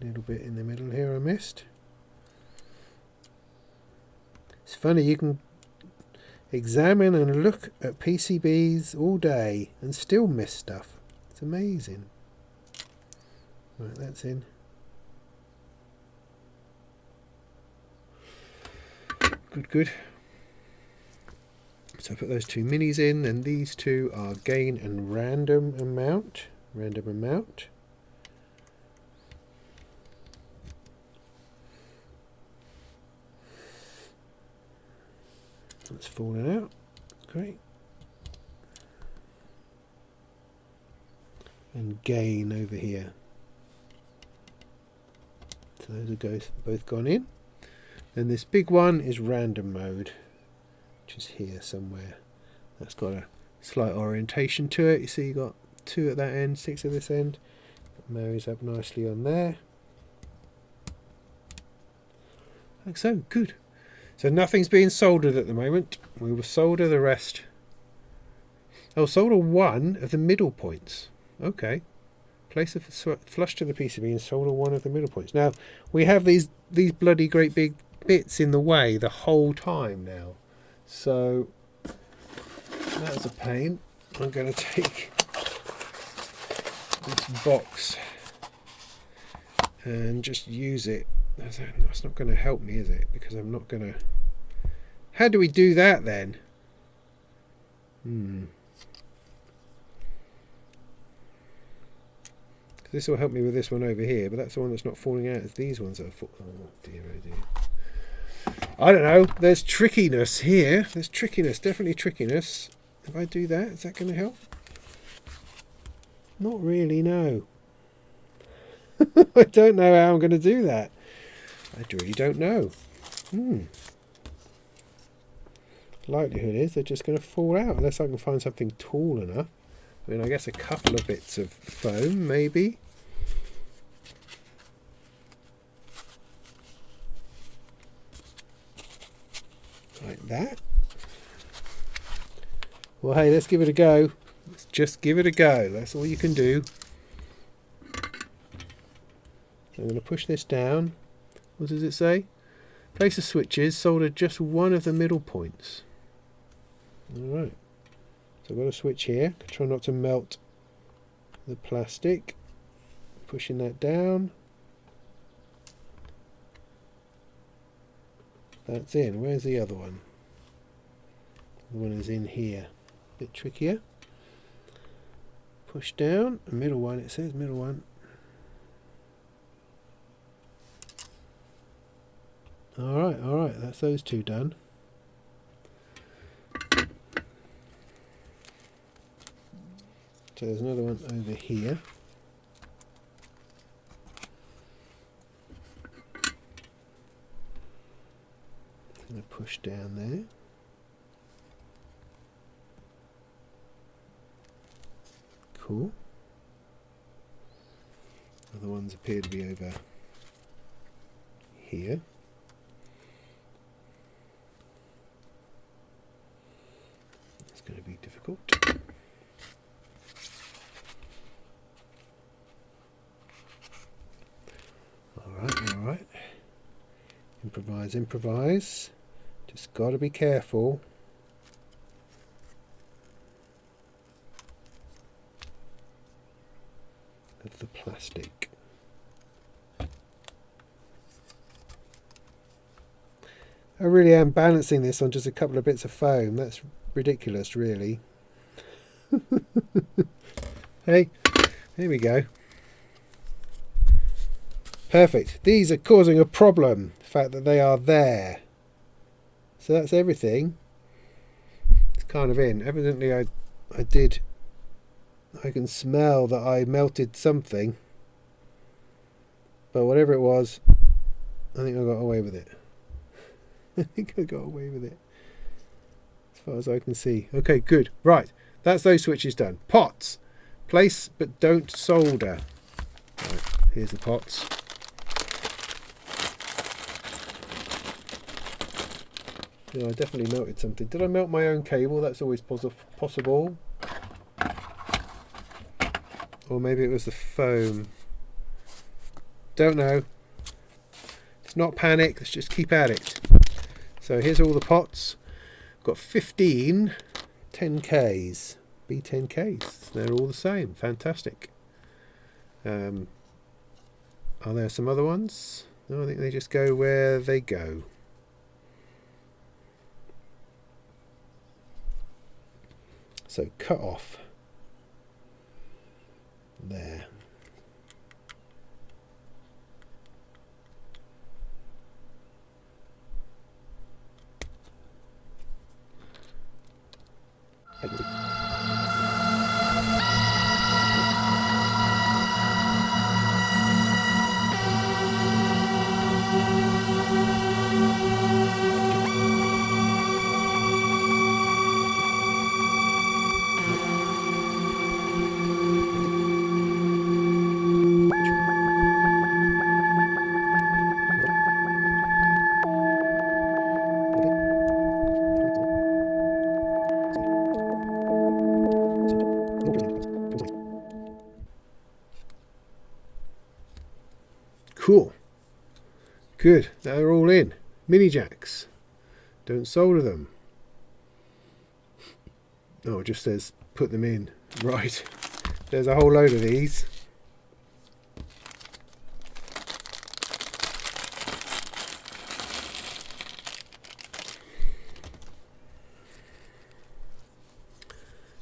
A little bit in the middle here I missed. It's funny, you can examine and look at PCBs all day and still miss stuff. It's amazing. Right, that's in. Good. So I put those 2 minis in, and these 2 are gain and random amount. That's fallen out. Great. And gain over here. So those are both gone in. Then this big one is random mode, which is here somewhere. That's got a slight orientation to it. You see, you got 2 at that end, 6 at this end. That marries up nicely on there. Like so. Good. So nothing's being soldered at the moment. We will solder the rest. I'll solder 1 of the middle points. Okay. Place a flush to the PCB and solder 1 of the middle points. Now, we have these bloody great big bits in the way the whole time now. So, that's a pain. I'm going to take this box and just use it. That's not going to help me, is it? Because I'm not going to... How do we do that then? This will help me with this one over here, but that's the one that's not falling out. It's these ones that are falling. Oh dear, oh dear. I don't know. There's trickiness here. There's trickiness, definitely trickiness. If I do that, is that going to help? Not really, no. I don't know how I'm going to do that. I really don't know. likelihood is they're just going to fall out unless I can find something tall enough. I mean, I guess a couple of bits of foam maybe. Like that. Well, hey, let's give it a go. Let's just give it a go. That's all you can do. So I'm going to push this down. What does it say? Place the switches, solder just one of the middle points. Alright. So I've got a switch here. Try not to melt the plastic. Pushing that down. That's in. Where's the other one? The one is in here. Bit trickier. Push down. The middle one, it says middle one. Alright, that's those two done. So there's another one over here. I'm going to push down there. Cool. Other ones appear to be over here. It's going to be difficult. Alright. Improvise. Just got to be careful. Of the plastic. I really am balancing this on just a couple of bits of foam. That's ridiculous, really. Hey, there we go. Perfect. These are causing a problem, the fact that they are there. So that's everything. It's kind of in. Evidently I can smell that I melted something. But whatever it was, I think I got away with it. I think I got away with it. As far as I can see. Okay, good. Right. That's those switches done. Pots. Place but don't solder. Right, here's the pots. Yeah, I definitely melted something. Did I melt my own cable? That's always possible. Or maybe it was the foam. Don't know. Let's not panic. Let's just keep at it. So here's all the pots. Got 15 10Ks. B10Ks. They're all the same. Fantastic. Are there some other ones? No, I think they just go where they go. So cut off. There. Cool. Good. They're all in. Mini jacks. Don't solder them. Oh, it just says put them in. Right. There's a whole load of these.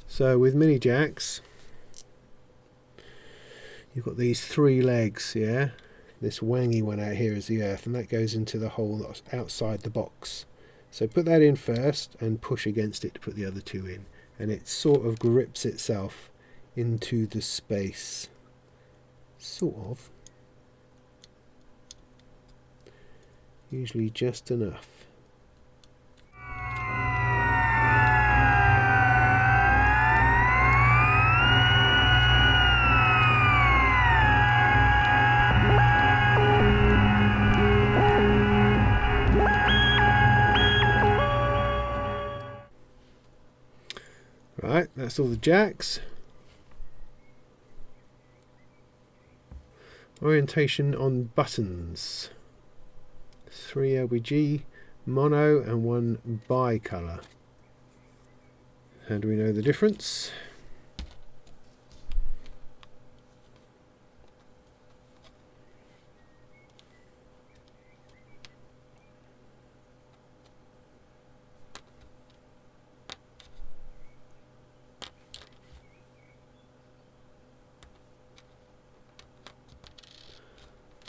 So with mini jacks, you've got these 3 legs, yeah? This wangy one out here is the earth, and that goes into the hole that's outside the box. So put that in first and push against it to put the other 2 in, and it sort of grips itself into the space. Sort of. Usually just enough. that's all the jacks. Orientation on buttons. 3 LBG mono and 1 bi-colour. How do we know the difference?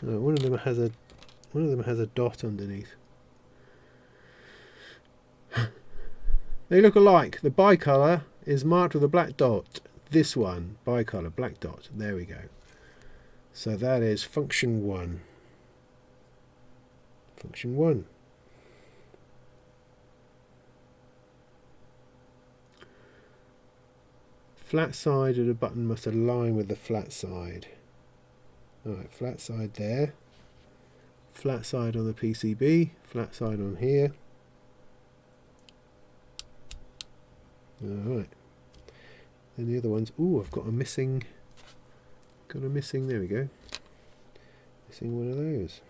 Oh, one of them has a dot underneath. They look alike. The bicolour is marked with a black dot. This one, bicolour, black dot. There we go. So that is function 1. Function 1. Flat side of the button must align with the flat side. Alright, flat side there. Flat side on the PCB. Flat side on here. Alright. And the other ones, ooh, I've got a missing, there we go. Missing one of those.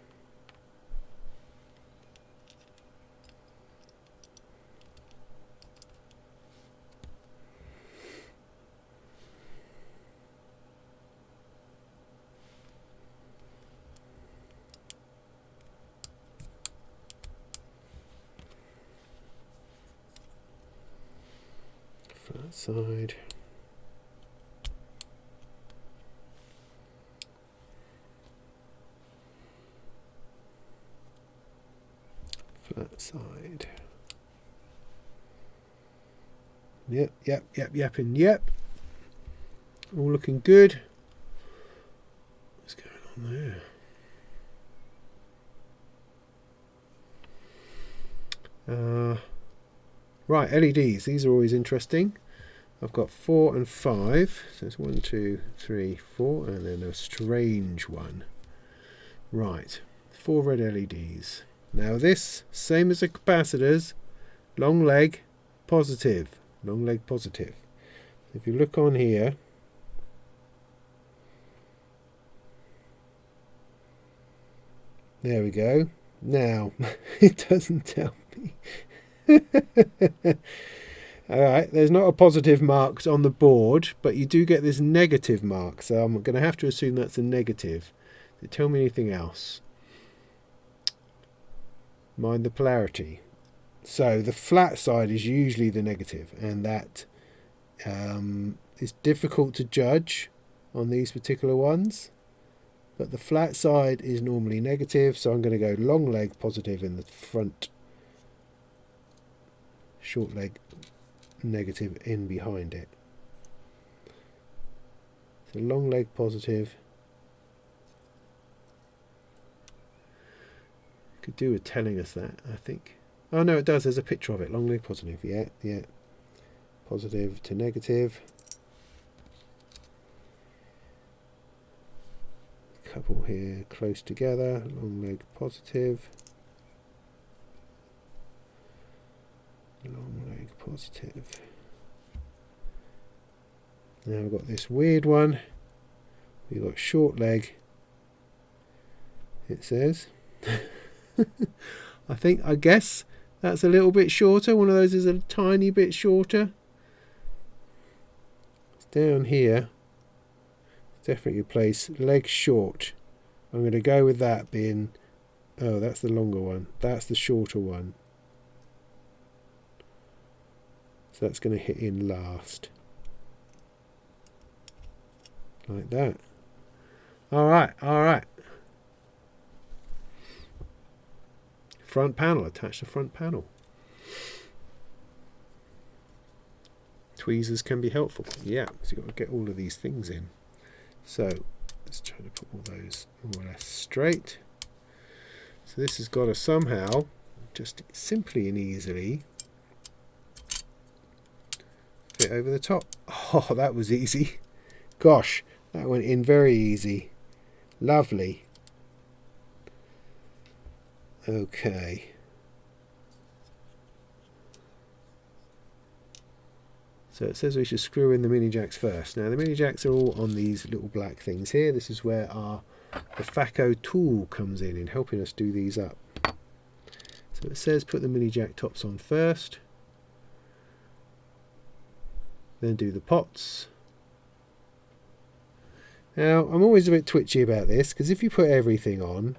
Flat side. Flat side. Yep, and yep. All looking good. What's going on there? Right, LEDs. These are always interesting. I've got 4 and 5. So it's 1, 2, 3, 4, and then a strange one. Right, 4 red LEDs. Now this, same as the capacitors, long leg, positive. Long leg, positive. If you look on here, there we go. Now, it doesn't tell me. Alright, there's not a positive marked on the board, but you do get this negative mark, so I'm going to have to assume that's a negative. Does it tell me anything else? Mind the polarity. So the flat side is usually the negative, and that is difficult to judge on these particular ones. But the flat side is normally negative, so I'm going to go long leg positive in the front, short leg negative in behind it. So long leg positive. Could do with telling us that, I think. Oh no, it does. There's a picture of it. Long leg positive. Yeah. Positive to negative. Couple here close together. Long leg positive. Long leg positive. Now we've got this weird one. We've got short leg, it says. I guess that's a little bit shorter. One of those is a tiny bit shorter. It's down here. It's definitely a place. Leg short. I'm going to go with that being... Oh, that's the longer one. That's the shorter one. So that's going to hit in last. Like that. Alright. Front panel, attach the front panel. Tweezers can be helpful. Yeah, so you've got to get all of these things in. So let's try to put all those more or less straight. So this has got to somehow, just simply and easily, fit over the top. Oh, that was easy. Gosh, that went in very easy. Lovely. Okay. So it says we should screw in the mini jacks first. Now the mini jacks are all on these little black things here. This is where our Befaco tool comes in helping us do these up. So it says put the mini jack tops on first, then do the pots. Now I'm always a bit twitchy about this, because if you put everything on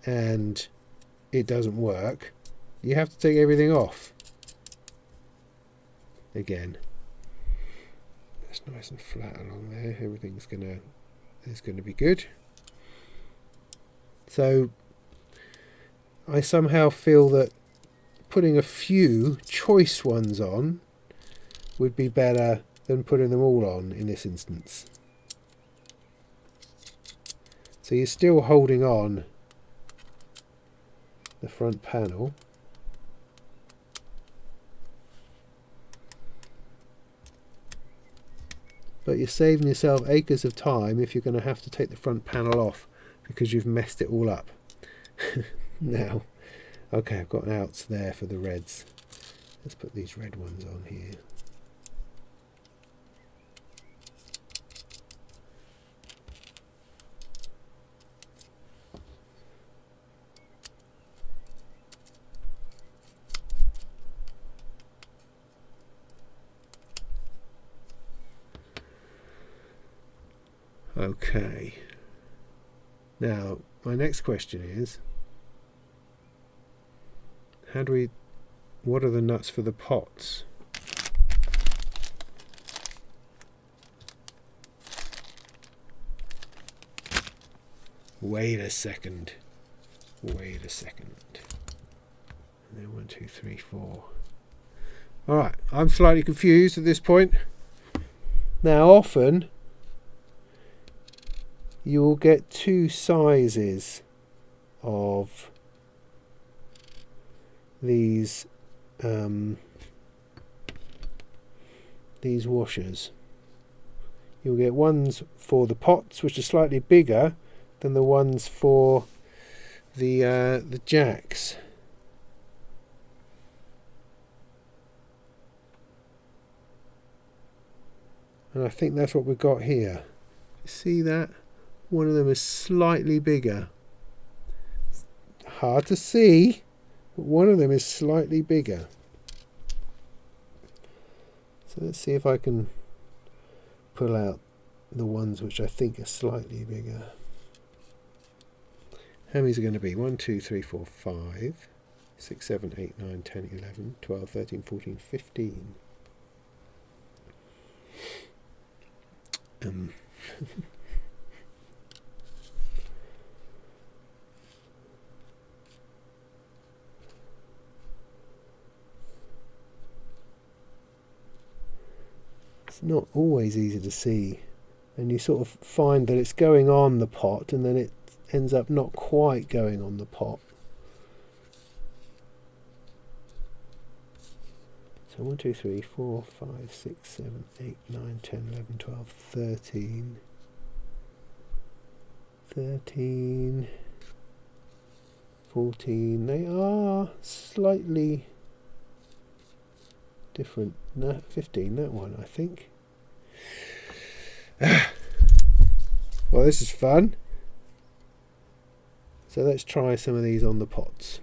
and it doesn't work, you have to take everything off again. That's nice and flat along there. Everything's gonna be good. So I somehow feel that putting a few choice ones on would be better than putting them all on in this instance. So you're still holding on the front panel, but you're saving yourself acres of time if you're going to have to take the front panel off because you've messed it all up. Now, okay, I've got outs there for the reds. Let's put these red ones on here. Okay. Now, my next question is, what are the nuts for the pots? Wait a second. And then 1, 2, 3, 4. Alright, I'm slightly confused at this point. Now, often you will get two sizes of these washers. You'll get ones for the pots which are slightly bigger than the ones for the jacks. And I think that's what we've got here. See that? One of them is slightly bigger. It's hard to see, but one of them is slightly bigger. So let's see if I can pull out the ones which I think are slightly bigger. How many is it going to be? 1, 2, 3, 4, 5, 6, 7, 8, 9, 10, 11, 12, 13, 14, 15. It's not always easy to see, and you sort of find that it's going on the pot and then it ends up not quite going on the pot. So 1, 2, 3, 4, 5, 6, 7, 8, 9, 10, 11, 12, 13, 14. They are slightly different. No, 15, that one, I think. Well, this is fun. So let's try some of these on the pots.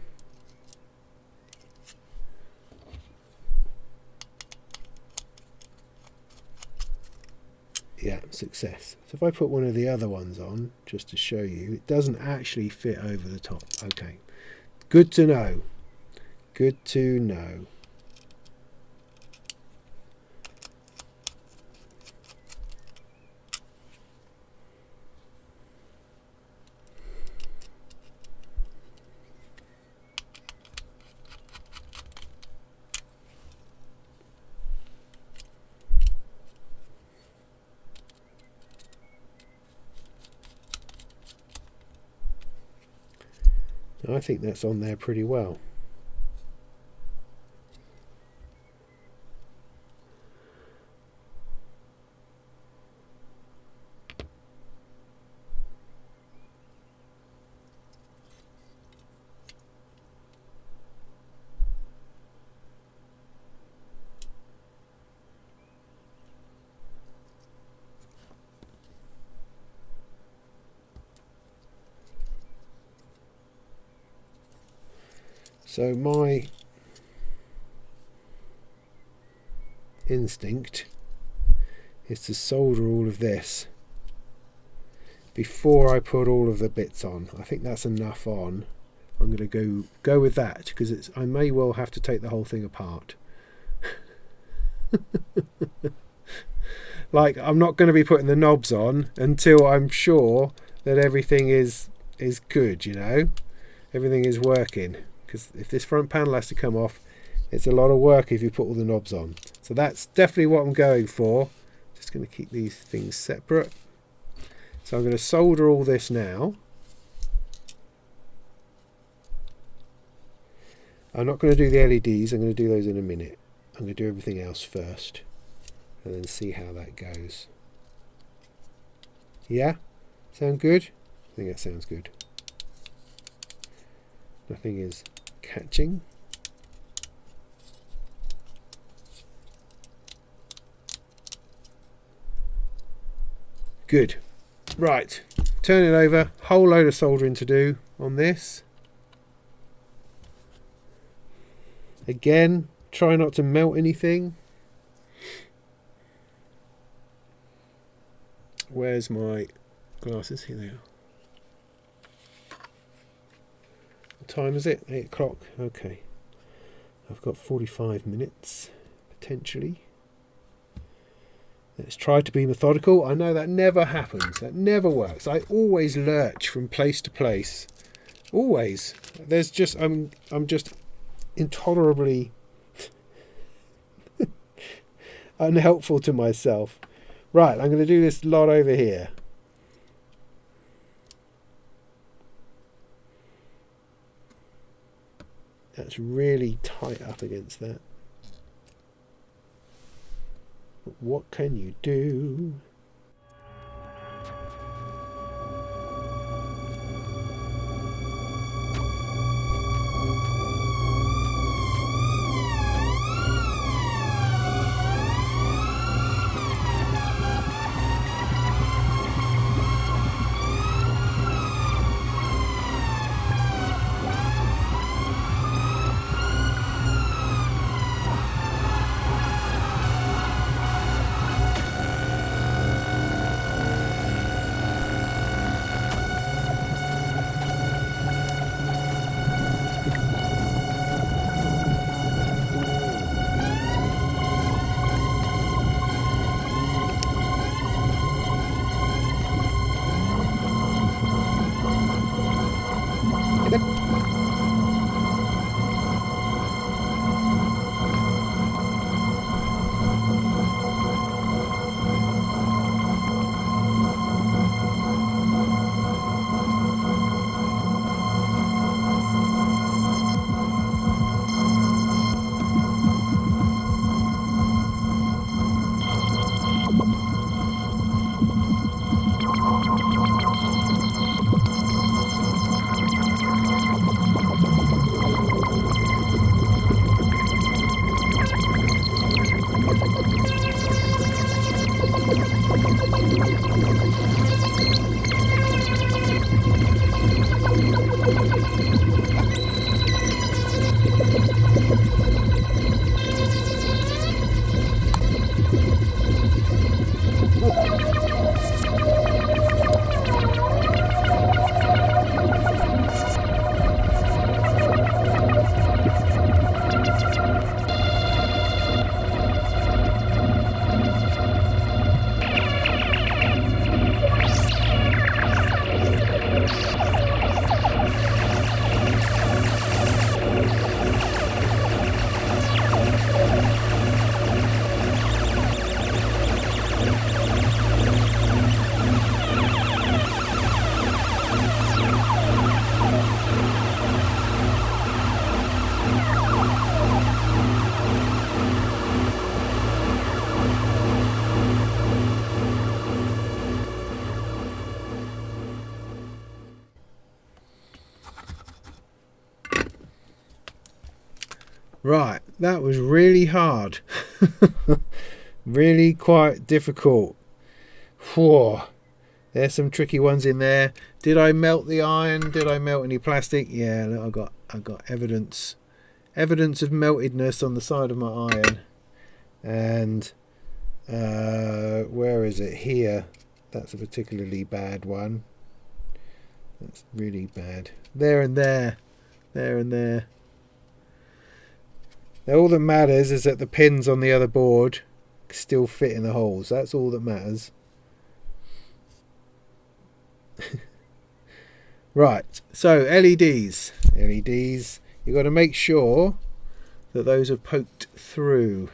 Yeah, success. So if I put one of the other ones on, just to show you, it doesn't actually fit over the top. Okay, good to know. Good to know. I think that's on there pretty well. So my instinct is to solder all of this before I put all of the bits on. I think that's enough on. I'm going to go with that, because I may well have to take the whole thing apart. Like, I'm not going to be putting the knobs on until I'm sure that everything is good, you know, everything is working. Because if this front panel has to come off, it's a lot of work if you put all the knobs on. So that's definitely what I'm going for. Just going to keep these things separate. So I'm going to solder all this now. I'm not going to do the LEDs, I'm going to do those in a minute. I'm going to do everything else first and then see how that goes. Yeah? Sound good? I think that sounds good. Nothing is catching. Good. Right, turn it over. Whole load of soldering to do on this. Again, try not to melt anything. Where's my glasses? Here they are. What time is it? 8 o'clock. Okay. I've got 45 minutes, potentially. Let's try to be methodical. I know that never happens. That never works. I always lurch from place to place. Always. There's just I'm just intolerably unhelpful to myself. Right, I'm going to do this lot over here. That's really tight up against that. But what can you do? Right, that was really hard. Really quite difficult. Whoa. There's some tricky ones in there. Did I melt the iron? Did I melt any plastic? Yeah, look, I got evidence evidence of meltedness on the side of my iron. And where is it? Here. That's a particularly bad one. That's really bad. There and there. There and there. Now all that matters is that the pins on the other board still fit in the holes. That's all that matters. Right, so LEDs. LEDs, you've got to make sure that those are poked through.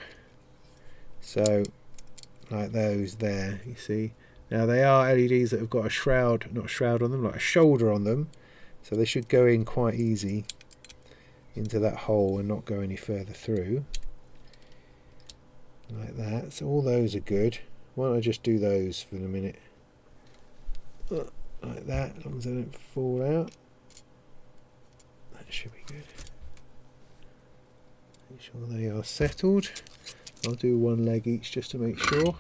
So, like those there, you see. Now they are LEDs that have got a shroud, not a shroud on them, like a shoulder on them. So they should go in quite easy into that hole and not go any further through. Like that. So all those are good. Why don't I just do those for the minute? Like that, as long as they don't fall out. That should be good. Make sure they are settled. I'll do one leg each just to make sure.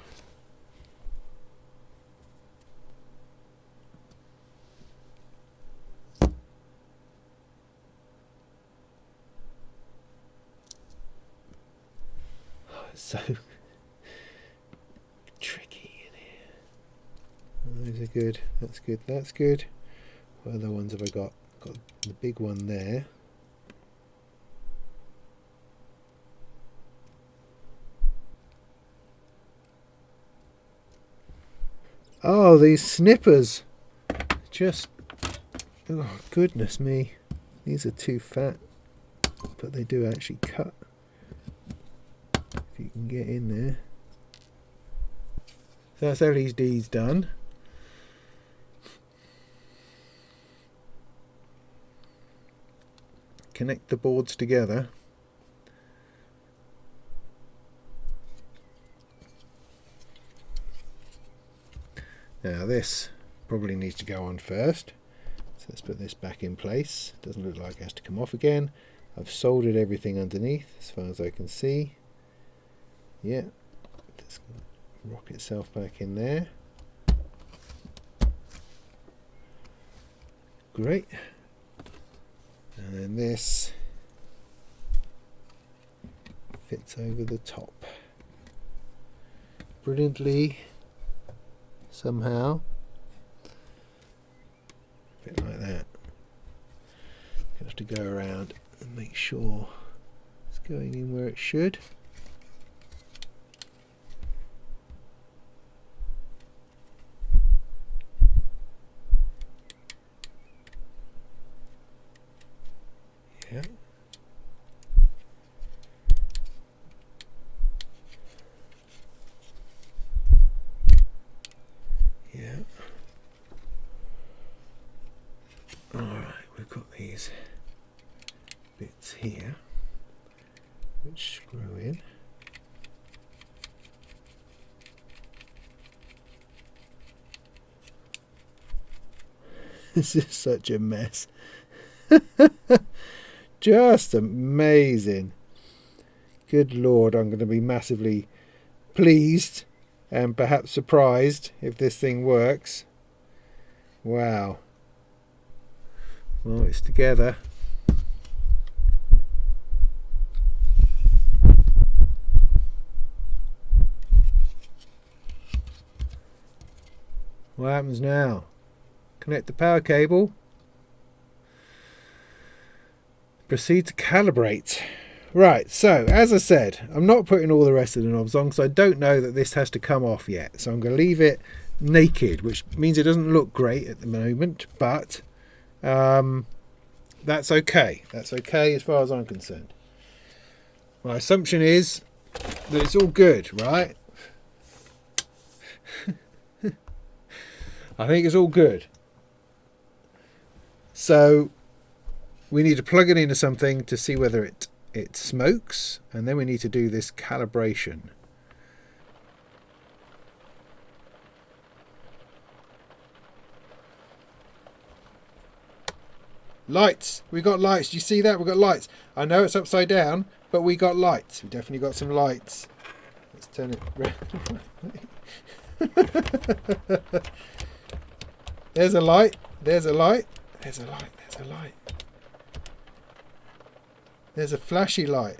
So tricky in here. Those are good. That's good. That's good. What other ones have I got? Got the big one there. Oh, these snippers. Just, oh goodness me. These are too fat, but they do actually cut. If you can get in there. So that's LEDs done. Connect the boards together. Now this probably needs to go on first. So let's put this back in place. Doesn't look like it has to come off again. I've soldered everything underneath as far as I can see. Yeah, just rock itself back in there. Great. And then this fits over the top brilliantly somehow. A bit like that. Gonna have to go around and make sure it's going in where it should. Yeah. Yeah. Alright, we've got these bits here which screw in. This is such a mess. Just amazing. Good Lord, I'm going to be massively pleased and perhaps surprised if this thing works. Wow. Well, it's together. What happens now? Connect the power cable. Proceed to calibrate. Right, so as I said, I'm not putting all the rest of the knobs on because I don't know that this has to come off yet. So I'm going to leave it naked, which means it doesn't look great at the moment, but that's okay. That's okay as far as I'm concerned. My assumption is that it's all good, right? I think it's all good. So we need to plug it into something to see whether it smokes, and then we need to do this calibration. Lights. We got lights. Do you see that? We got lights. I know it's upside down, but we got lights. We definitely got some lights. Let's turn it around. There's a light. There's a light. There's a light. There's a light. There's a flashy light.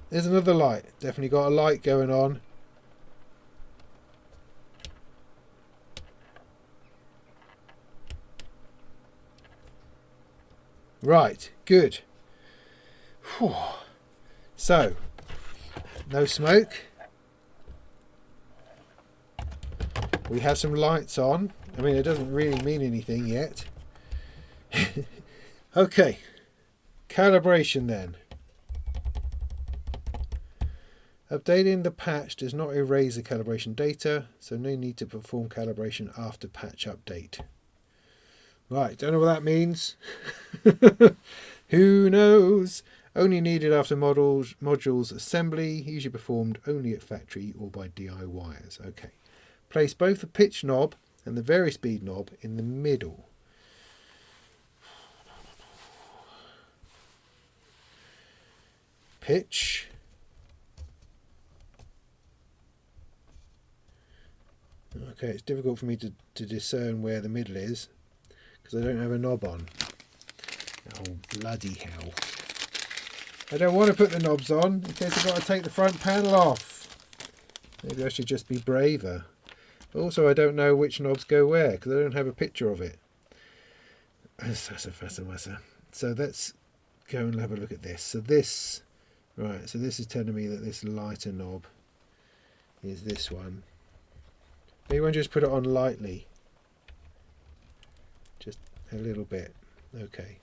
There's another light. Definitely got a light going on. Right, good. Whew. So, no smoke. We have some lights on. I mean, it doesn't really mean anything yet. Okay, calibration then. Updating the patch does not erase the calibration data, so no need to perform calibration after patch update. Right, don't know what that means. Who knows? Only needed after modules assembly, usually performed only at factory or by DIYers. Okay. Place both the pitch knob and the vary speed knob in the middle. Pitch. Okay, it's difficult for me to discern where the middle is because I don't have a knob on. Oh, bloody hell. I don't want to put the knobs on in case I've got to take the front panel off. Maybe I should just be braver. Also, I don't know which knobs go where because I don't have a picture of it. So let's go and have a look at this. So this, right, so this is telling me that this lighter knob is this one. Maybe I just put it on lightly. Just a little bit. Okay.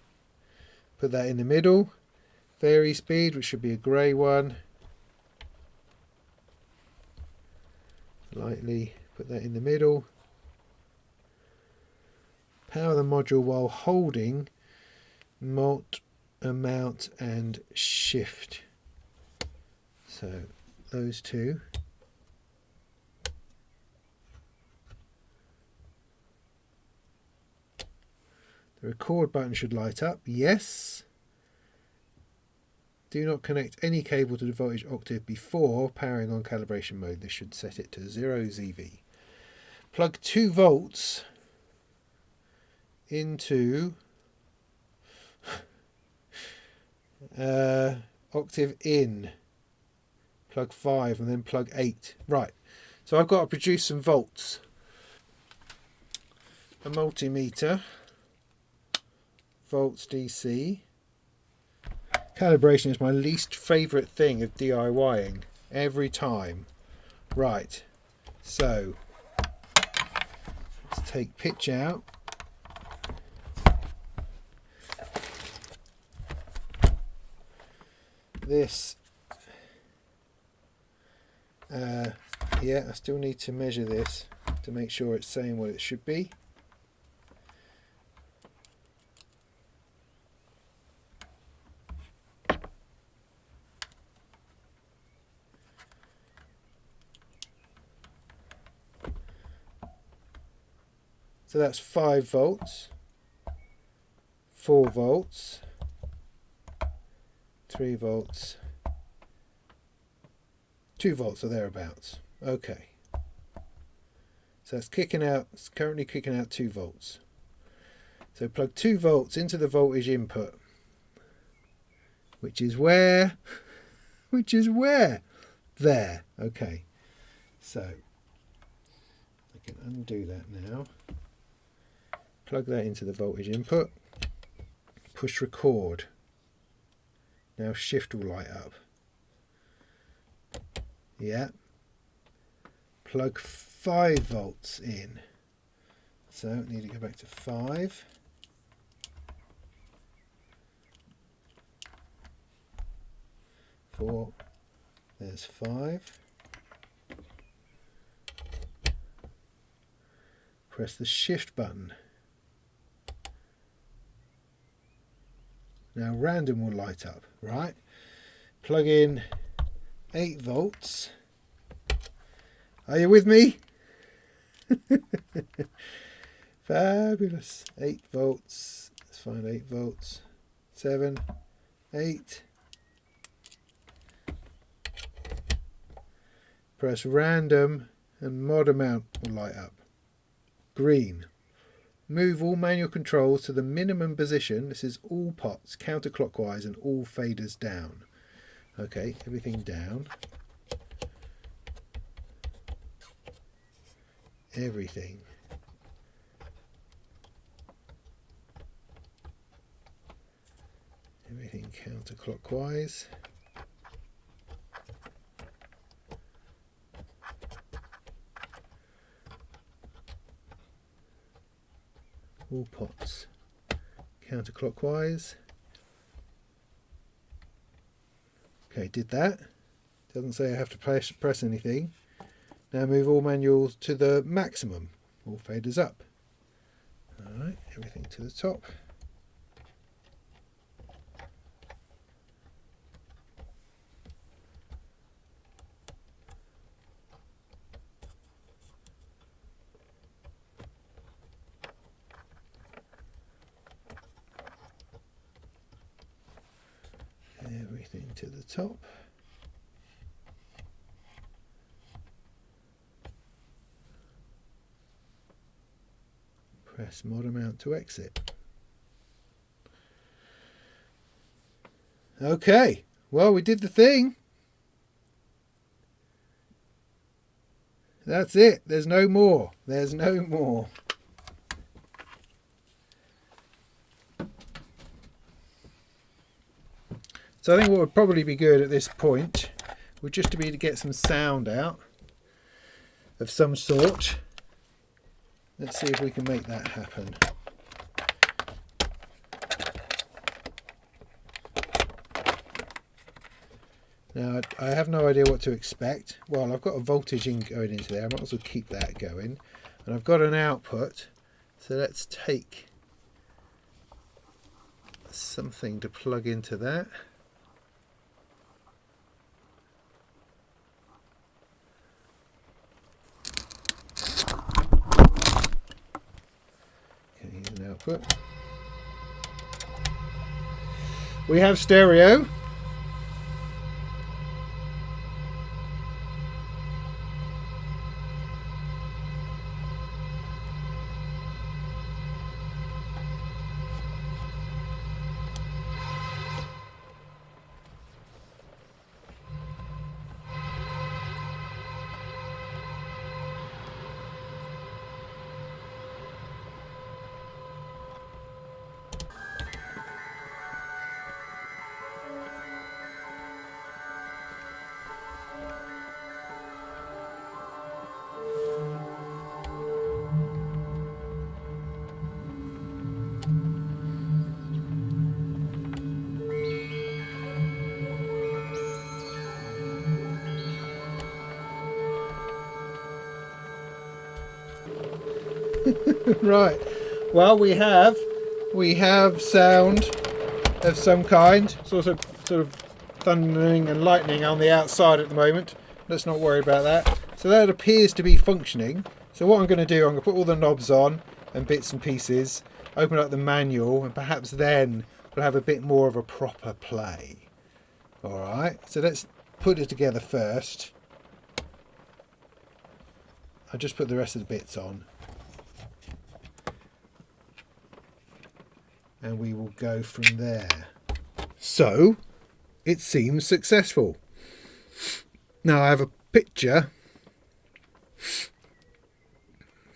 Put that in the middle. Vary speed, which should be a grey one. Lightly put that in the middle. Power the module while holding mult, amount and shift. So those two. The record button should light up. Yes. Do not connect any cable to the voltage octave before powering on calibration mode. This should set it to 0 ZV. Plug 2 volts into octave in. Plug 5 and then plug 8. Right. So I've got to produce some volts. A multimeter. Volts DC. Calibration is my least favourite thing of DIYing every time. Right, so let's take pitch out. This, yeah, I still need to measure this to make sure it's saying what it should be. So that's 5 volts, 4 volts, 3 volts, 2 volts or thereabouts. Okay. So that's kicking out, it's currently kicking out 2 volts. So plug 2 volts into the voltage input, which is where? There. Okay. So I can undo that now. Plug that into the voltage input, push record. Now shift will light up. Yeah. Plug 5 volts in. So need to go back to 5. Four. There's 5. Press the shift button. Now random will light up, right? Plug in 8 volts. Are you with me? Fabulous. 8 volts. Let's find 8 volts. 7, 8. Press random and mod amount will light up. Green. Move all manual controls to the minimum position. This is all pots counterclockwise and all faders down. Okay, everything down. Everything. Everything counterclockwise. All pots counterclockwise. Okay, did that. Doesn't say I have to press anything. Now move all manuals to the maximum. All faders up. Alright, everything to the top. Everything to the top. Press mod amount to exit. Okay, well, we did the thing. That's it. There's no more. There's no more. So I think what would probably be good at this point would just to be to get some sound out of some sort. Let's see if we can make that happen. Now I have no idea what to expect. Well, I've got a voltage going into there. I might as well keep that going. And I've got an output. So let's take something to plug into that. Output. We have stereo. Right, well, we have sound of some kind. It's also sort of thundering and lightning on the outside at the moment. Let's not worry about that. So that appears to be functioning. So what I'm going to do, I'm going to put all the knobs on and bits and pieces, open up the manual, and perhaps then we'll have a bit more of a proper play. Alright, so let's put it together first. I'll just put the rest of the bits on. And we will go from there. So, it seems successful. Now I have a picture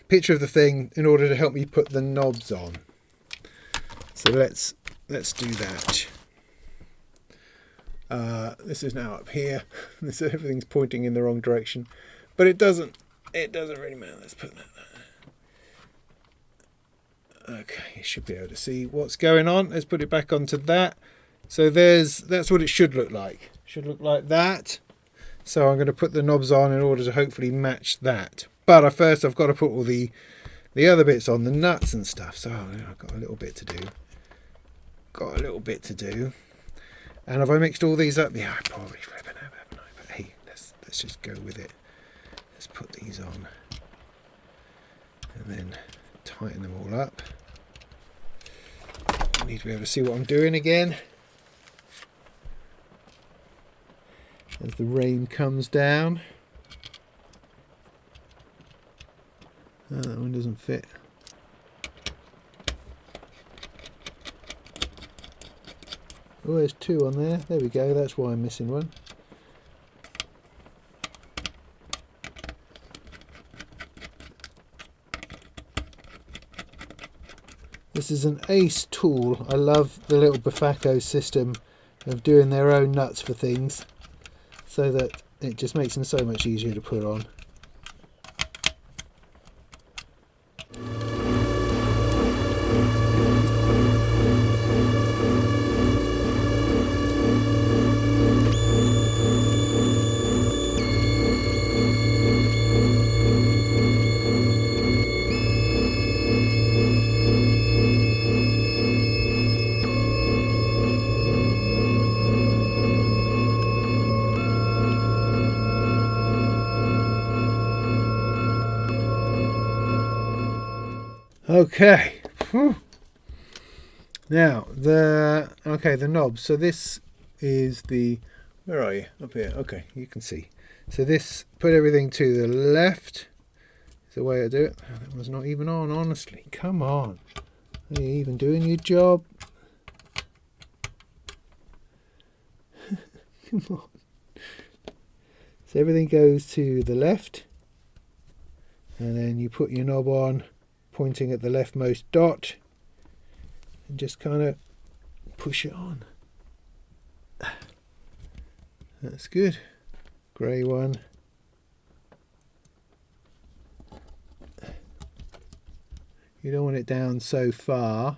of the thing in order to help me put the knobs on. So let's do that. This is now up here. Everything's pointing in the wrong direction, but it doesn't really matter. Let's put that there. Okay, you should be able to see what's going on. Let's put it back onto that. So that's what it should look like. It should look like that. So I'm going to put the knobs on in order to hopefully match that. But first I've got to put all the other bits on, the nuts and stuff. So I've got a little bit to do. And have I mixed all these up? Yeah, I probably haven't I? But hey, let's just go with it. Let's put these on. And then tighten them all up. I need to be able to see what I'm doing again. As the rain comes down. Oh, that one doesn't fit. Oh, there's two on there. There we go. That's why I'm missing one. This is an ace tool. I love the little Befaco system of doing their own nuts for things, so that it just makes them so much easier to put on. Okay. Whew. Now the knobs. So this is the, where are you? Up here. Okay, you can see. So this, put everything to the left. Is the way I do it. Oh, that one's not even on, honestly. Come on. Are you even doing your job? Come on. So everything goes to the left, and then you put your knob on, pointing at the leftmost dot, and just kind of push it on. That's good. Grey one. You don't want it down so far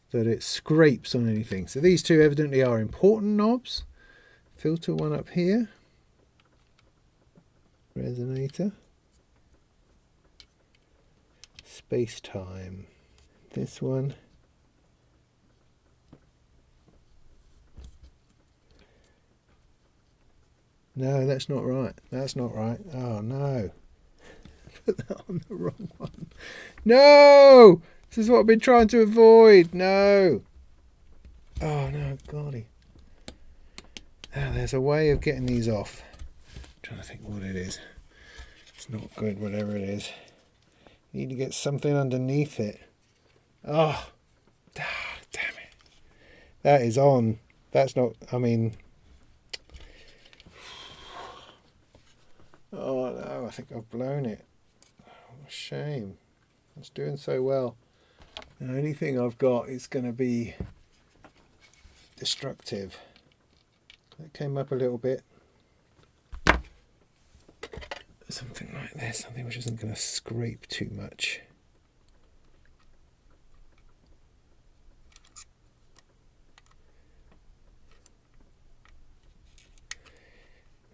that it scrapes on anything. So these two evidently are important knobs. Filter one up here. Resonator. Space time. This one. No, that's not right. That's not right. Oh no. Put that on the wrong one. No! This is what I've been trying to avoid. No. Oh no, golly. Now there's a way of getting these off. I'm trying to think what it is. It's not good, whatever it is. You need to get something underneath it. Oh, damn it. That is on. That's not, I mean. Oh no, I think I've blown it. What a shame. It's doing so well. The only thing I've got is going to be destructive. That came up a little bit. Something like this, something which isn't going to scrape too much.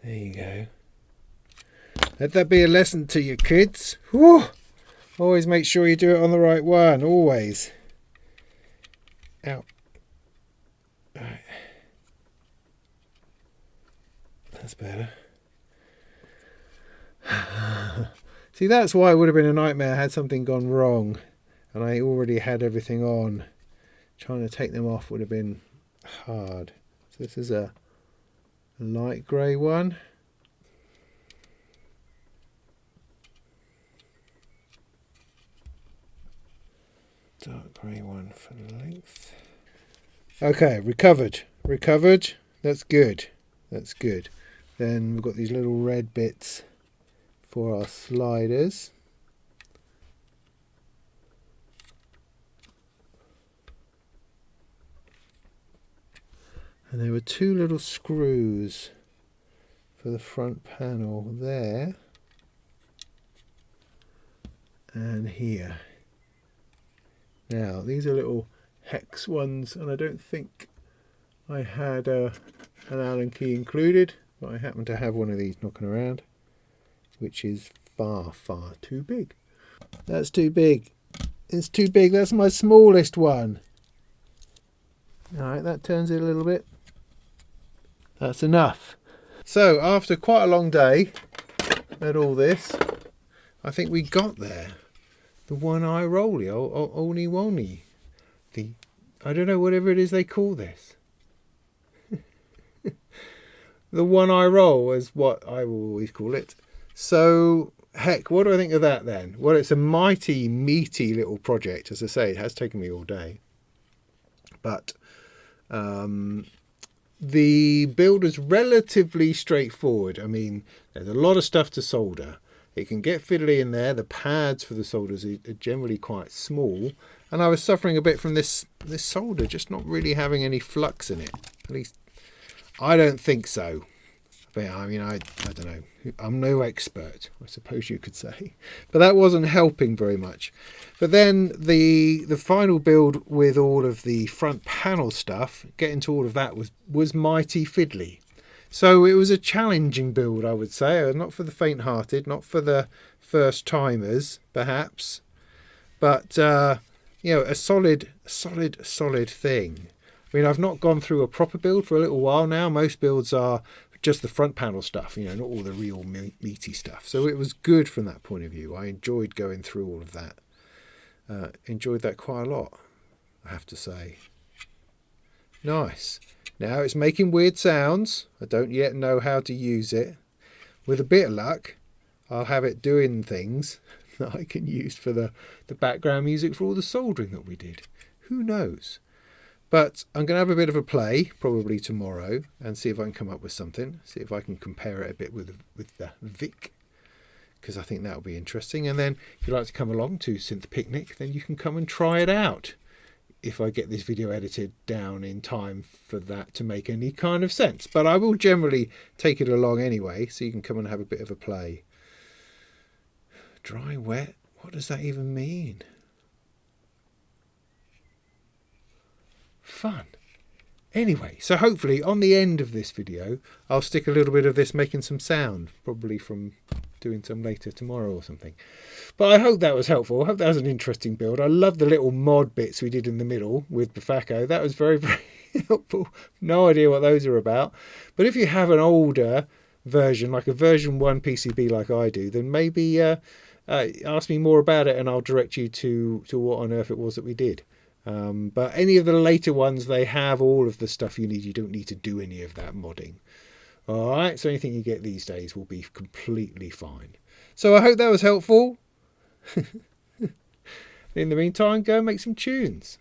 There you go. Let that be a lesson to you kids. Whew. Always make sure you do it on the right one, always. Ow. Right. That's better. See, that's why it would have been a nightmare had something gone wrong and I already had everything on. Trying to take them off would have been hard. So this is a light grey one. Dark grey one for length. Okay, recovered. That's good. That's good. Then we've got these little red bits for our sliders. And there were two little screws for the front panel there and here. Now these are little hex ones, and I don't think I had an Allen key included, but I happen to have one of these knocking around, which is far too big. That's too big. It's too big. That's my smallest one. Alright, that turns it a little bit. That's enough. So after quite a long day at all this, I think we got there. The Oneiroi. I don't know, whatever it is they call this. The Oneiroi is what I will always call it. So heck, what do I think of that then? Well, it's a mighty, meaty little project. As I say, it has taken me all day. But the build is relatively straightforward. I mean, there's a lot of stuff to solder. It can get fiddly in there. The pads for the solders are generally quite small. And I was suffering a bit from this solder just not really having any flux in it. At least I don't think so. But I mean, I don't know. I'm no expert, I suppose you could say. But that wasn't helping very much. But then the final build with all of the front panel stuff, getting to all of that was mighty fiddly. So it was a challenging build, I would say. Not for the faint-hearted, not for the first-timers, perhaps. But, you know, a solid thing. I mean, I've not gone through a proper build for a little while now. Most builds are just the front panel stuff, you know, not all the real meaty stuff. So it was good from that point of view. I enjoyed going through all of that. Enjoyed that quite a lot, I have to say. Nice. Now it's making weird sounds. I don't yet know how to use it. With a bit of luck, I'll have it doing things that I can use for the background music for all the soldering that we did. Who knows? But I'm going to have a bit of a play, probably tomorrow, and see if I can come up with something. See if I can compare it a bit with the Vic, because I think that will be interesting. And then if you'd like to come along to Synth Picnic, then you can come and try it out. If I get this video edited down in time for that to make any kind of sense. But I will generally take it along anyway, so you can come and have a bit of a play. Dry, wet, what does that even mean? Fun. Anyway, so hopefully on the end of this video, I'll stick a little bit of this making some sound, probably from doing some later tomorrow or something. But I hope that was helpful. I hope that was an interesting build. I love the little mod bits we did in the middle with Befaco. That was very, very helpful. No idea what those are about. But if you have an older version, like a version 1 PCB like I do, then maybe ask me more about it and I'll direct you to what on earth it was that we did. But any of the later ones, they have all of the stuff you need. You don't need to do any of that modding. Alright, so anything you get these days will be completely fine. So I hope that was helpful. In the meantime, go and make some tunes.